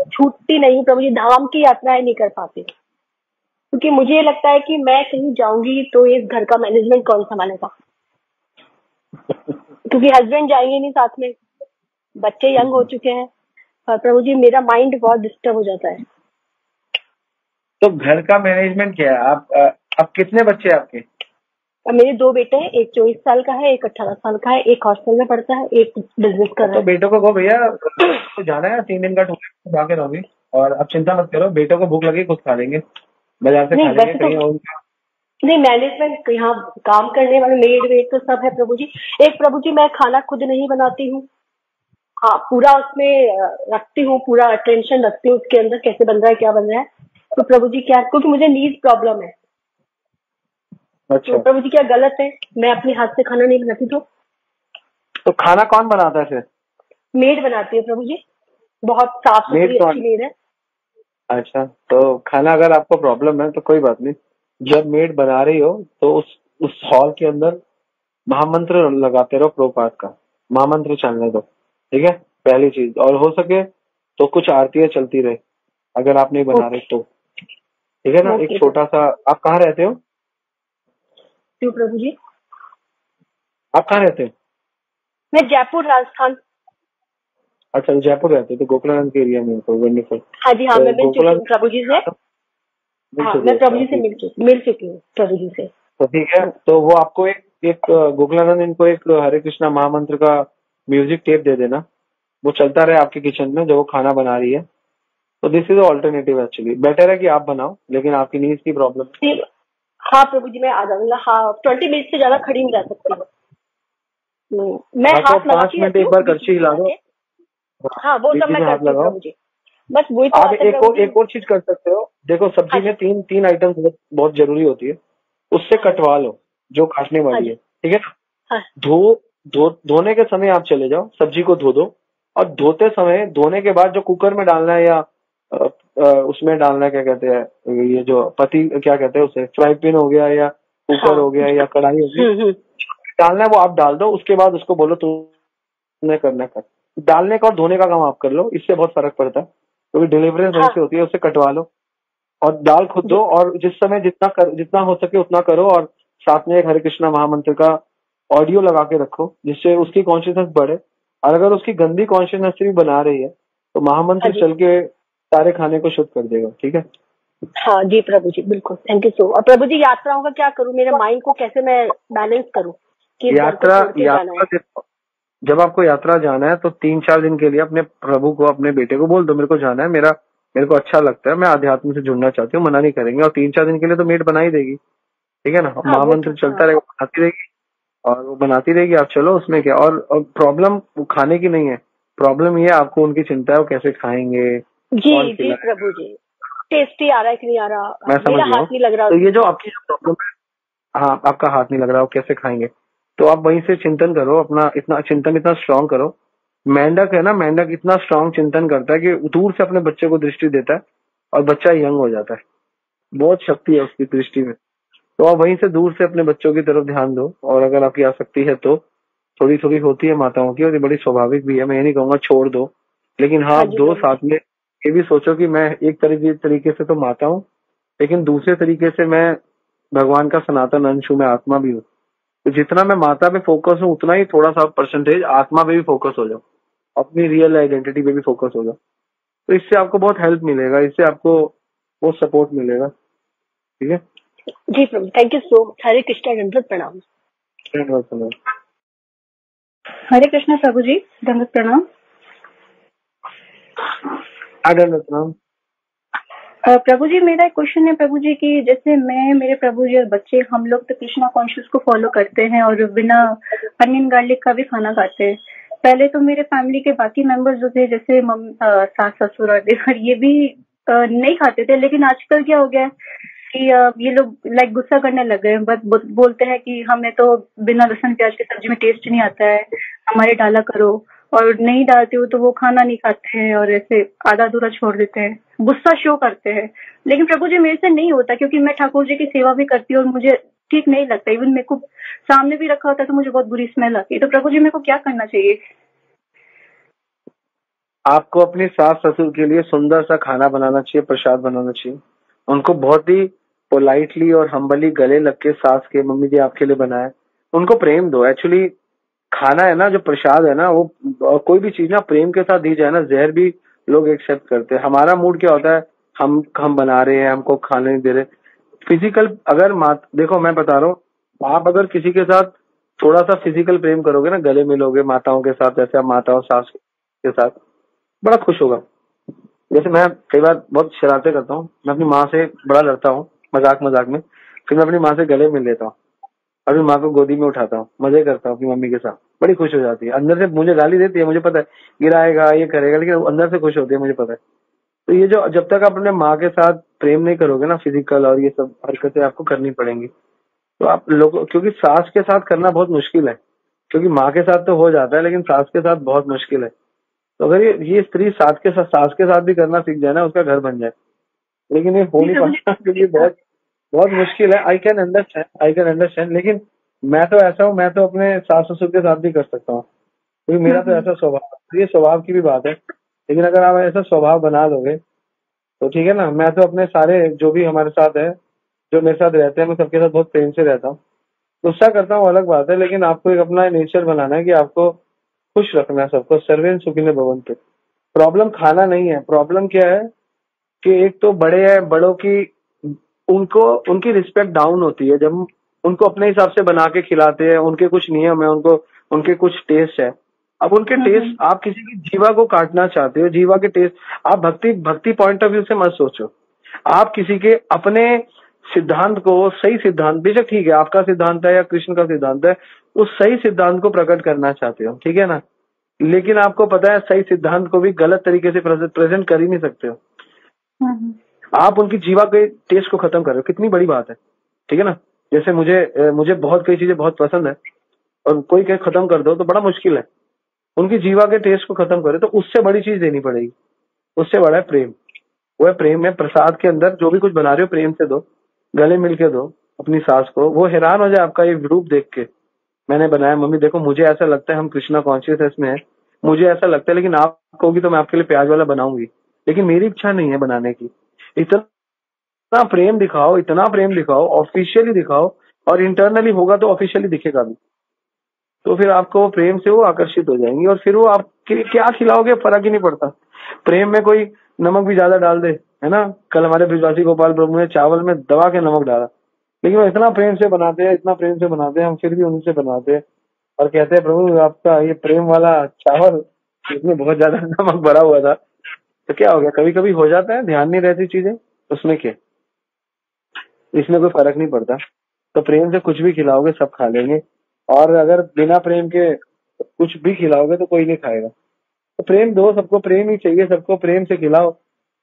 छूटती नहीं प्रभु जी, धाम की यात्राएं नहीं कर पाती, क्योंकि मुझे ये लगता है कि मैं कहीं जाऊंगी तो इस घर का मैनेजमेंट कौन संभालेगा, क्योंकि हस्बैंड जाएंगे नहीं साथ में, बच्चे यंग हो चुके हैं, और प्रभु जी मेरा माइंड बहुत डिस्टर्ब हो जाता है। तो घर का मैनेजमेंट क्या है? आप कितने बच्चे हैं आपके? मेरे 2 बेटे हैं, एक 24 साल का है, एक 18 साल का है, एक हॉस्टल में पढ़ता है, एक बिजनेस कर रहा है। तो बेटों को कहो भैया तो जाना है 3 दिन का टूर जाके रहोगी, और अब चिंता मत करो, बेटों को भूख लगी खुद खा लेंगे, बाजार से खा लेंगे कहीं और। नहीं, मैनेजमेंट यहाँ काम करने वाले मेड वेड तो सब है प्रभु जी। एक प्रभु जी मैं खाना खुद नहीं बनाती हूँ, हाँ पूरा उसमें रखती हूँ, पूरा अटेंशन रखती हूँ उसके अंदर, कैसे बन रहा है क्या बन रहा है। तो प्रभु जी क्या, क्योंकि मुझे नीज प्रॉब्लम है। अच्छा। तो प्रभु जी क्या गलत है, मैं अपने हाथ से खाना नहीं बनाती? तो खाना कौन बनाता है फिर? मेड बनाती है प्रभु जी, बहुत साफ सुथरी अच्छी मेड है। अच्छा, तो खाना अगर आपको प्रॉब्लम है तो कोई बात नहीं, जब मेड बना रही हो तो उस हॉल के अंदर महामंत्र लगाते रहो, प्रभुपाद का महामंत्र चलने दो, ठीक है, पहली चीज। और हो सके तो कुछ आरतियां चलती रहे, अगर आप नहीं बना रहे तो, ठीक है ना। एक छोटा सा, आप कहाँ रहते हो? क्यों प्रभु जी? आप कहाँ रहते हो? मैं जयपुर, राजस्थान। अच्छा, जयपुर रहते हो, तो गोकुलानंद के एरिया में। वंडरफुल। हाँ जी, हाँ, मैं मिल चुकी हूँ प्रभु जी से। हाँ, मैं प्रभु जी से मिल चुकी हूँ प्रभु जी से। तो ठीक है, तो वो आपको एक गोकुलानंद इनको एक हरे कृष्णा महामंत्र का म्यूजिक टेप दे देना, वो चलता रहे आपके किचन में जब वो खाना बना रही है। तो this is alternative actually, better है कि आप बनाओ, लेकिन आपकी नींद की प्रॉब्लम। हाँ प्रभु जी, मैं आ जाऊंगा। हाँ, 20 मिनट से ज्यादा खड़ी नहीं रह सकती हूँ मैं। हाथ लगा 5 मिनट एक बार करछी हिला दो। हाँ, वो सब मैं करती हूँ प्रभु जी, बस वही तो। आप एक और चीज कर सकते हो, देखो सब्जी में तीन आइटम बहुत जरूरी होती है, उससे कटवा लो जो काटने वाली है, ठीक है ना। धोने के समय आप चले जाओ, सब्जी को धो दो, और धोते समय, धोने के बाद जो कुकर में डालना है या उसमें डालना है, क्या कहते हैं, ये जो पति क्या कहते हैं उसे, फ्राई पैन हो गया या कुकर हो गया या कढ़ाई हो गई, डालना है वो आप डाल दो। उसके बाद उसको बोलो तुमने करना कर, डालने का और धोने का काम आप कर लो, इससे बहुत फर्क पड़ता है, क्योंकि डिलीवरेंस ढंग से होती है। उससे कटवा लो और दाल खुद दो, और जिस समय जितना हो सके उतना करो, और साथ में एक हरे कृष्णा महामंत्र का ऑडियो लगा के रखो, जिससे उसकी कॉन्शियसनेस बढ़े। और अगर उसकी गंदी कॉन्शियसनेस भी बना रही है तो महामंत्र चल के सारे खाने को शुद्ध कर देगा, ठीक है। हाँ जी प्रभु जी, बिल्कुल, थैंक यू सो। और प्रभु जी यात्राओं का क्या करूँ, मेरे माइंड को कैसे मैं बैलेंस करूँ? यात्रा जब आपको यात्रा जाना है तो 3-4 दिन के लिए अपने प्रभु को, अपने बेटे को बोल दो मेरे को जाना है, मेरे को अच्छा लगता है, मैं आध्यात्म से जुड़ना चाहती हूँ, मना नहीं करेंगे। और 3-4 दिन के लिए तो मेड बना ही देगी, ठीक है ना। महामंत्र चलता रहेगा, बनाती रहेगी, और वो बनाती रहेगी, आप चलो उसमें क्या। और प्रॉब्लम खाने की नहीं है, प्रॉब्लम ये है आपको उनकी चिंता है वो कैसे खाएंगे, कौन जी खिलाए। प्रभु जी, टेस्टी आ रहा है कि नहीं आ रहा, मैं समझ मेरा गया हाथ हूँ। नहीं लग रहा तो ये जो उसमें। आपकी जो प्रॉब्लम है, हाँ आपका हाथ नहीं लग रहा, वो कैसे खाएंगे, तो आप वहीं से चिंतन करो, अपना इतना चिंतन इतना स्ट्रांग करो। मेंढक है ना, मेंढक इतना स्ट्रांग चिंतन करता है कि दूर से अपने बच्चे को दृष्टि देता है और बच्चा यंग हो जाता है। बहुत शक्ति है उसकी दृष्टि में। तो आप वहीं से दूर से अपने बच्चों की तरफ ध्यान दो, और अगर आपकी आसक्ति है तो थोड़ी थोड़ी होती है माताओं की, और ये बड़ी स्वाभाविक भी है, मैं ये नहीं कहूंगा छोड़ दो, लेकिन हाँ हाँ आप जी दो प्रभु साथ में ये भी सोचो कि मैं एक तरीके से तो माता हूँ, लेकिन दूसरे तरीके से मैं भगवान का सनातन अंश हूँ, मैं आत्मा भी हूँ। तो जितना मैं माता पे फोकस हूँ उतना ही थोड़ा सा परसेंटेज आत्मा पे भी फोकस हो जाओ, अपनी रियल आइडेंटिटी पे भी फोकस हो जाओ। तो इससे आपको बहुत हेल्प मिलेगा, इससे आपको बहुत सपोर्ट मिलेगा। ठीक है जी प्रभु, थैंक यू सो मच। हरे कृष्णा, दंडवत प्रणाम। हरे कृष्णा प्रभु जी, दंडवत प्रणाम। प्रणाम। प्रभु जी मेरा एक क्वेश्चन है प्रभु जी कि जैसे मैं, मेरे प्रभु जी और बच्चे, हम लोग तो कृष्णा कॉन्शियस को फॉलो करते हैं और बिना अनियन गार्लिक का भी खाना खाते हैं। पहले तो मेरे फैमिली के बाकी मेंबर्स जो थे, जैसे सास ससुर और देवर, ये भी नहीं खाते थे, लेकिन आजकल क्या हो गया है कि ये लोग लाइक गुस्सा करने लग गए हैं। बस बोलते हैं कि हमें तो बिना लहसुन प्याज के सब्जी में टेस्ट नहीं आता है, हमारे डाला करो, और नहीं डालती हूँ तो वो खाना नहीं खाते हैं और ऐसे आधा अधूरा छोड़ देते हैं, गुस्सा शो करते हैं। लेकिन प्रभु जी मेरे से नहीं होता, क्योंकि मैं ठाकुर जी की सेवा भी करती हूँ और मुझे ठीक नहीं लगता। इवन मेरे को सामने भी रखा होता है तो मुझे बहुत बुरी स्मेल आती है। तो प्रभु जी मेरे को क्या करना चाहिए? आपको अपनी सास ससुर के लिए सुंदर सा खाना बनाना चाहिए, प्रसाद बनाना चाहिए। उनको बहुत ही पोलाइटली और हम्बली गले लग के, सास के मम्मी जी आपके लिए बनाए, उनको प्रेम दो। एक्चुअली खाना है ना, जो प्रसाद है ना, वो कोई भी चीज ना प्रेम के साथ दी जाए ना, जहर भी लोग एक्सेप्ट करते हैं। हमारा मूड क्या होता है, हम बना रहे हैं, हमको खाने नहीं दे रहे। फिजिकल अगर देखो मैं बता रहा हूँ, आप अगर किसी के साथ थोड़ा सा फिजिकल प्रेम करोगे ना, गले मिलोगे माताओं के साथ, जैसे आप माताओं सास के साथ, बड़ा खुश होगा। जैसे मैं कई बार बहुत शरारतें करता हूँ, मैं अपनी माँ से बड़ा लड़ता हूँ मजाक मजाक में, फिर मैं अपनी माँ से गले मिल लेता हूँ, अभी माँ को गोदी में उठाता हूँ, मजे करता हूँ अपनी मम्मी के साथ, बड़ी खुश हो जाती है। अंदर से मुझे गाली देती है, मुझे पता है गिराएगा ये करेगा, लेकिन अंदर से खुश होती है, मुझे पता है। तो ये जो जब तक आप अपने माँ के साथ प्रेम नहीं करोगे ना, फिजिकल और ये सब हरकतें आपको करनी पड़ेंगी। तो आप लोग, क्योंकि सास के साथ करना बहुत मुश्किल है, क्योंकि माँ के साथ तो हो जाता है लेकिन सास के साथ बहुत मुश्किल है। तो अगर ये स्त्री सास के साथ भी करना सीख जाए ना, उसका घर बन जाए, लेकिन ये हो नहीं पाता क्योंकि बहुत बहुत मुश्किल है। आई कैन अंडरस्टैंड, लेकिन मैं तो ऐसा हूँ, मैं तो अपने सास ससुर के साथ भी कर सकता हूँ, क्योंकि मेरा तो ऐसा स्वभाव है। ये स्वभाव की भी बात है, लेकिन अगर आप ऐसा स्वभाव बना लोगे तो ठीक है ना। मैं तो अपने सारे जो भी हमारे साथ है, जो मेरे साथ रहते हैं, मैं सबके साथ बहुत प्रेम से रहता हूँ। गुस्सा करता हूँ अलग बात है, लेकिन आपको एक अपना नेचर बनाना है कि आपको खुश रखना है सबको। सर्वेन सुखिनो भवन्तु। प्रॉब्लम खाना नहीं है, प्रॉब्लम क्या है कि एक तो बड़े हैं, बड़ों की उनको उनकी रिस्पेक्ट डाउन होती है जब उनको अपने हिसाब से बना के खिलाते हैं। उनके कुछ नियम है, उनको उनके कुछ टेस्ट है। अब उनके टेस्ट, आप किसी की जीवा को काटना चाहते हो, जीवा के टेस्ट, आप भक्ति पॉइंट ऑफ व्यू से मत सोचो। आप किसी के अपने सिद्धांत को, सही सिद्धांत, बेशक ठीक है आपका सिद्धांत है या कृष्ण का सिद्धांत है, उस सही सिद्धांत को प्रकट करना चाहते हो, ठीक है ना। लेकिन आपको पता है सही सिद्धांत को भी गलत तरीके से प्रेजेंट कर ही नहीं सकते हो। आप उनकी जीवा के टेस्ट को खत्म कर रहे हो, कितनी बड़ी बात है, ठीक है ना। जैसे मुझे बहुत कई चीजें बहुत पसंद है और कोई कहीं खत्म कर दो तो बड़ा मुश्किल है। उनकी जीवा के टेस्ट को खत्म करे तो उससे बड़ी चीज देनी पड़ेगी, उससे बड़ा है प्रेम। वो है प्रेम है, प्रसाद के अंदर जो भी कुछ बना रहे हो प्रेम से दो, गले मिलके दो अपनी सास को। वो हैरान हो जाए आपका ये रूप देख के, मैंने बनाया मम्मी देखो, मुझे ऐसा लगता है हम कृष्णा कॉन्शियस में है, मुझे ऐसा लगता है, लेकिन आप कहोगी तो मैं आपके लिए प्याज वाला बनाऊंगी, लेकिन मेरी इच्छा नहीं है बनाने की। इतना प्रेम दिखाओ, इतना प्रेम दिखाओ, ऑफिशियली दिखाओ, और इंटरनली होगा तो ऑफिशियली दिखेगा भी। तो फिर आपको प्रेम से वो आकर्षित हो जाएंगी, और फिर वो आप क्या खिलाओगे फर्क ही नहीं पड़ता। प्रेम में कोई नमक भी ज्यादा डाल दे, है ना। कल हमारे ब्रिजवासी गोपाल प्रभु ने चावल में दबा के नमक डाला, लेकिन वो इतना प्रेम से बनाते हैं, इतना प्रेम से बनाते हैं, हम फिर भी उनसे बनाते हैं और कहते हैं प्रभु आपका ये प्रेम वाला चावल, इसमें बहुत ज्यादा नमक भरा हुआ था। तो क्या हो गया, कभी कभी हो जाता है, ध्यान नहीं रहती चीजें, उसमें क्या, इसमें कोई फर्क नहीं पड़ता। तो प्रेम से कुछ भी खिलाओगे सब खा लेंगे। और अगर बिना प्रेम के कुछ भी खिलाओगे तो कोई नहीं खाएगा। तो प्रेम दो, सबको प्रेम ही चाहिए, सबको प्रेम से खिलाओ।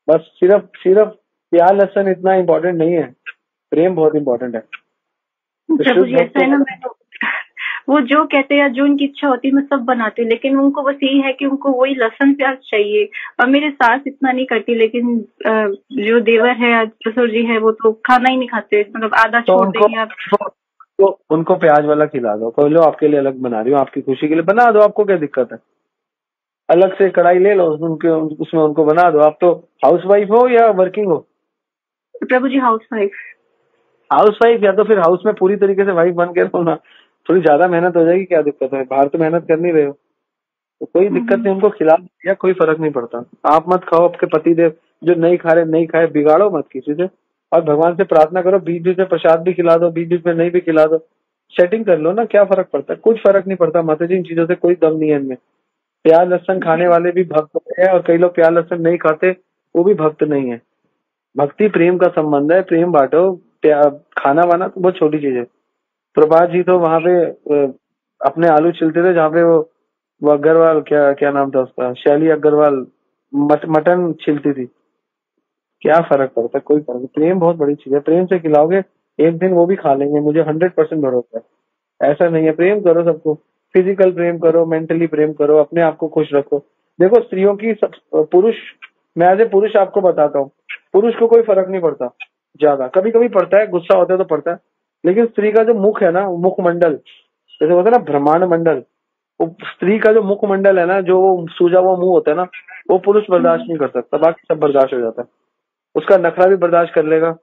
बस सिर्फ सिर्फ प्यार लहसुन इतना इम्पोर्टेंट नहीं है, प्रेम बहुत इम्पोर्टेंट है। तो प्रभु शुद्ध जी ऐसा है ना, भक्त मैं तो वो जो कहते हैं, जो उनकी इच्छा होती है मैं सब बनाती हूँ, लेकिन उनको बस यही है कि उनको वही लहसुन प्याज चाहिए। और मेरे सास इतना नहीं करती, लेकिन जो देवर है, ससुर जी है, वो तो खाना ही नहीं खाते, मतलब आधा तो छोड़ देंगे आप। उनको प्याज वाला खिला दो। कोई लो आपके लिए अलग बना रही हूँ, आपकी खुशी के लिए बना दो, आपको क्या दिक्कत है? अलग से कढ़ाई ले लो, उसमें उनको बना दो। आप तो हाउस वाइफ हो या वर्किंग हो? प्रभु जी हाउस वाइफ। हाउस वाइफ या तो फिर हाउस में पूरी तरीके से वाइफ बन के रहो ना, थोड़ी ज्यादा मेहनत हो जाएगी, क्या दिक्कत है? बाहर तो मेहनत कर नहीं रहे हो, तो कोई दिक्कत नहीं, उनको खिला या कोई फर्क नहीं पड़ता। आप मत खाओ, आपके पति देव जो नहीं खा रहे नहीं खाए, बिगाड़ो मत किसी से, और भगवान से प्रार्थना करो, बीच बीच में प्रसाद भी खिला दो, बीच बीच में नहीं भी खिला दो, सेटिंग कर लो ना, क्या फर्क पड़ता है? कुछ फर्क नहीं पड़ता माता जी, इन चीजों से कोई दम नहीं है इनमें। प्याज लहसुन खाने वाले भी भक्त है, और कई लोग प्याज लहसुन नहीं खाते, वो भी भक्त नहीं है। भक्ति प्रेम का संबंध है, प्रेम बांटो। खाना वाना तो बहुत छोटी चीज है। प्रभात जी तो वहां पे अपने आलू छिलते थे, जहाँ पे वो अग्रवाल, क्या नाम था उसका, शैली अग्रवाल मटन छिलती थी। क्या फर्क पड़ता है? कोई फर्क नहीं। प्रेम बहुत बड़ी चीज है, प्रेम से खिलाओगे एक दिन वो भी खा लेंगे, मुझे 100% भरोसा है। ऐसा नहीं है, प्रेम करो सबको, फिजिकल प्रेम करो, मेंटली प्रेम करो, अपने आप को खुश रखो। देखो स्त्रियों की पुरुष, मैं एज ए पुरुष आपको बताता हूँ, पुरुष को कोई फर्क नहीं पड़ता ज्यादा, कभी कभी पड़ता है, गुस्सा होता है तो पड़ता है, लेकिन स्त्री का जो मुख है ना, मुखमंडल, जैसे होता है ना ब्रह्मांड मंडल, वो स्त्री का जो मुखमंडल है ना, जो सूजा हुआ मुंह होता है ना, वो पुरुष बर्दाश्त नहीं कर सकता, बाकी सब बर्दाश्त हो जाता है। उसका नखरा भी बर्दाश्त कर लेगा,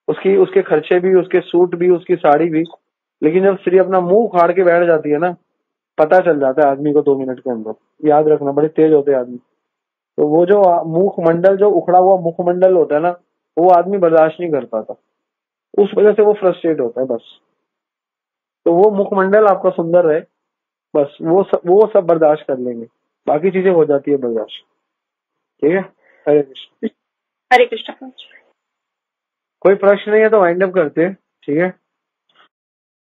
उसके खर्चे भी, उसके सूट भी, उसकी साड़ी भी, लेकिन जब स्त्री अपना मुंह उखाड़ के बैठ जाती है ना, पता चल जाता है आदमी को 2 मिनट के अंदर। याद रखना, बड़े तेज होते हैं आदमी। तो वो जो मुखमंडल, जो उखड़ा हुआ मुखमंडल होता है ना, वो आदमी बर्दाश्त नहीं कर पाता, उस वजह से वो फ्रस्ट्रेट होता है बस। तो वो मुखमंडल आपका सुंदर रहे, बस वो सब बर्दाश्त कर लेंगे, बाकी चीजें हो जाती है बर्दाश्त। ठीक है, हरे कृष्ण। हरे कृष्ण। कोई प्रश्न नहीं है तो वाइंड अप करते हैं, ठीक है।